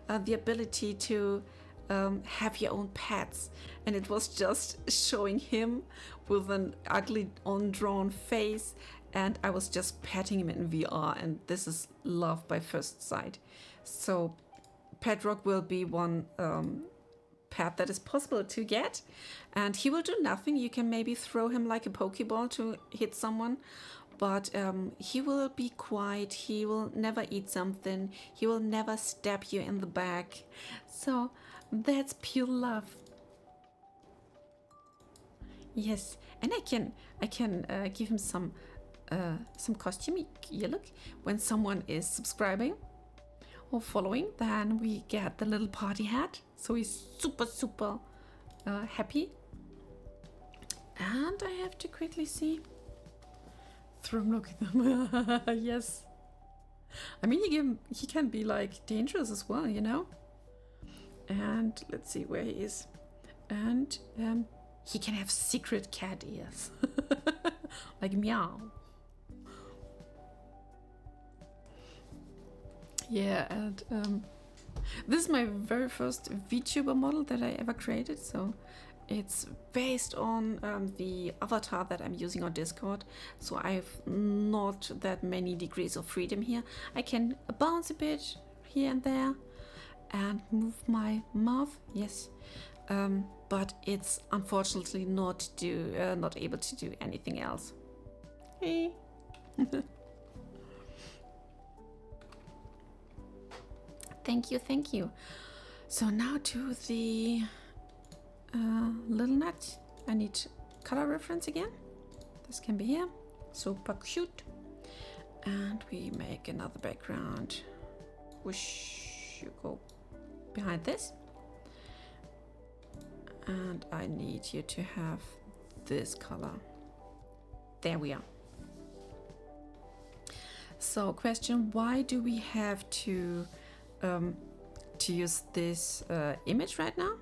the ability to have your own pets. And it was just showing him with an ugly undrawn face, and I was just petting him in VR, and this is love by first sight. So Petrock will be one pet that is possible to get, and he will do nothing. You can maybe throw him like a Pokeball to hit someone, but he will be quiet. He will never eat something. He will never stab you in the back. So that's pure love. Yes, and I can give him some costume. You look, when someone is subscribing or following, then we get the little party hat. So he's super happy. And I have to quickly see. Through him, look at them. Yes. I mean, he can be like dangerous as well, you know. And let's see where he is. And he can have secret cat ears, like meow. Yeah, and this is my very first VTuber model that I ever created, so it's based on the avatar that I'm using on Discord, so I have not that many degrees of freedom here. I can bounce a bit here and there and move my mouth, yes, but it's unfortunately not able to do anything else. Hey. Thank you. So now to the little nut. I need color reference again. This can be here. Super cute. And we make another background. Whoosh, you go behind this. And I need you to have this color. There we are. So question, why do we have to use this image right now?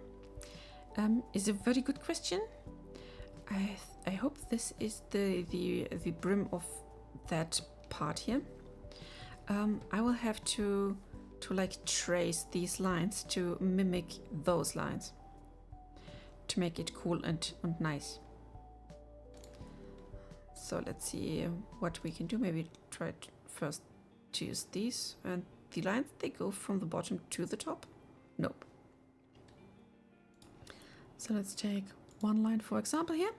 Is a very good question. I hope this is the brim of that part here. I will have to like trace these lines to mimic those lines to make it cool and nice. So let's see what we can do. Maybe try first to use these, and the lines, they go from the bottom to the top. Nope. So let's take one line for example here.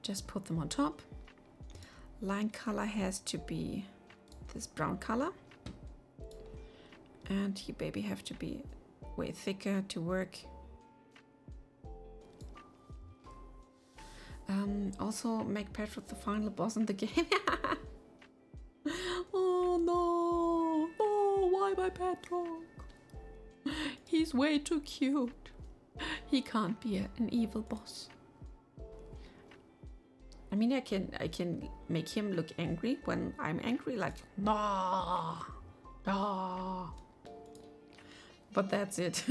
Just put them on top. Line color has to be this brown color. And you baby have to be way thicker to work. Also make Patrick the final boss in the game. Oh no! Oh, why my pet dog? He's way too cute. He can't be an evil boss. I mean, I can make him look angry when I'm angry, like nah, nah. But that's it.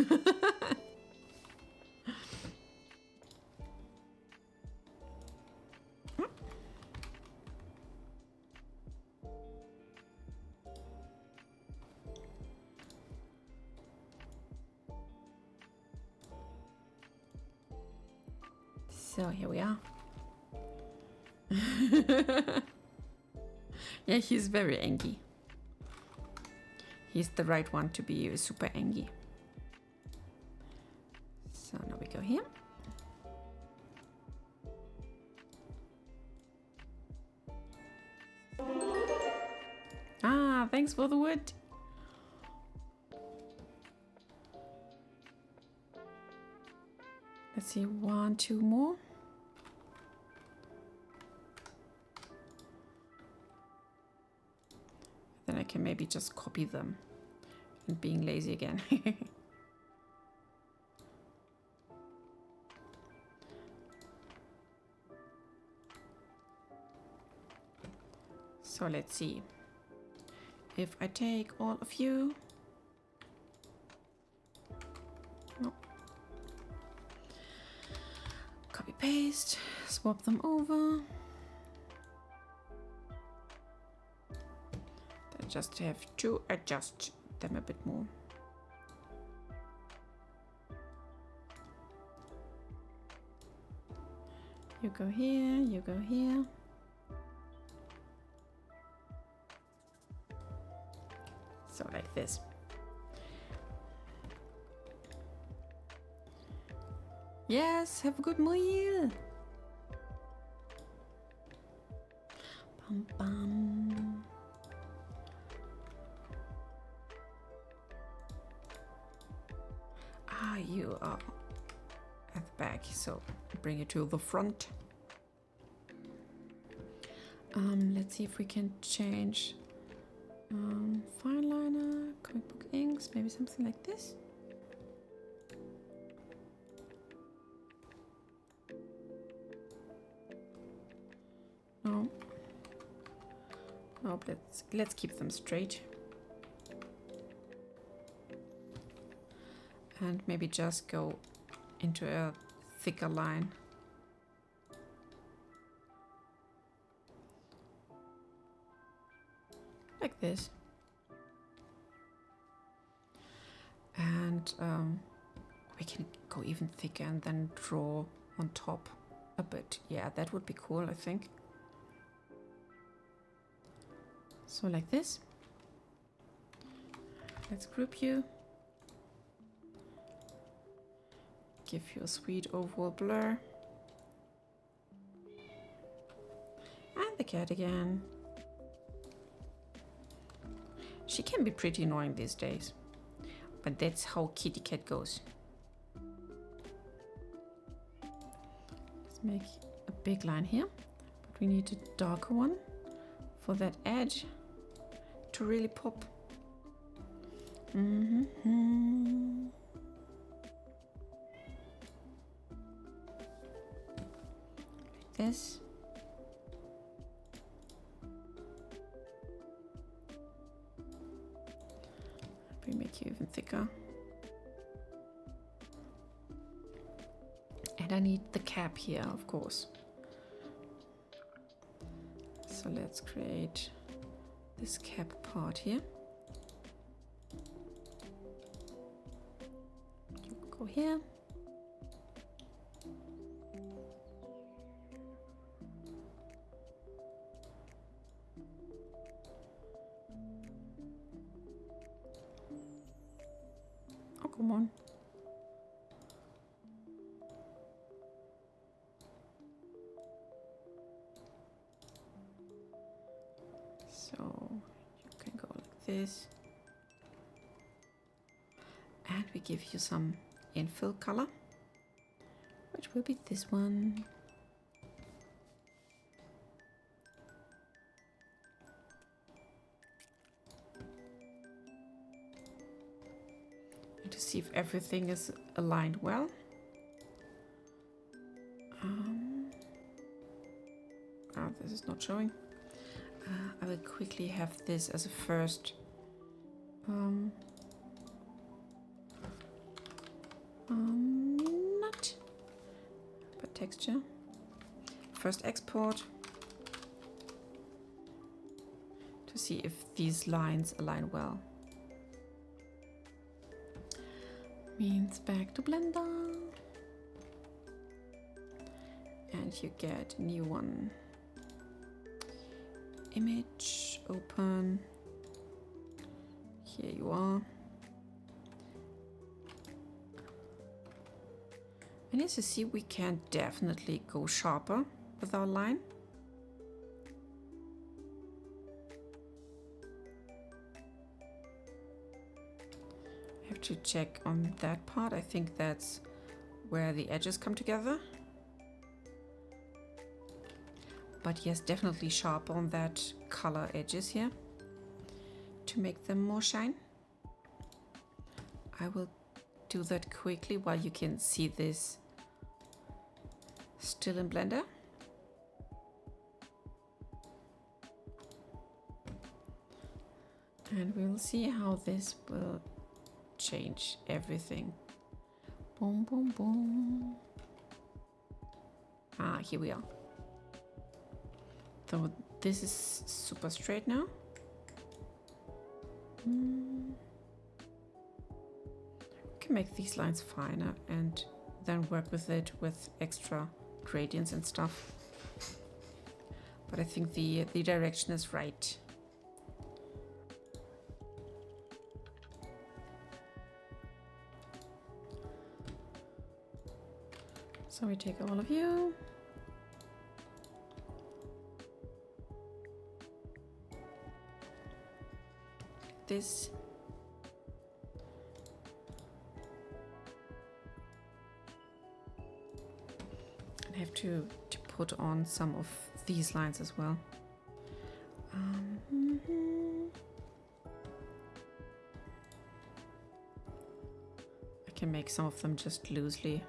So here we are. Yeah, he's very angry. He's the right one to be super angry. So now we go here. Ah, thanks for the wood. Let's see, 1, 2 more. Then I can maybe just copy them and being lazy again. So let's see. If I take all of you. No. Copy paste, swap them over. I just have to adjust them a bit more. You go here, you go here. So like this. Yes, have a good meal. Bum, bum. Ah, you are at the back, so bring it to the front. Let's see if we can change fine liner, comic book inks, maybe something like this. No. Nope, let's keep them straight. And maybe just go into a thicker line. Like this. And we can go even thicker and then draw on top a bit. Yeah, that would be cool, I think. So like this. Let's group you. Give you a sweet overall blur. And the cat again. She can be pretty annoying these days, but that's how kitty cat goes. Let's make a big line here, but we need a darker one for that edge to really pop. Like this. We make you even thicker. And I need the cap here, of course. So let's create this cap part here. You go here. Oh, come on. So you can go like this. And we give you some infill color, which will be this one. And to see if everything is aligned well. This is not showing. I will quickly have this as a first not but texture. First export to see if these lines align well. Means back to Blender. And you get a new one. Image, open. Here you are. And as you see, we can definitely go sharper with our line. I have to check on that part. I think that's where the edges come together. But yes, definitely sharper on that color edges here to make them more shine. I will do that quickly while you can see this still in Blender. And we'll see how this will change everything. Boom, boom, boom. Ah, here we are. So this is super straight now. We can make these lines finer and then work with it with extra gradients and stuff. But I think the direction is right. So we take all of you. This. And I have to put on some of these lines as well. I can make some of them just loosely.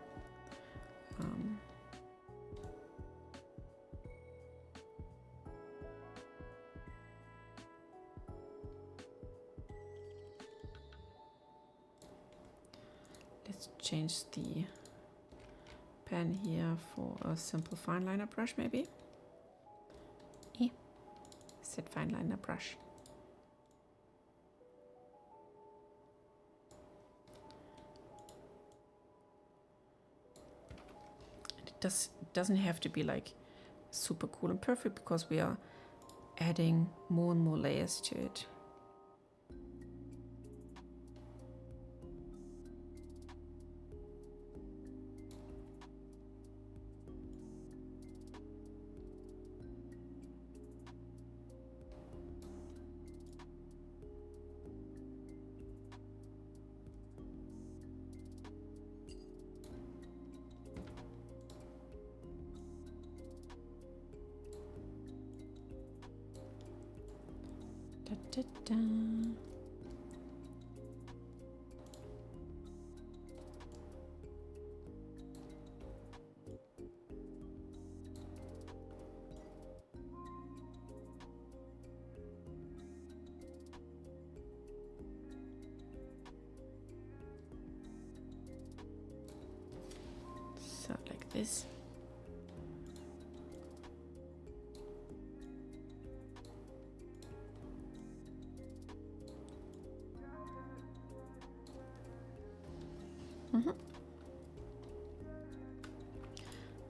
Let's change the pen here for a simple fine liner brush, maybe. Set fine liner brush. And it doesn't have to be like super cool and perfect because we are adding more and more layers to it. Da, da. So like this.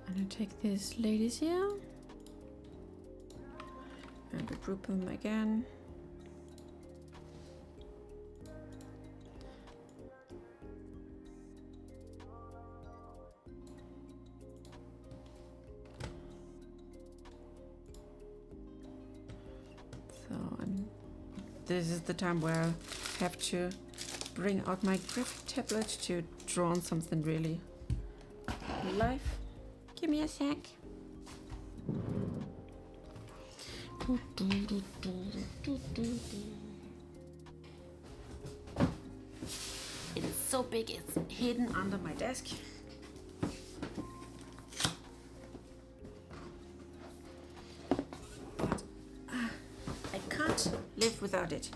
I'm gonna take these ladies here and regroup them again. So, and this is the time where I have to bring out my graphic tablet to draw on something really live. Give me a sec. It's so big, it's hidden under my desk. But I can't live without it.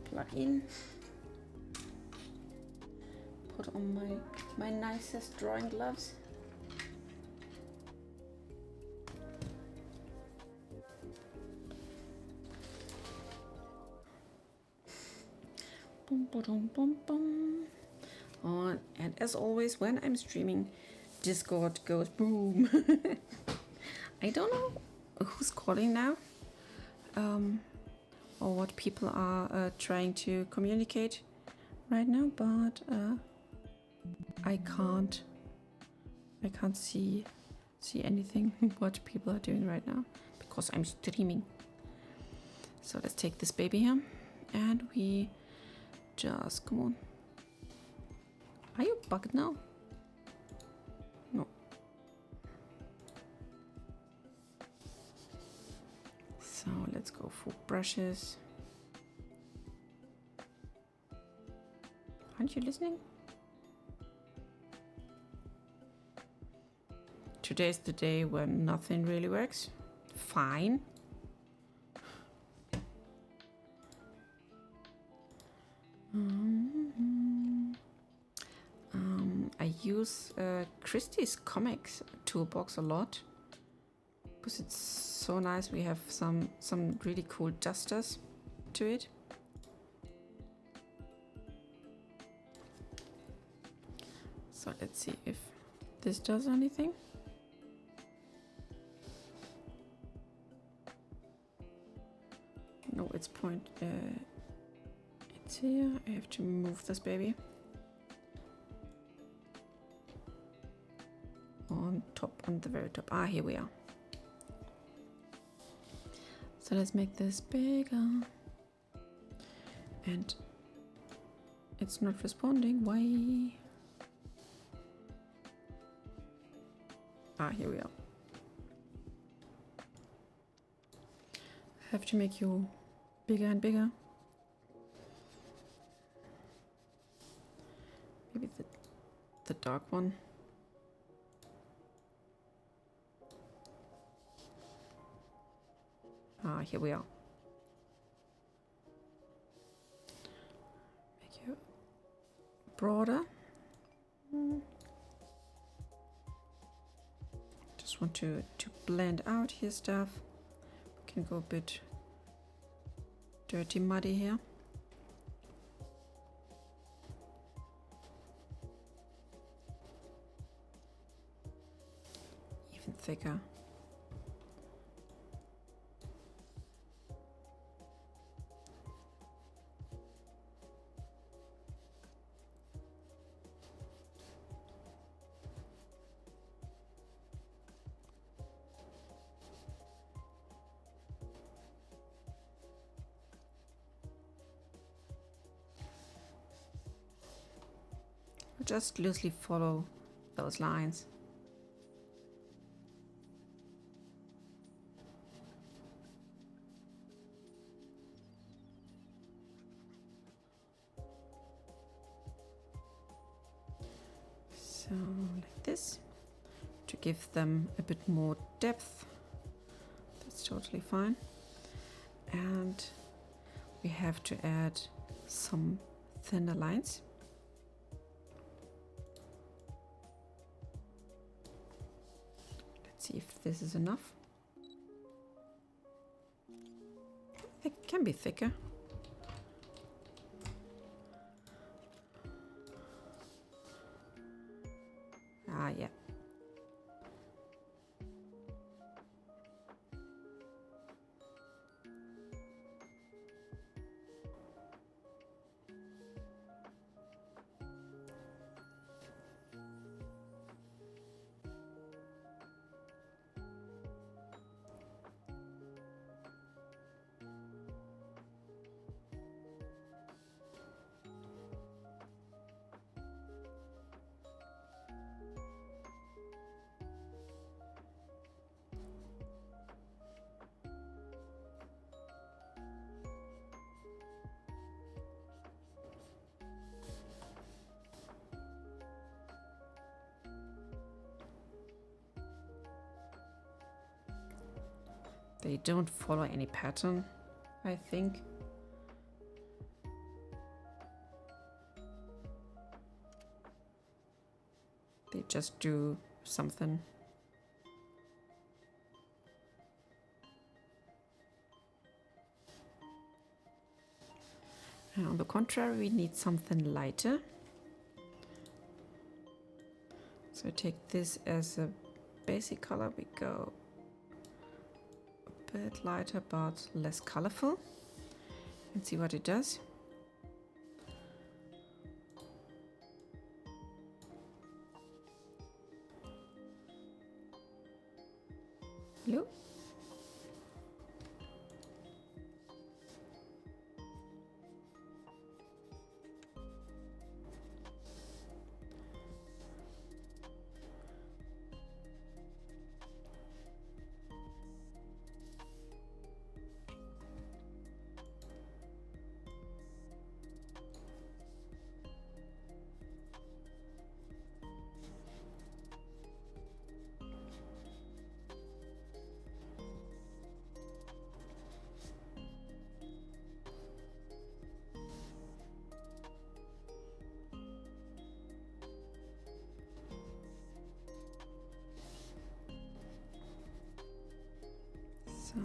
Plug in. Put on my nicest drawing gloves. Boom, boom, boom, boom. Oh, and as always, when I'm streaming, Discord goes boom. I don't know who's calling now, or what people are trying to communicate right now, but I can't see anything what people are doing right now because I'm streaming. So let's take this baby here, and we just come on. Are you bugged now? No. So let's go for brushes. Aren't you listening? Today's the day when nothing really works. Fine. I use Christie's comics toolbox a lot because it's so nice. We have some really cool dusters to it. So let's see if this does anything. No, it's it's here. I have to move this baby. On top, on the very top. Ah, here we are. So let's make this bigger. And it's not responding. Why? Ah, here we are. I have to make you bigger and bigger. Maybe the dark one. Ah, here we are. Make you broader. Just want to blend out here stuff. We can go a bit dirty, muddy here. Even thicker. Just loosely follow those lines. So like this, to give them a bit more depth. That's totally fine. And we have to add some thinner lines. Let's see if this is enough. It can be thicker. Ah, yeah. They don't follow any pattern, I think. They just do something. And on the contrary, we need something lighter. So take this as a basic color. We go a bit lighter but less colorful and see what it does. Hello? So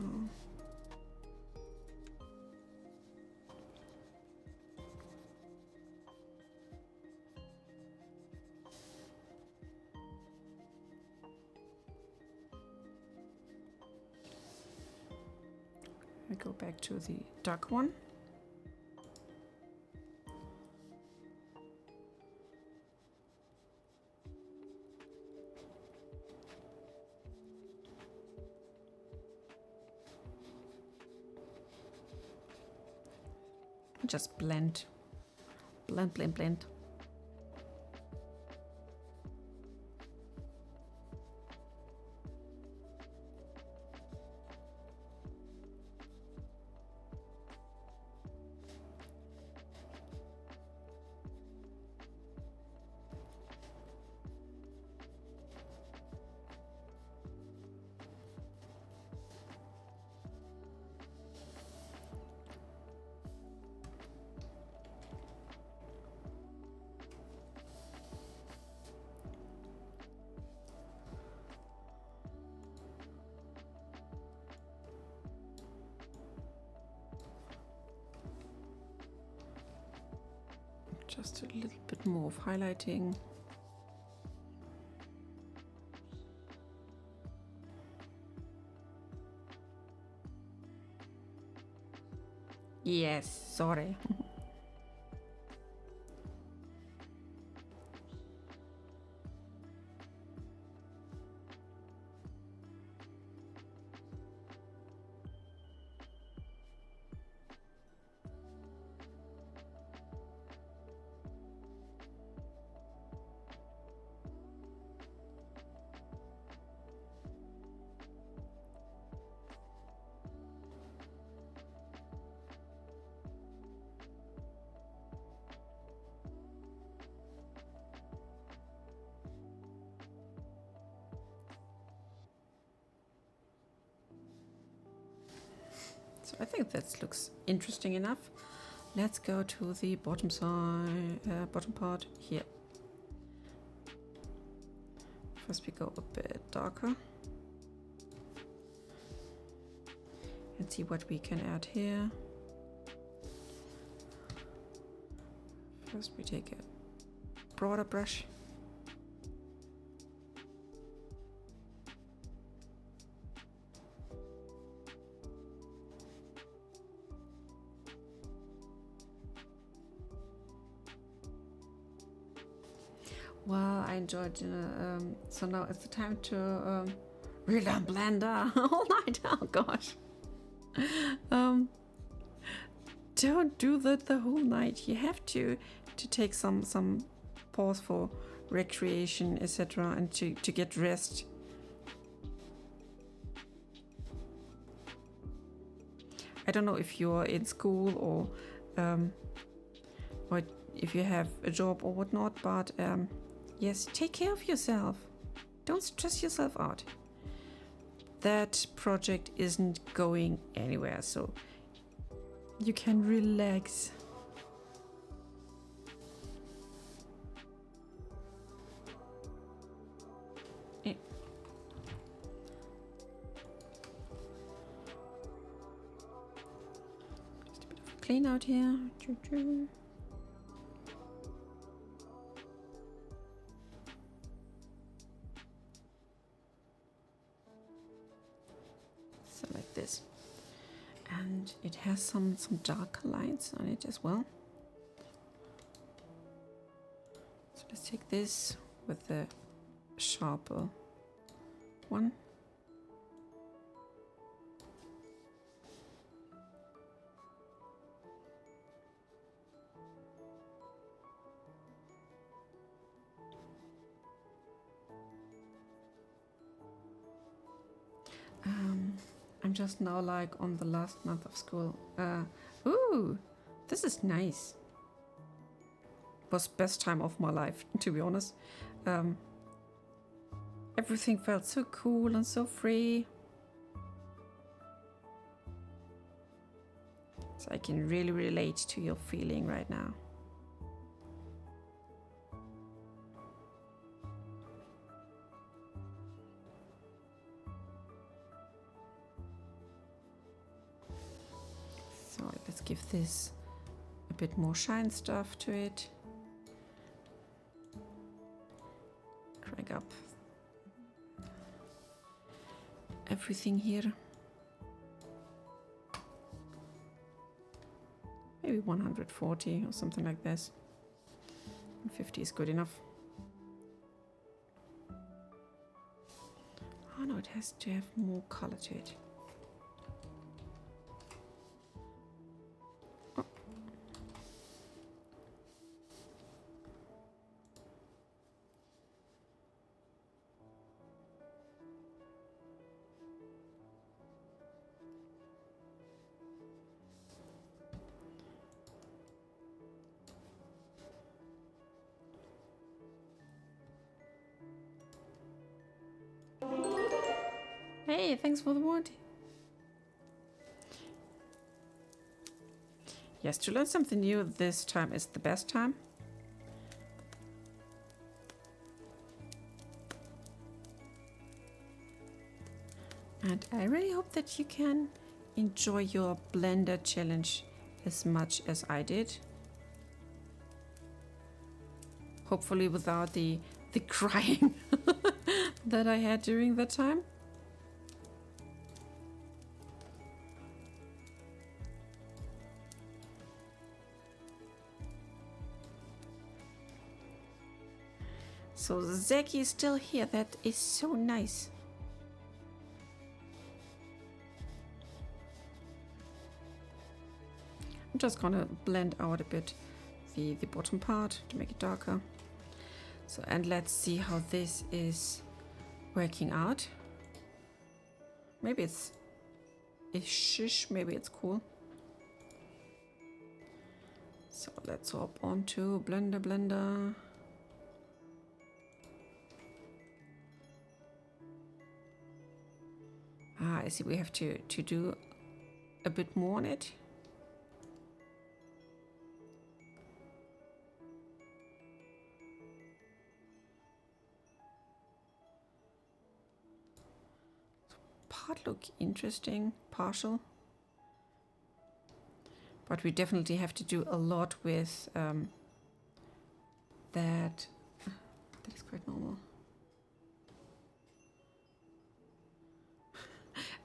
I go back to the dark one. Just blend, blend, blend, blend. Just a little bit more of highlighting. Yes, sorry. So I think that looks interesting enough. Let's go to the bottom side, bottom part here. First we go a bit darker. And see what we can add here. First we take a broader brush. Well, I enjoyed, so now it's the time to relearn Blender all night. Oh gosh. Don't do that the whole night. You have to take some pause for recreation, etc., and to get rest. I don't know if you're in school or if you have a job or whatnot, but yes, take care of yourself. Don't stress yourself out. That project isn't going anywhere, so you can relax. Just a bit of a clean out here. So like this. And it has some dark lines on it as well. So let's take this with the sharper one. I'm just now like on the last month of school. Ooh, this is nice. Was best time of my life, to be honest. Everything felt so cool and so free. So I can really relate to your feeling right now. So let's give this a bit more shine stuff to it. Crank up everything here. Maybe 140 or something like this. 50 is good enough. Oh no, it has to have more color to it. Hey, thanks for the word. Yes, to learn something new this time is the best time. And I really hope that you can enjoy your Blender challenge as much as I did. Hopefully without the crying that I had during that time. So Zeki is still here. That is so nice. I'm just gonna blend out a bit the bottom part to make it darker. So, and let's see how this is working out. Maybe it's shish, maybe it's cool. So let's hop onto Blender. I see we have to do a bit more on it. Part look interesting, partial. But we definitely have to do a lot with that. That is quite normal.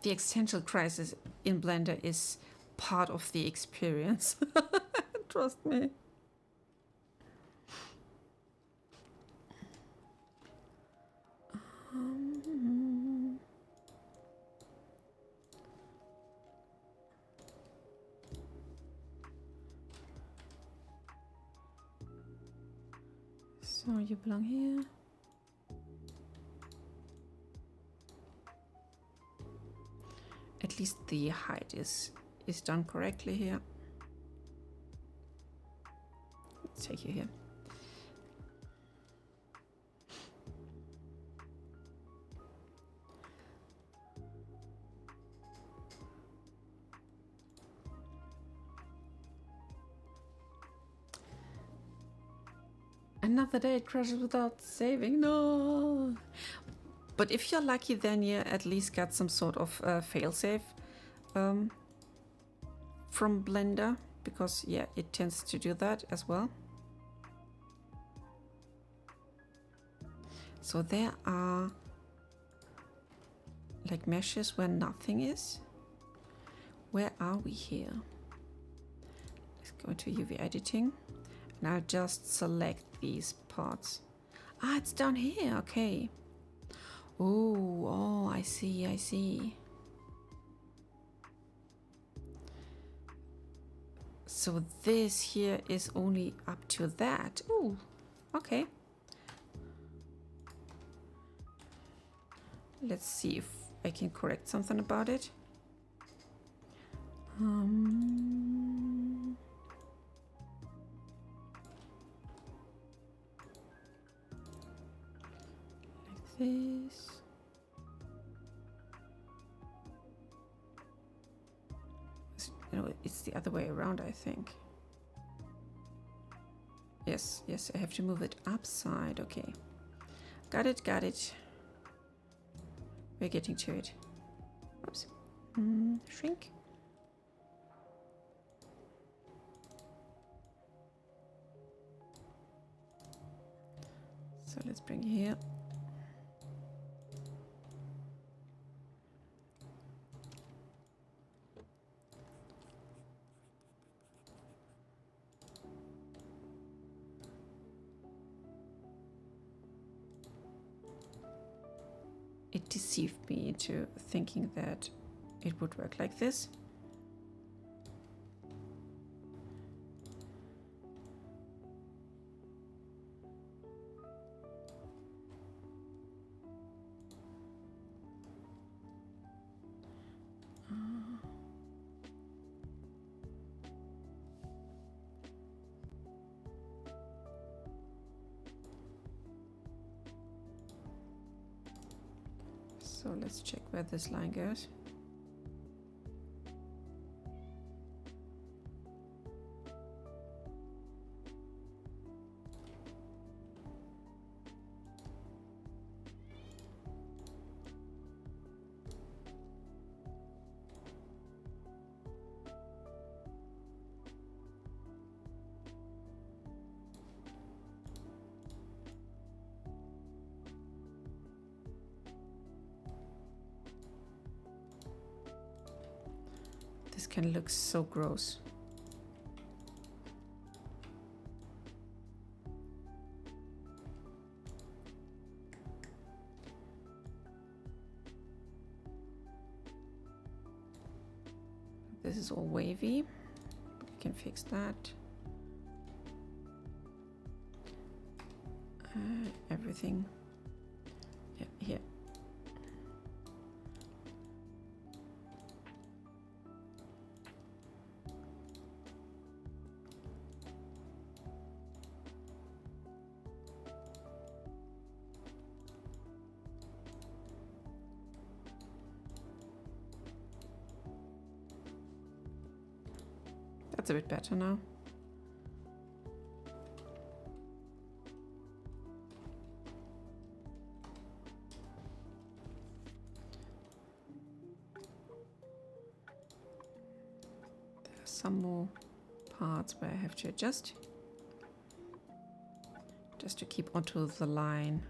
The existential crisis in Blender is part of the experience. Trust me. So you belong here. At least the height is done correctly here. Let's take you here. Another day it crashes without saving. No. But if you're lucky, then you at least got some sort of failsafe from Blender, because yeah, it tends to do that as well. So there are like meshes where nothing is. Where are we here? Let's go to UV editing, and I'll just select these parts. Ah, it's down here. Okay. Oh, I see, I see. So this here is only up to that. Ooh, okay. Let's see if I can correct something about it. Like this. No, it's the other way around, I think. Yes, yes, I have to move it upside. Okay. Got it, got it. We're getting to it. Oops. Shrink. So let's bring you here. It deceived me into thinking that it would work like this. So let's check where this line goes. This can look so gross. This is all wavy. We can fix that. Everything. Yeah, here. That's a bit better now. There are some more parts where I have to adjust. Just to keep onto the line.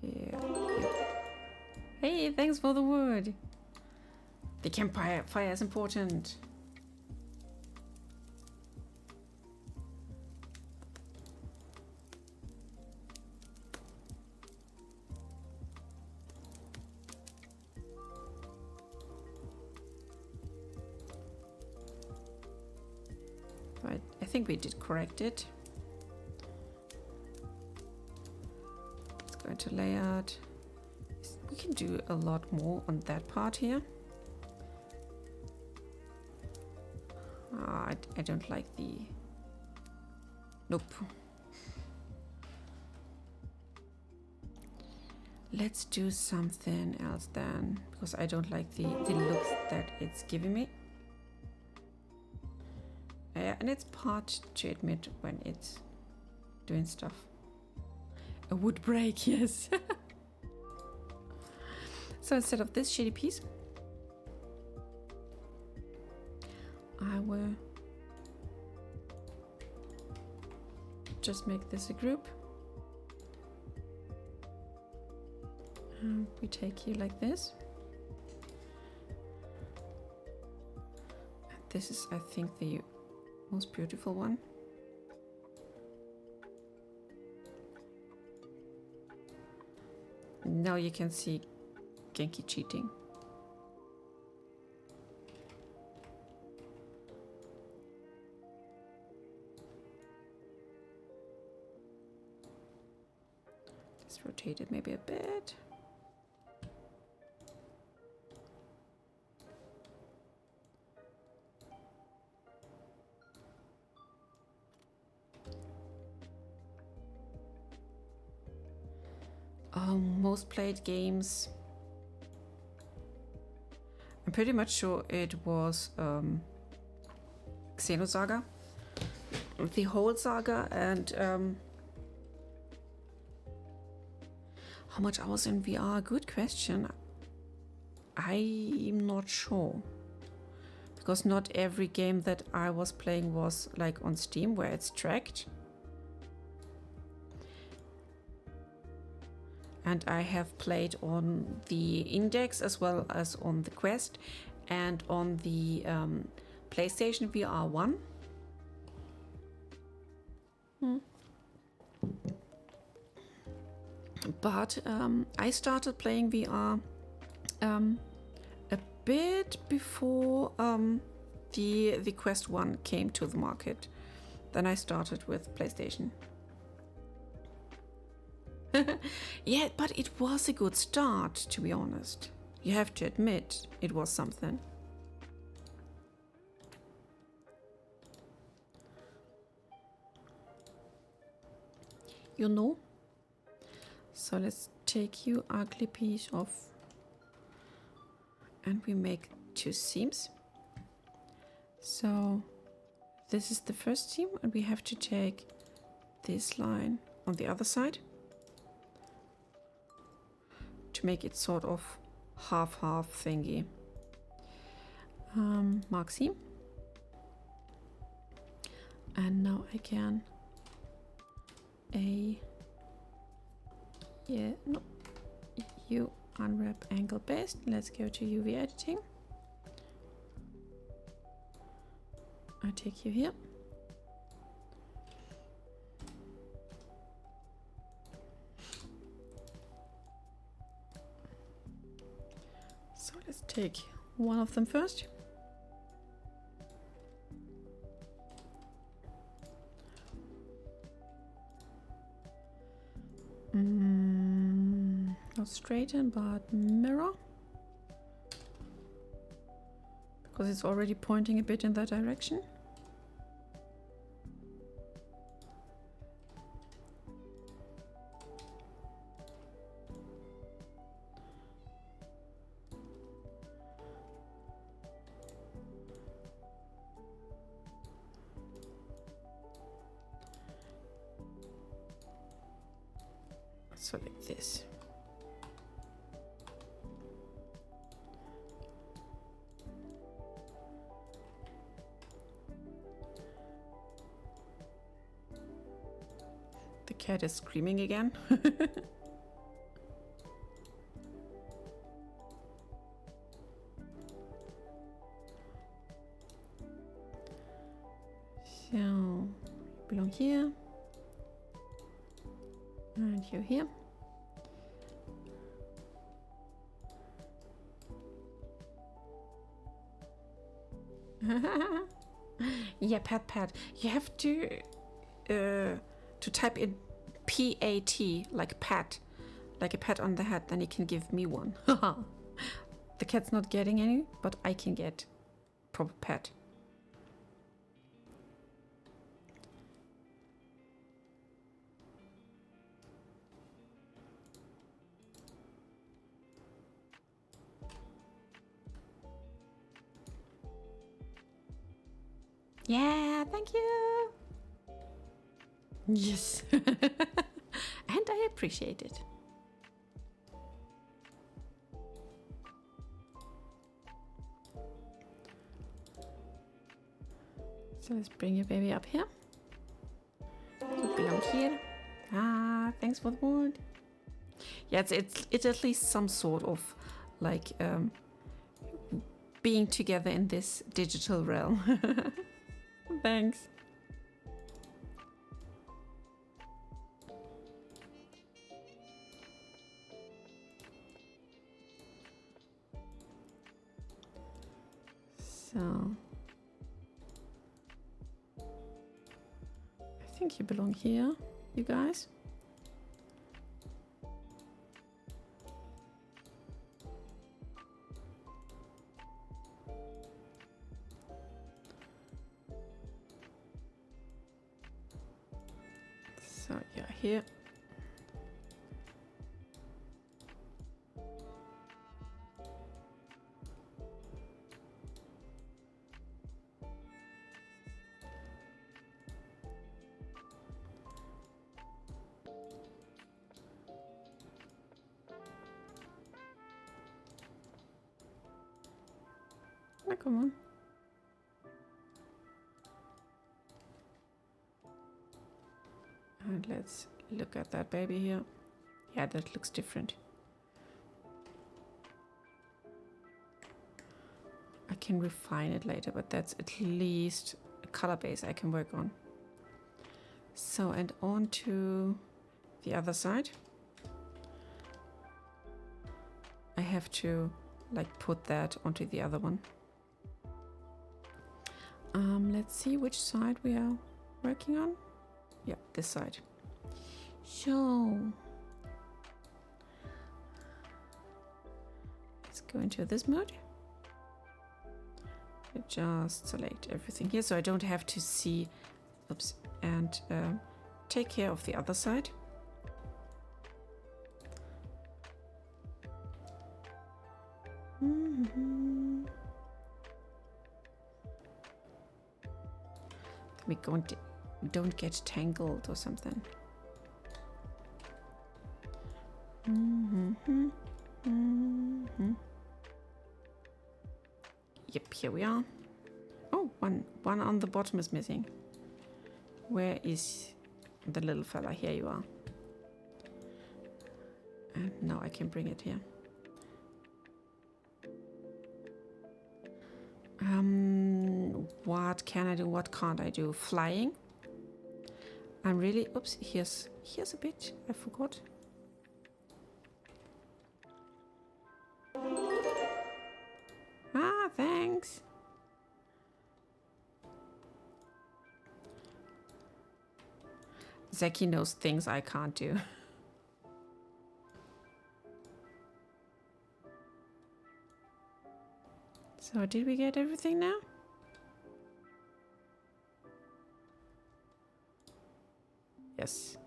Yeah. Hey, thanks for the wood. The campfire fire is important. Right, I think we did correct it. Let's go into layout. We can do a lot more on that part here. I don't like the... Nope. Let's do something else then, because I don't like the look that it's giving me. And it's hard to admit when it's doing stuff. A wood break, yes. So instead of this shitty piece, I will just make this a group. And we take you like this. And this is, I think, the most beautiful one. Now you can see Genki cheating. Let's rotate it maybe a bit. Most played games. I'm pretty much sure it was Xenosaga, the whole saga, and how much hours in VR? Good question. I'm not sure, because not every game that I was playing was like on Steam where it's tracked. And I have played on the Index as well as on the Quest and on the PlayStation VR 1. But I started playing VR a bit before the Quest 1 came to the market. Then I started with PlayStation. Yeah, but it was a good start, to be honest. You have to admit, it was something. You know? So let's take you ugly piece off. And we make two seams. So this is the first seam, and we have to take this line on the other side to make it sort of half-half thingy. Mark seam. And now I can you unwrap angle based. Let's go to UV editing. I take you here. So let's take one of them first. Not straighten, but mirror. Because it's already pointing a bit in that direction. So like this. The cat is screaming again. So, you belong here. And you here. Yeah, pat. You have to type in P-A-T, like pat, like a pat on the head, then you can give me one. The cat's not getting any, but I can get proper pat. Yeah, thank you. Yes. And I appreciate it. So let's bring your baby up here. You belong here. Ah, thanks for the wood. Yeah, it's at least some sort of like being together in this digital realm. Thanks. So I think you belong here, you guys. So you're here. Now come on. And let's look at that baby here. Yeah, that looks different. I can refine it later, but that's at least a color base I can work on. So, and on to the other side. I have to like put that onto the other one. Let's see which side we are working on. Yeah, this side. So let's go into this mode. I just select everything here so I don't have to see, oops, and take care of the other side. We don't get tangled or something. Yep, here we are. Oh, one on the bottom is missing. Where is the little fella? Here you are. And now I can bring it here. What can I do? What can't I do? Flying. I'm really, oops, here's a bit, I forgot. Ah, thanks. Zeki knows things I can't do. So did we get everything now? Yes.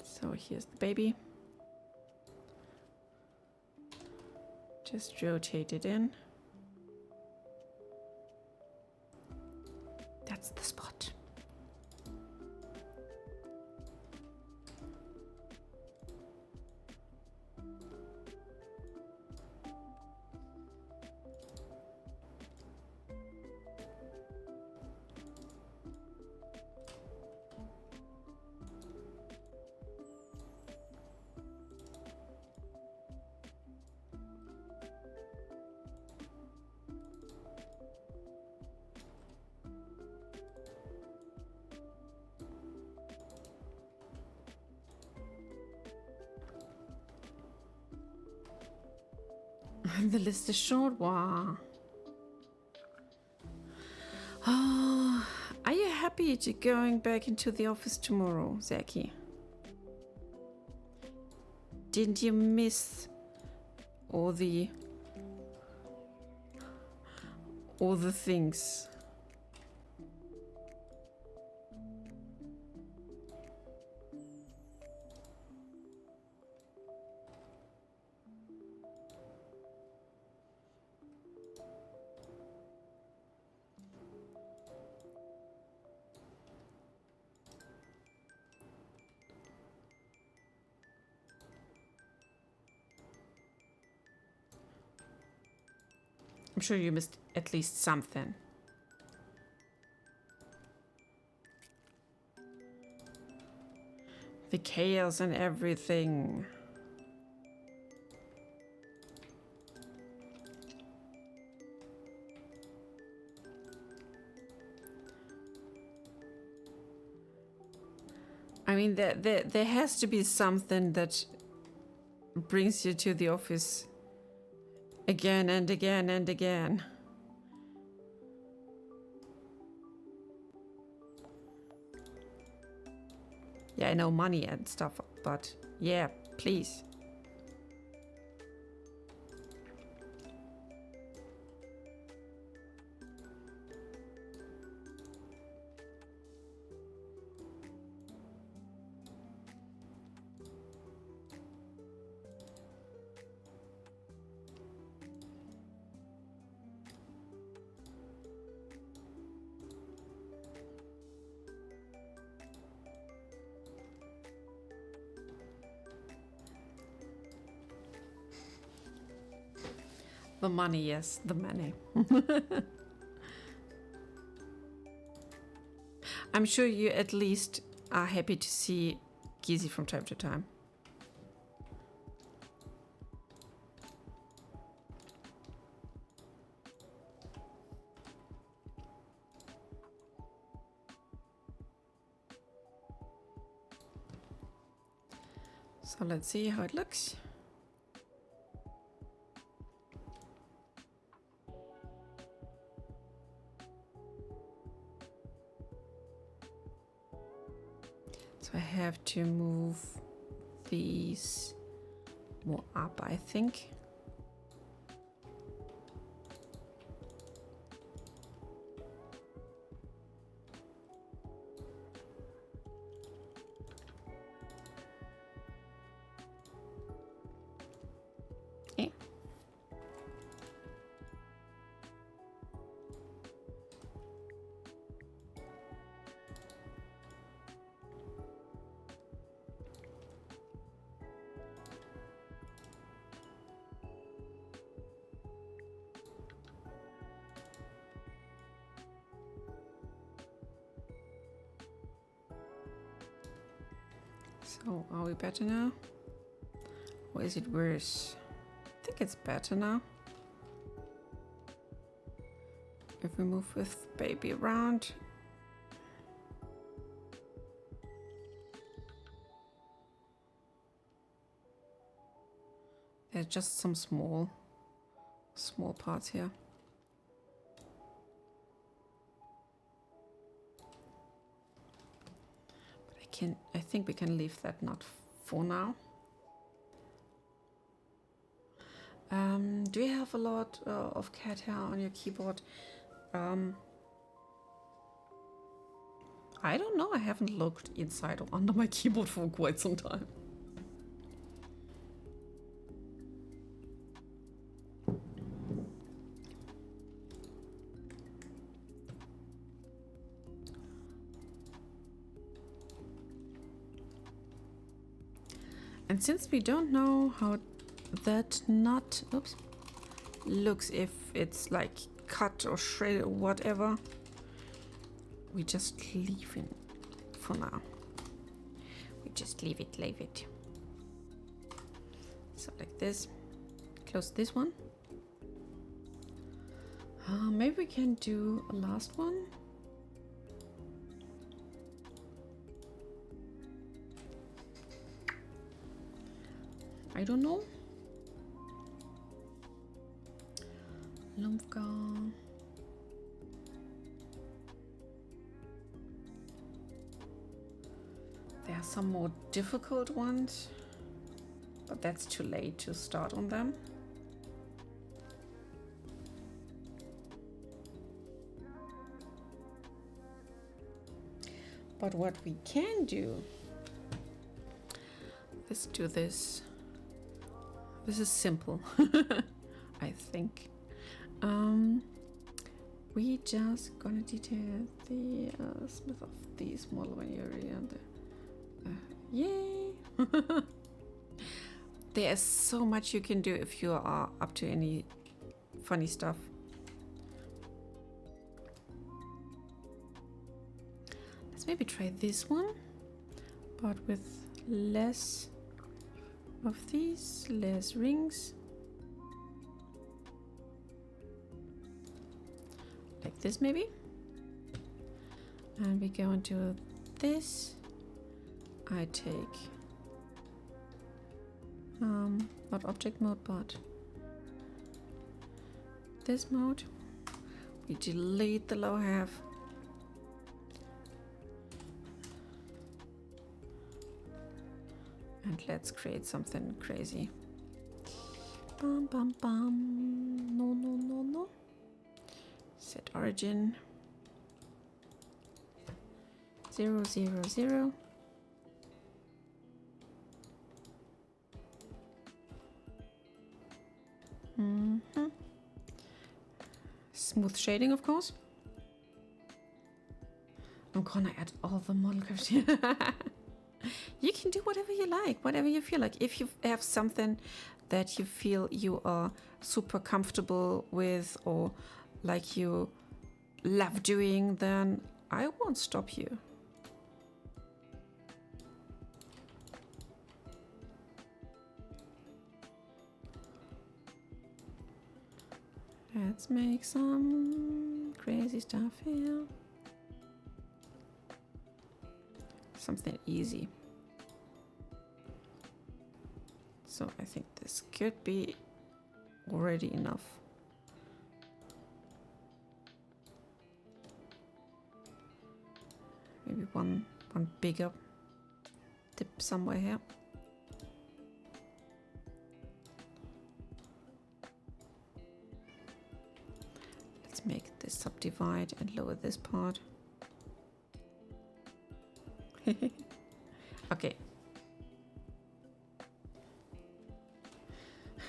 So here's the baby. Just rotate it in. That's the spot. The list is short. Wow. Oh, are you happy to going back into the office tomorrow, Zaki? Didn't you miss all the things? I'm sure you missed at least something. The chaos and everything. I mean, there has to be something that brings you to the office again and again and again. Yeah, I know money and stuff, but yeah, please. The money, yes, the money. I'm sure you at least are happy to see Gizi from time to time. So let's see how it looks. So I have to move these more up, I think. Yeah. So are we better now? Or is it worse? I think it's better now. If we move with baby around. There's just some small parts here. But I think we can leave that not for now. Do you have a lot of cat hair on your keyboard? I don't know. I haven't looked inside or under my keyboard for quite some time. And since we don't know how that knot looks, if it's like cut or shredded or whatever, we just leave it for now. We just leave it. So like this. Close this one. Maybe we can do a last one. I don't know. Lumpgar. There are some more difficult ones, but that's too late to start on them. But what we can do, let's do this. This is simple, I think. We just gonna detail the smith of the small one area and the yay. There's so much you can do if you are up to any funny stuff. Let's maybe try this one, but with less of these, less rings. Like this maybe. And we go into this. I take not object mode, but this mode. We delete the lower half. And let's create something crazy. Bum bum bum. No no no no. Set origin 0 0 0. Smooth shading, of course. I'm gonna add all the model curves here. You can do whatever you like, whatever you feel like. If you have something that you feel you are super comfortable with or like you love doing, then I won't stop you. Let's make some crazy stuff here. Something easy. So I think this could be already enough. Maybe one bigger tip somewhere here. Let's make this subdivide and lower this part. Okay.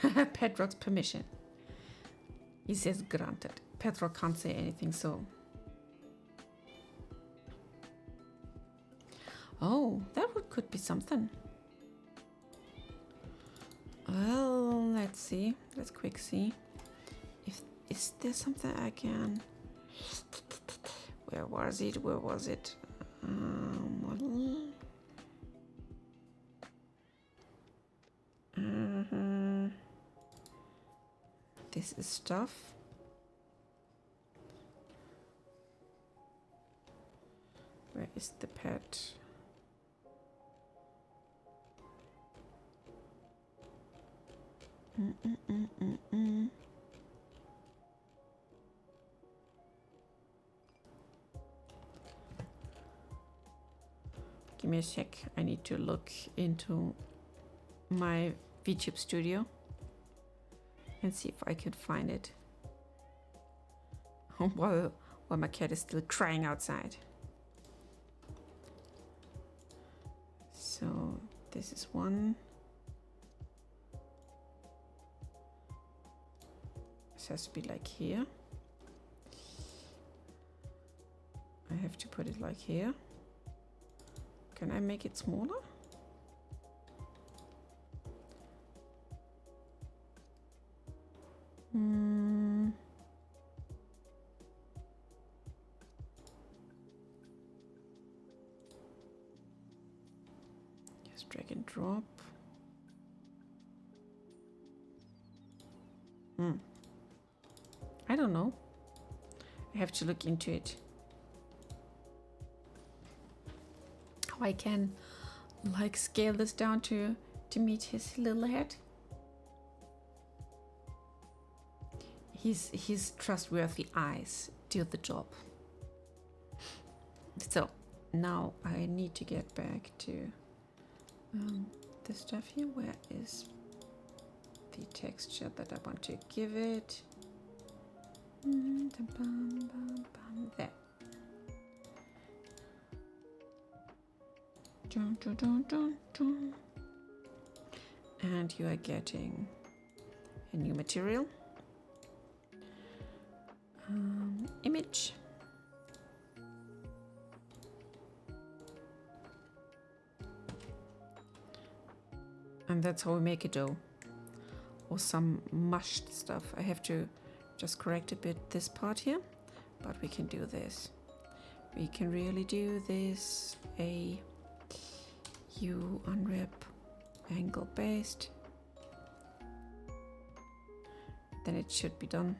Pedrock's permission. He says granted. Pedrock can't say anything, so. Oh, that could be something. Well, let's see. Let's quick see. Is there something I can? Where was it? Where was it? Model. This is stuff. Where is the pet? Give me a sec. I need to look into my VTube studio and see if I can find it. while my cat is still crying outside. So this is one. This has to be like here. I have to put it like here. Can I make it smaller? Just drag and drop. I don't know. I have to look into it. How I can like scale this down to meet his little head. his trustworthy eyes do the job. So now I need to get back to the stuff here. Where is the texture that I want to give it? There. And you are getting a new material. Image. And that's how we make a dough. Or some mushed stuff. I have to just correct a bit this part here, but we can do this. We can really do this. You unwrap angle based. Then it should be done.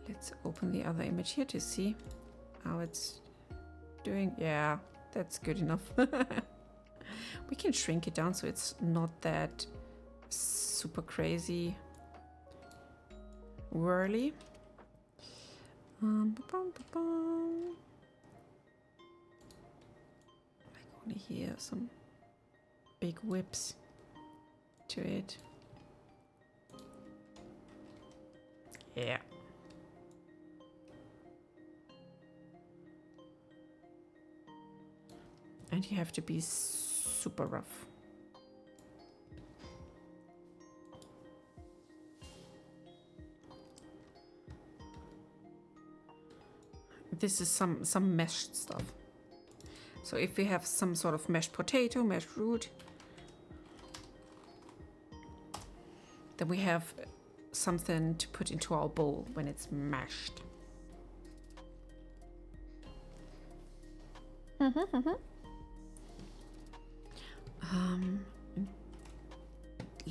Let's open the other image here to see how it's doing. Yeah, that's good enough. We can shrink it down so it's not that super crazy whirly. Like only here some big whips to it. Yeah. And you have to be super rough. This is some meshed stuff. So if we have some sort of mashed potato, mashed root, then we have something to put into our bowl when it's mashed.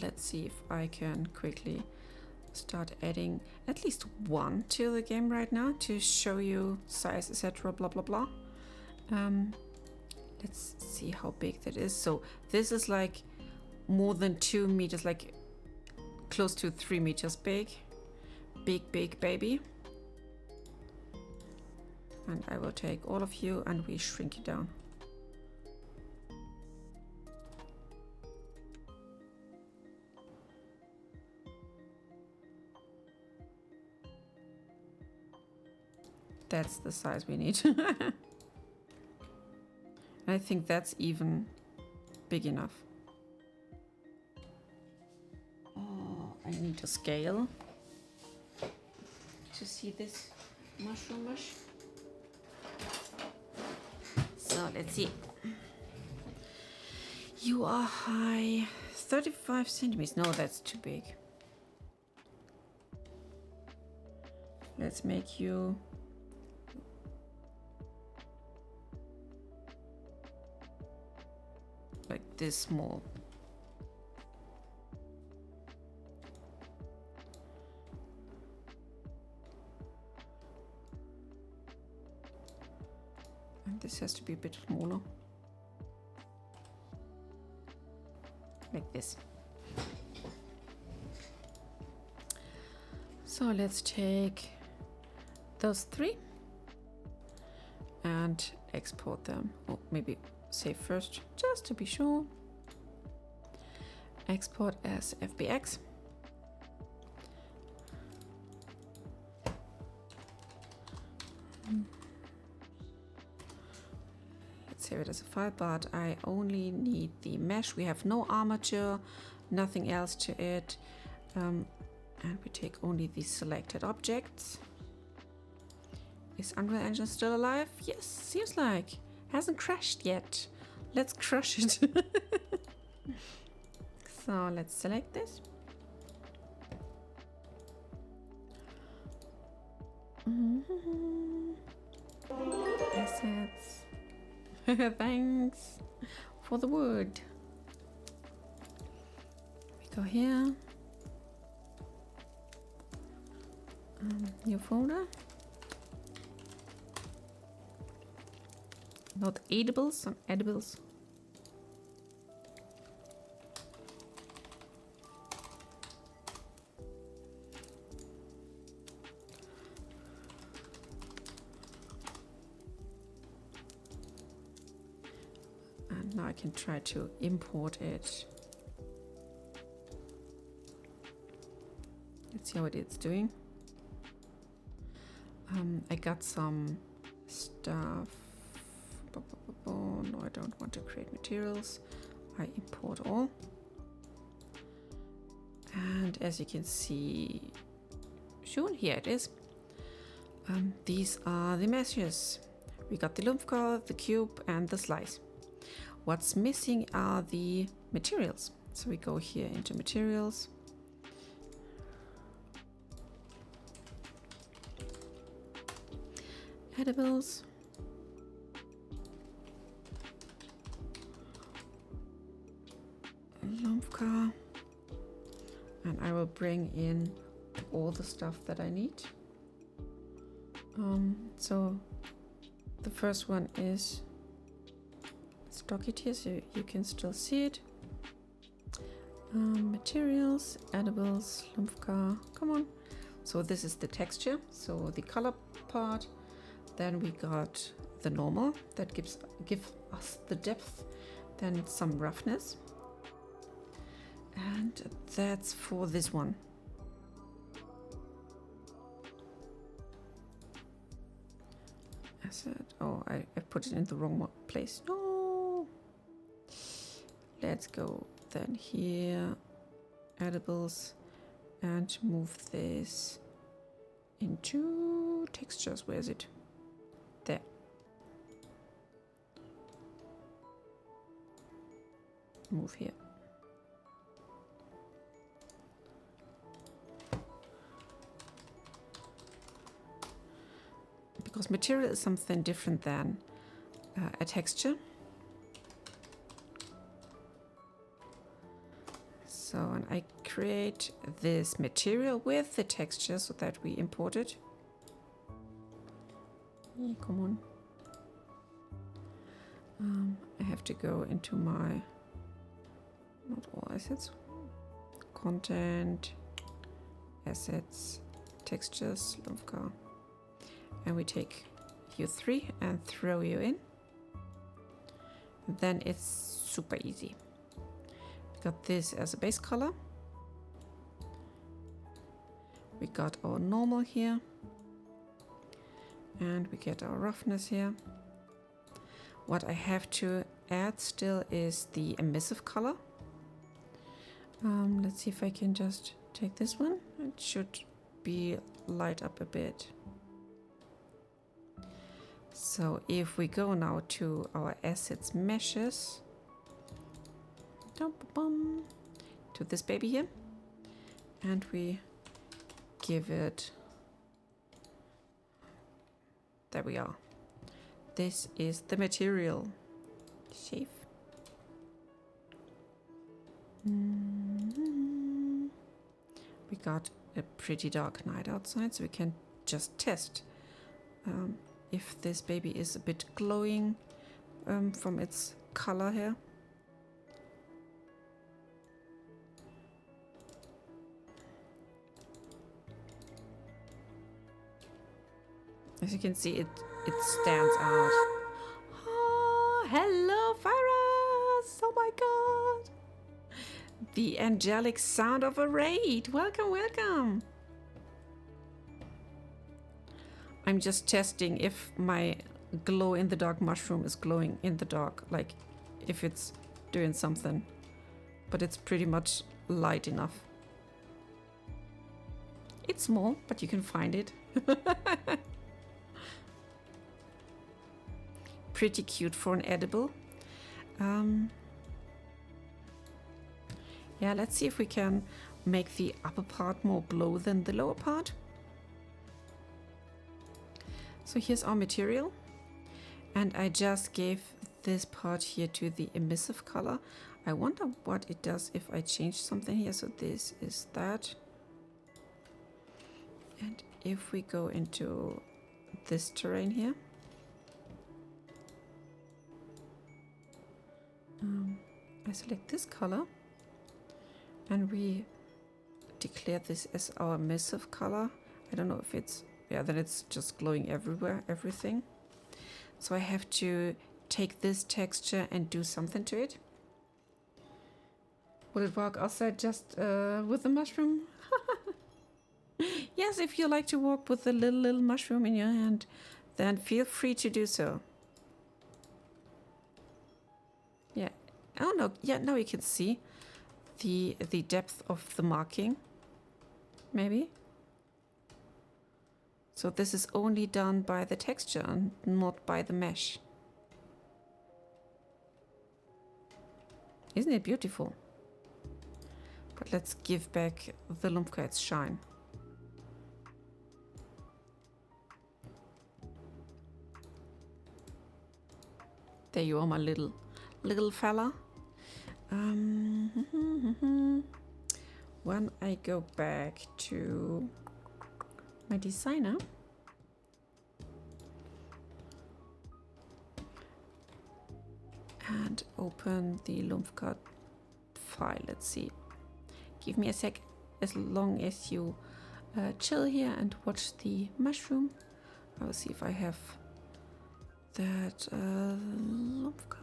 Let's see if I can quickly start adding at least one to the game right now to show you size, etc. blah blah blah. Let's see how big that is. So this is like more than 2 meters, like close to 3 meters big. Big baby. And I will take all of you and we shrink it down. That's the size we need. I think that's even big enough. Oh, I need to scale to see this mushroom mush. So let's see. You are high 35 centimeters. No, that's too big. Let's make you like this small. And this has to be a bit smaller. Like this. So let's take those 3 and export them. Or maybe save first, just to be sure. Export as FBX. Let's save it as a file, but I only need the mesh. We have no armature, nothing else to it. And we take only the selected objects. Is Unreal Engine still alive? Yes, seems like. Hasn't crashed yet. Let's crush it. So let's select this. Assets. Thanks for the wood. We go here. New folder. Not edibles, some edibles. Now I can try to import it. Let's see how it's doing. I got some stuff. No, I don't want to create materials. I import all. And as you can see, shown here it is. These are the meshes. We got the Lumpka, the cube, and the slice. What's missing are the materials. So we go here into materials. Edibles. Lumpka. And I will bring in all the stuff that I need. So the first one is stock it here so you can still see it. Materials, edibles, Lumpka, come on. So this is the texture, so the color part. Then we got the normal that gives us the depth, then some roughness. And that's for this one. Asset. Oh, I put it in the wrong place. No. Let's go then here, edibles, and move this into textures. Where is it? There. Move here. Because material is something different than a texture. So, and I create this material with the texture so that we import it. Yeah, come on. I have to go into my, not all assets, content, assets, textures, Lumpka. And we take you 3 and throw you in. Then it's super easy. We got this as a base color. We got our normal here. And we get our roughness here. What I have to add still is the emissive color. Let's see if I can just take this one. It should be light up a bit. So if we go now to our assets meshes, to this baby here, and we give it, there we are. This is the material. Shape. We got a pretty dark night outside, so we can just test if this baby is a bit glowing from its color here. As you can see, it stands out. Oh, hello, Virus! Oh my god! The angelic sound of a raid. Welcome, welcome. I'm just testing if my glow-in-the-dark mushroom is glowing in the dark, like if it's doing something. But it's pretty much light enough. It's small, but you can find it. Pretty cute for an edible. Yeah, let's see if we can make the upper part more glow than the lower part. So here's our material, and I just gave this part here to the emissive color. I wonder what it does if I change something here. So this is that. And if we go into this terrain here, I select this color and we declare this as our emissive color. I don't know if it's, yeah, then it's just glowing everywhere, everything. So I have to take this texture and do something to it. Will it work outside just with the mushroom? Yes, if you like to walk with the little mushroom in your hand, then feel free to do so. Yeah. Oh no, yeah, now you can see the depth of the marking. Maybe. So this is only done by the texture and not by the mesh. Isn't it beautiful? But let's give back the Lumpka its shine. There you are, my little fella. When I go back to my designer, and open the Lumpka file, let's see. Give me a sec, as long as you chill here and watch the mushroom. I will see if I have that Lumpka.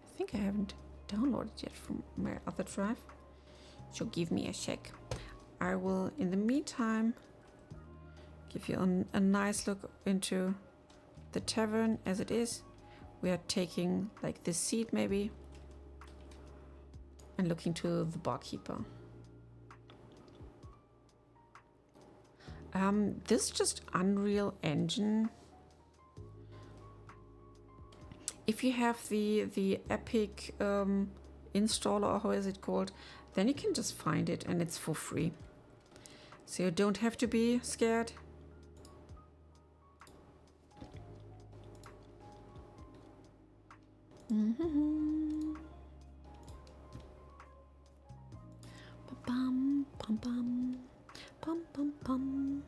I think I haven't downloaded yet from my other drive. So give me a sec. I will, in the meantime, give you a nice look into the tavern as it is. We are taking like this seat maybe and looking to the barkeeper. This is just Unreal Engine. If you have the Epic installer, or how is it called, then you can just find it and it's for free. So you don't have to be scared. Bum, bum, bum, bum, bum, bum.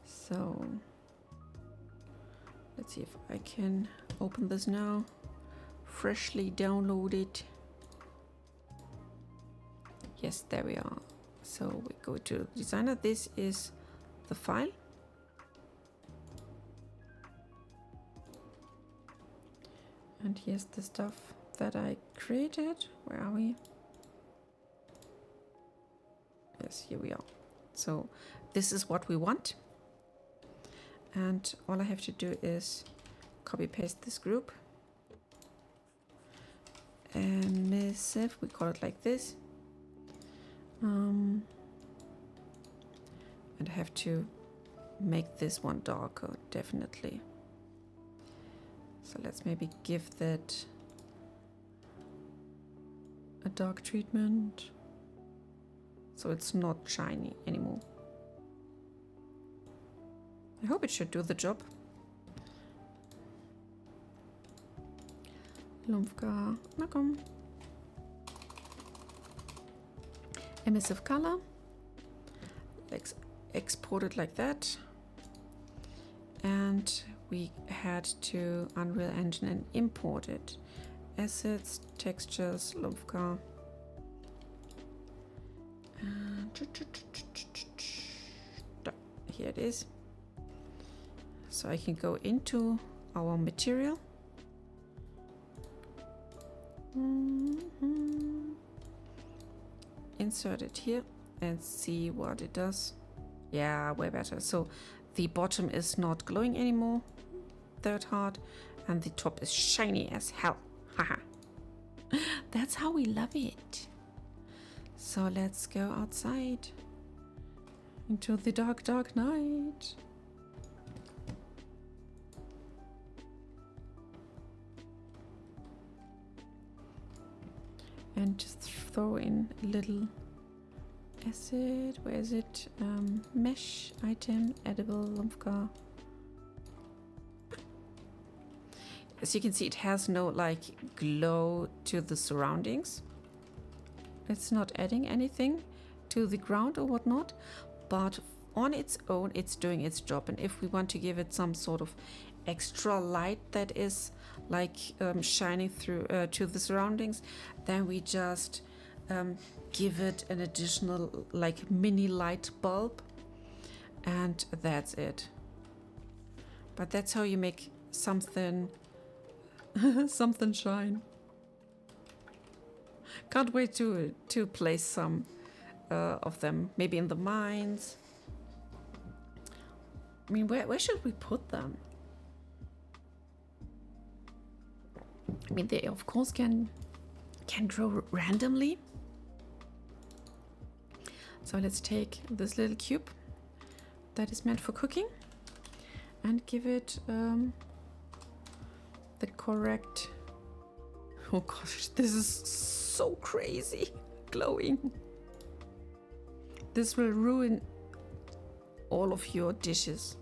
So let's see if I can open this now. Freshly downloaded. Yes, there we are. So we go to designer. This is the file. And here's the stuff that I created. Where are we? Yes, here we are. So this is what we want. And all I have to do is copy paste this group. Emissive, we call it like this. And I have to make this one darker, definitely. So let's maybe give that a dark treatment so it's not shiny anymore. I hope it should do the job. Lumpka, na komm. Emissive color. Let's export it like that. And we head to Unreal Engine and import it. Assets, textures, Lumpka. Here it is. So I can go into our material. Insert it here and see what it does. Yeah, way better. So the bottom is not glowing anymore that hard and the top is shiny as hell. Haha. That's how we love it. So let's go outside into the dark, dark night. And just throw in a little acid. Where is it? Mesh item, edible, Lumpka. As you can see, it has no like glow to the surroundings. It's not adding anything to the ground or whatnot, but on its own, it's doing its job. And if we want to give it some sort of extra light that is like shining through to the surroundings, then we just give it an additional like mini light bulb, and that's it. But that's how you make something something shine. Can't wait to place some of them, maybe in the mines. I mean, where should we put them? I mean, they of course can grow randomly. So let's take this little cube that is meant for cooking and give it the correct... Oh gosh, this is so crazy glowing. This will ruin all of your dishes.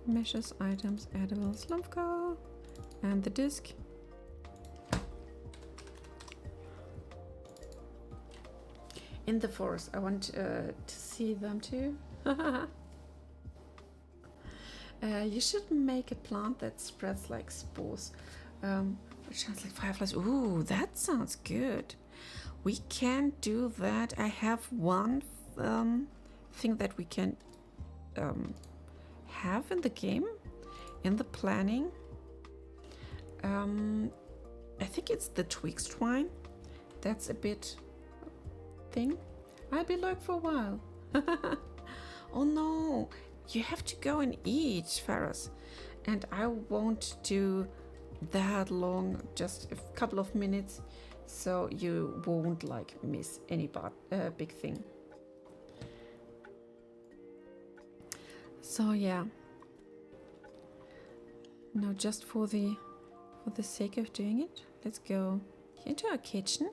Meshes, items, edibles, Lumpka, and the disc. In the forest, I want to see them too. You should make a plant that spreads like spores. Which sounds like fireflies. Ooh, that sounds good. We can do that. I have one thing that we can have in the game, in the planning. I think it's the Twixt twine. That's a bit thing. I'll be like for a while. Oh no, you have to go and eat, Ferris. And I won't do that long, just a couple of minutes, so you won't like miss any big thing. So yeah. Now just for the sake of doing it, let's go into our kitchen.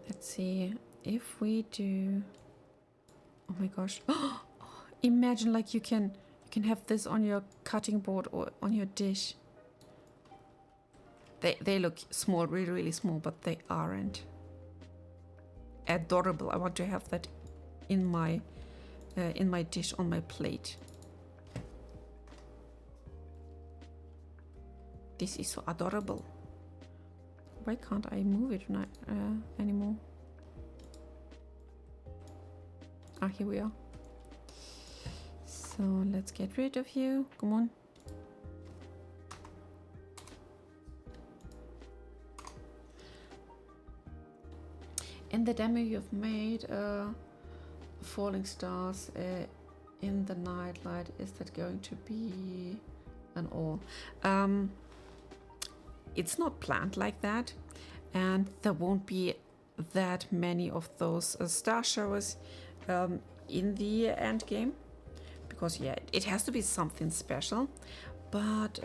Let's see if we do. Oh my gosh! Imagine like you can have this on your cutting board or on your dish. They look small, really, really small, but they aren't. Adorable. I want to have that in my dish on my plate. This is so adorable. Why can't I move it anymore? Ah, here we are. So let's get rid of you. Come on. In the demo you've made falling stars in the nightlight, is that going to be an all? It's not planned like that, and there won't be that many of those star showers in the end game, because yeah, it has to be something special. But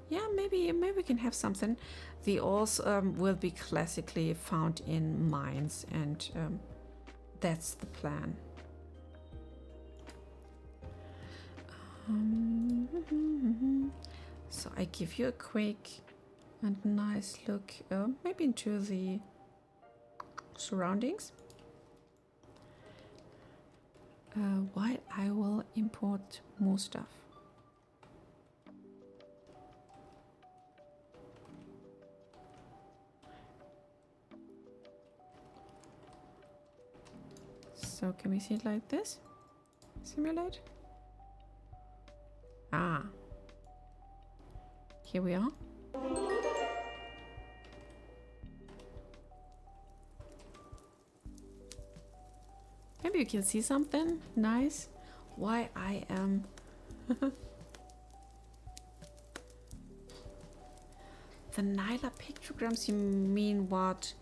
yeah, maybe we can have something. The ores will be classically found in mines, and that's the plan. So I give you a quick and nice look, maybe into the surroundings, while I will import more stuff. So can we see it like this? Simulate. Ah, here we are. Maybe you can see something nice. Why I am the Nyla pictograms, you mean what?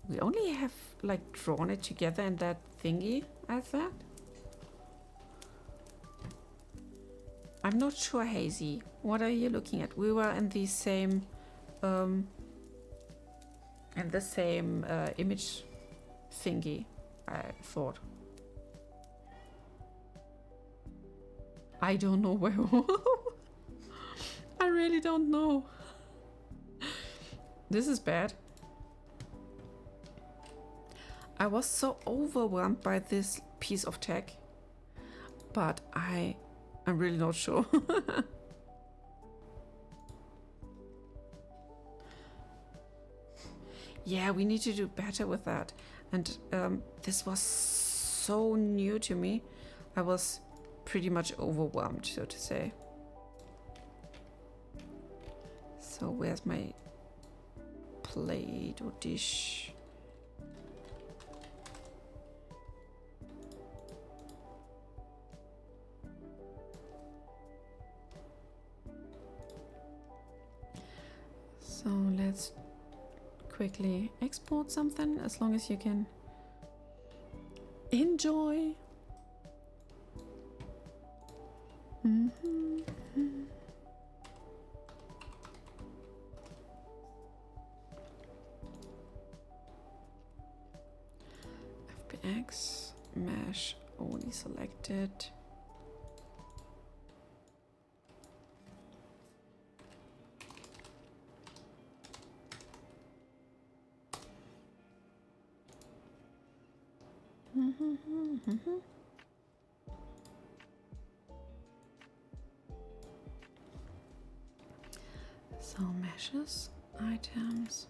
We only have like drawn it together in that thingy, I thought. I'm not sure, Hazy. What are you looking at? We were in the same image thingy, I thought. I don't know where. I really don't know. This is bad. I was so overwhelmed by this piece of tech, but I'm really not sure. Yeah, we need to do better with that. And this was so new to me. I was pretty much overwhelmed, so to say. So where's my plate or dish? So let's quickly export something, as long as you can enjoy. FBX, mesh, only selected. So meshes, items.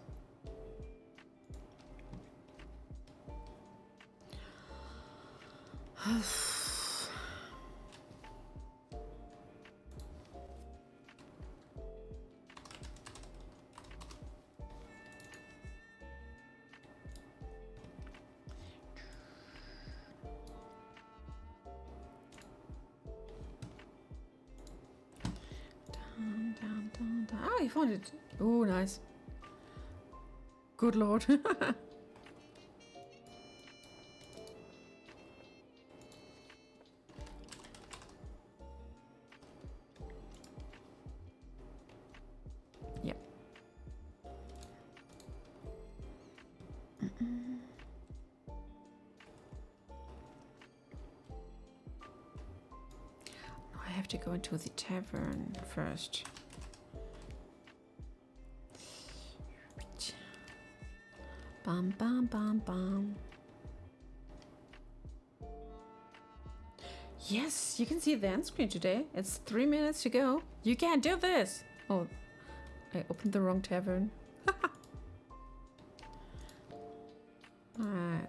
Down. Ah, you found it. Oh, nice. Good lord. Yep. I have to go into the tavern first. Bam, bam, bam, bam. Yes, you can see the end screen today. It's 3 minutes to go. You can't do this. Oh, I opened the wrong tavern.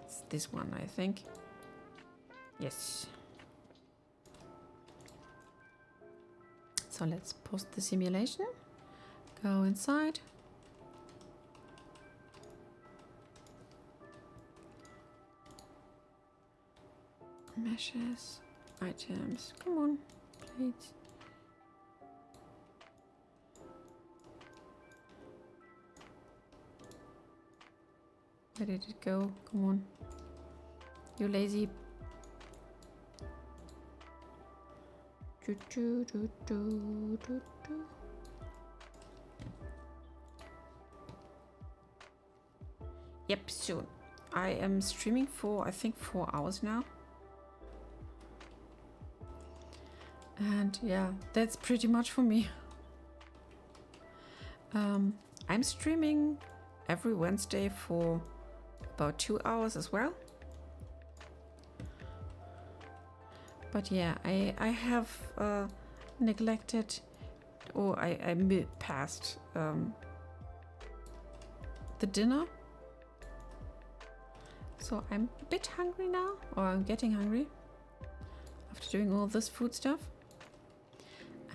It's this one, I think. Yes. So let's pause the simulation. Go inside. Meshes, items. Come on, plates. Where did it go? Come on. You lazy. Yep, soon. I am streaming for, I think, 4 hours now. And yeah, that's pretty much for me. I'm streaming every Wednesday for about 2 hours as well. But yeah, I have neglected, or I passed the dinner. So I'm a bit hungry now, or I'm getting hungry after doing all this food stuff.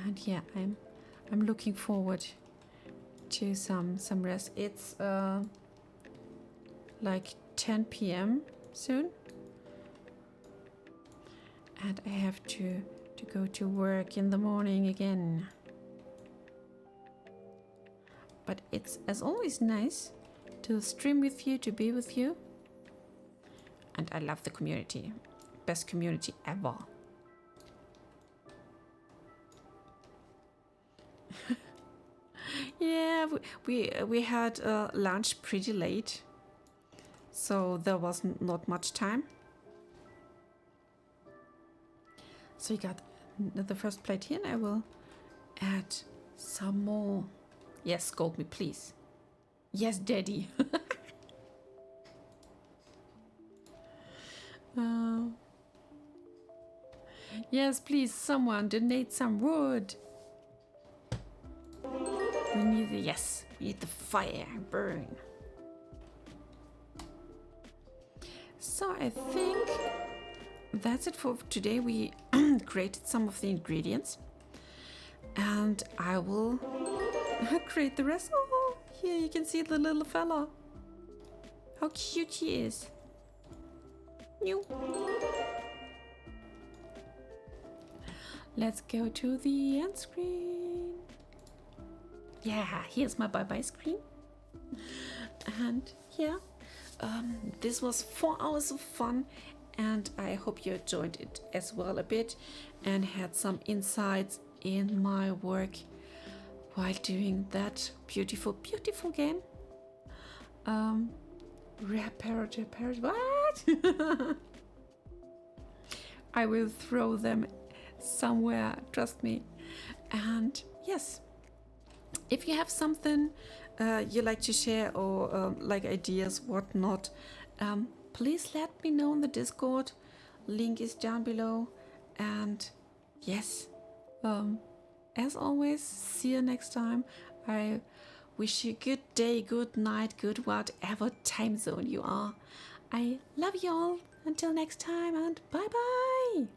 And yeah, I'm looking forward to some rest. It's like 10 p.m. soon, and I have to go to work in the morning again. But it's as always nice to stream with you, to be with you, and I love the community. Best community ever. Yeah, we had lunch pretty late, so there was not much time. So you got the first plate here, and I will add some more. Yes, scold me, please. Yes, daddy. Yes, please, someone donate some wood. We need the, yes, we need the fire burn. So I think that's it for today. We created some of the ingredients, and I will create the rest. Oh, here you can see the little fella. How cute he is. New. Let's go to the end screen. Yeah, here's my bye-bye screen. And yeah, this was 4 hours of fun, and I hope you enjoyed it as well a bit and had some insights in my work while doing that beautiful, beautiful game. Reparative, what? I will throw them somewhere, trust me. And yes, if you have something you like to share or like ideas, whatnot, please let me know in the Discord. Link is down below. And yes, as always, see you next time. I wish you good day, good night, good whatever time zone you are. I love you all. Until next time, and bye bye.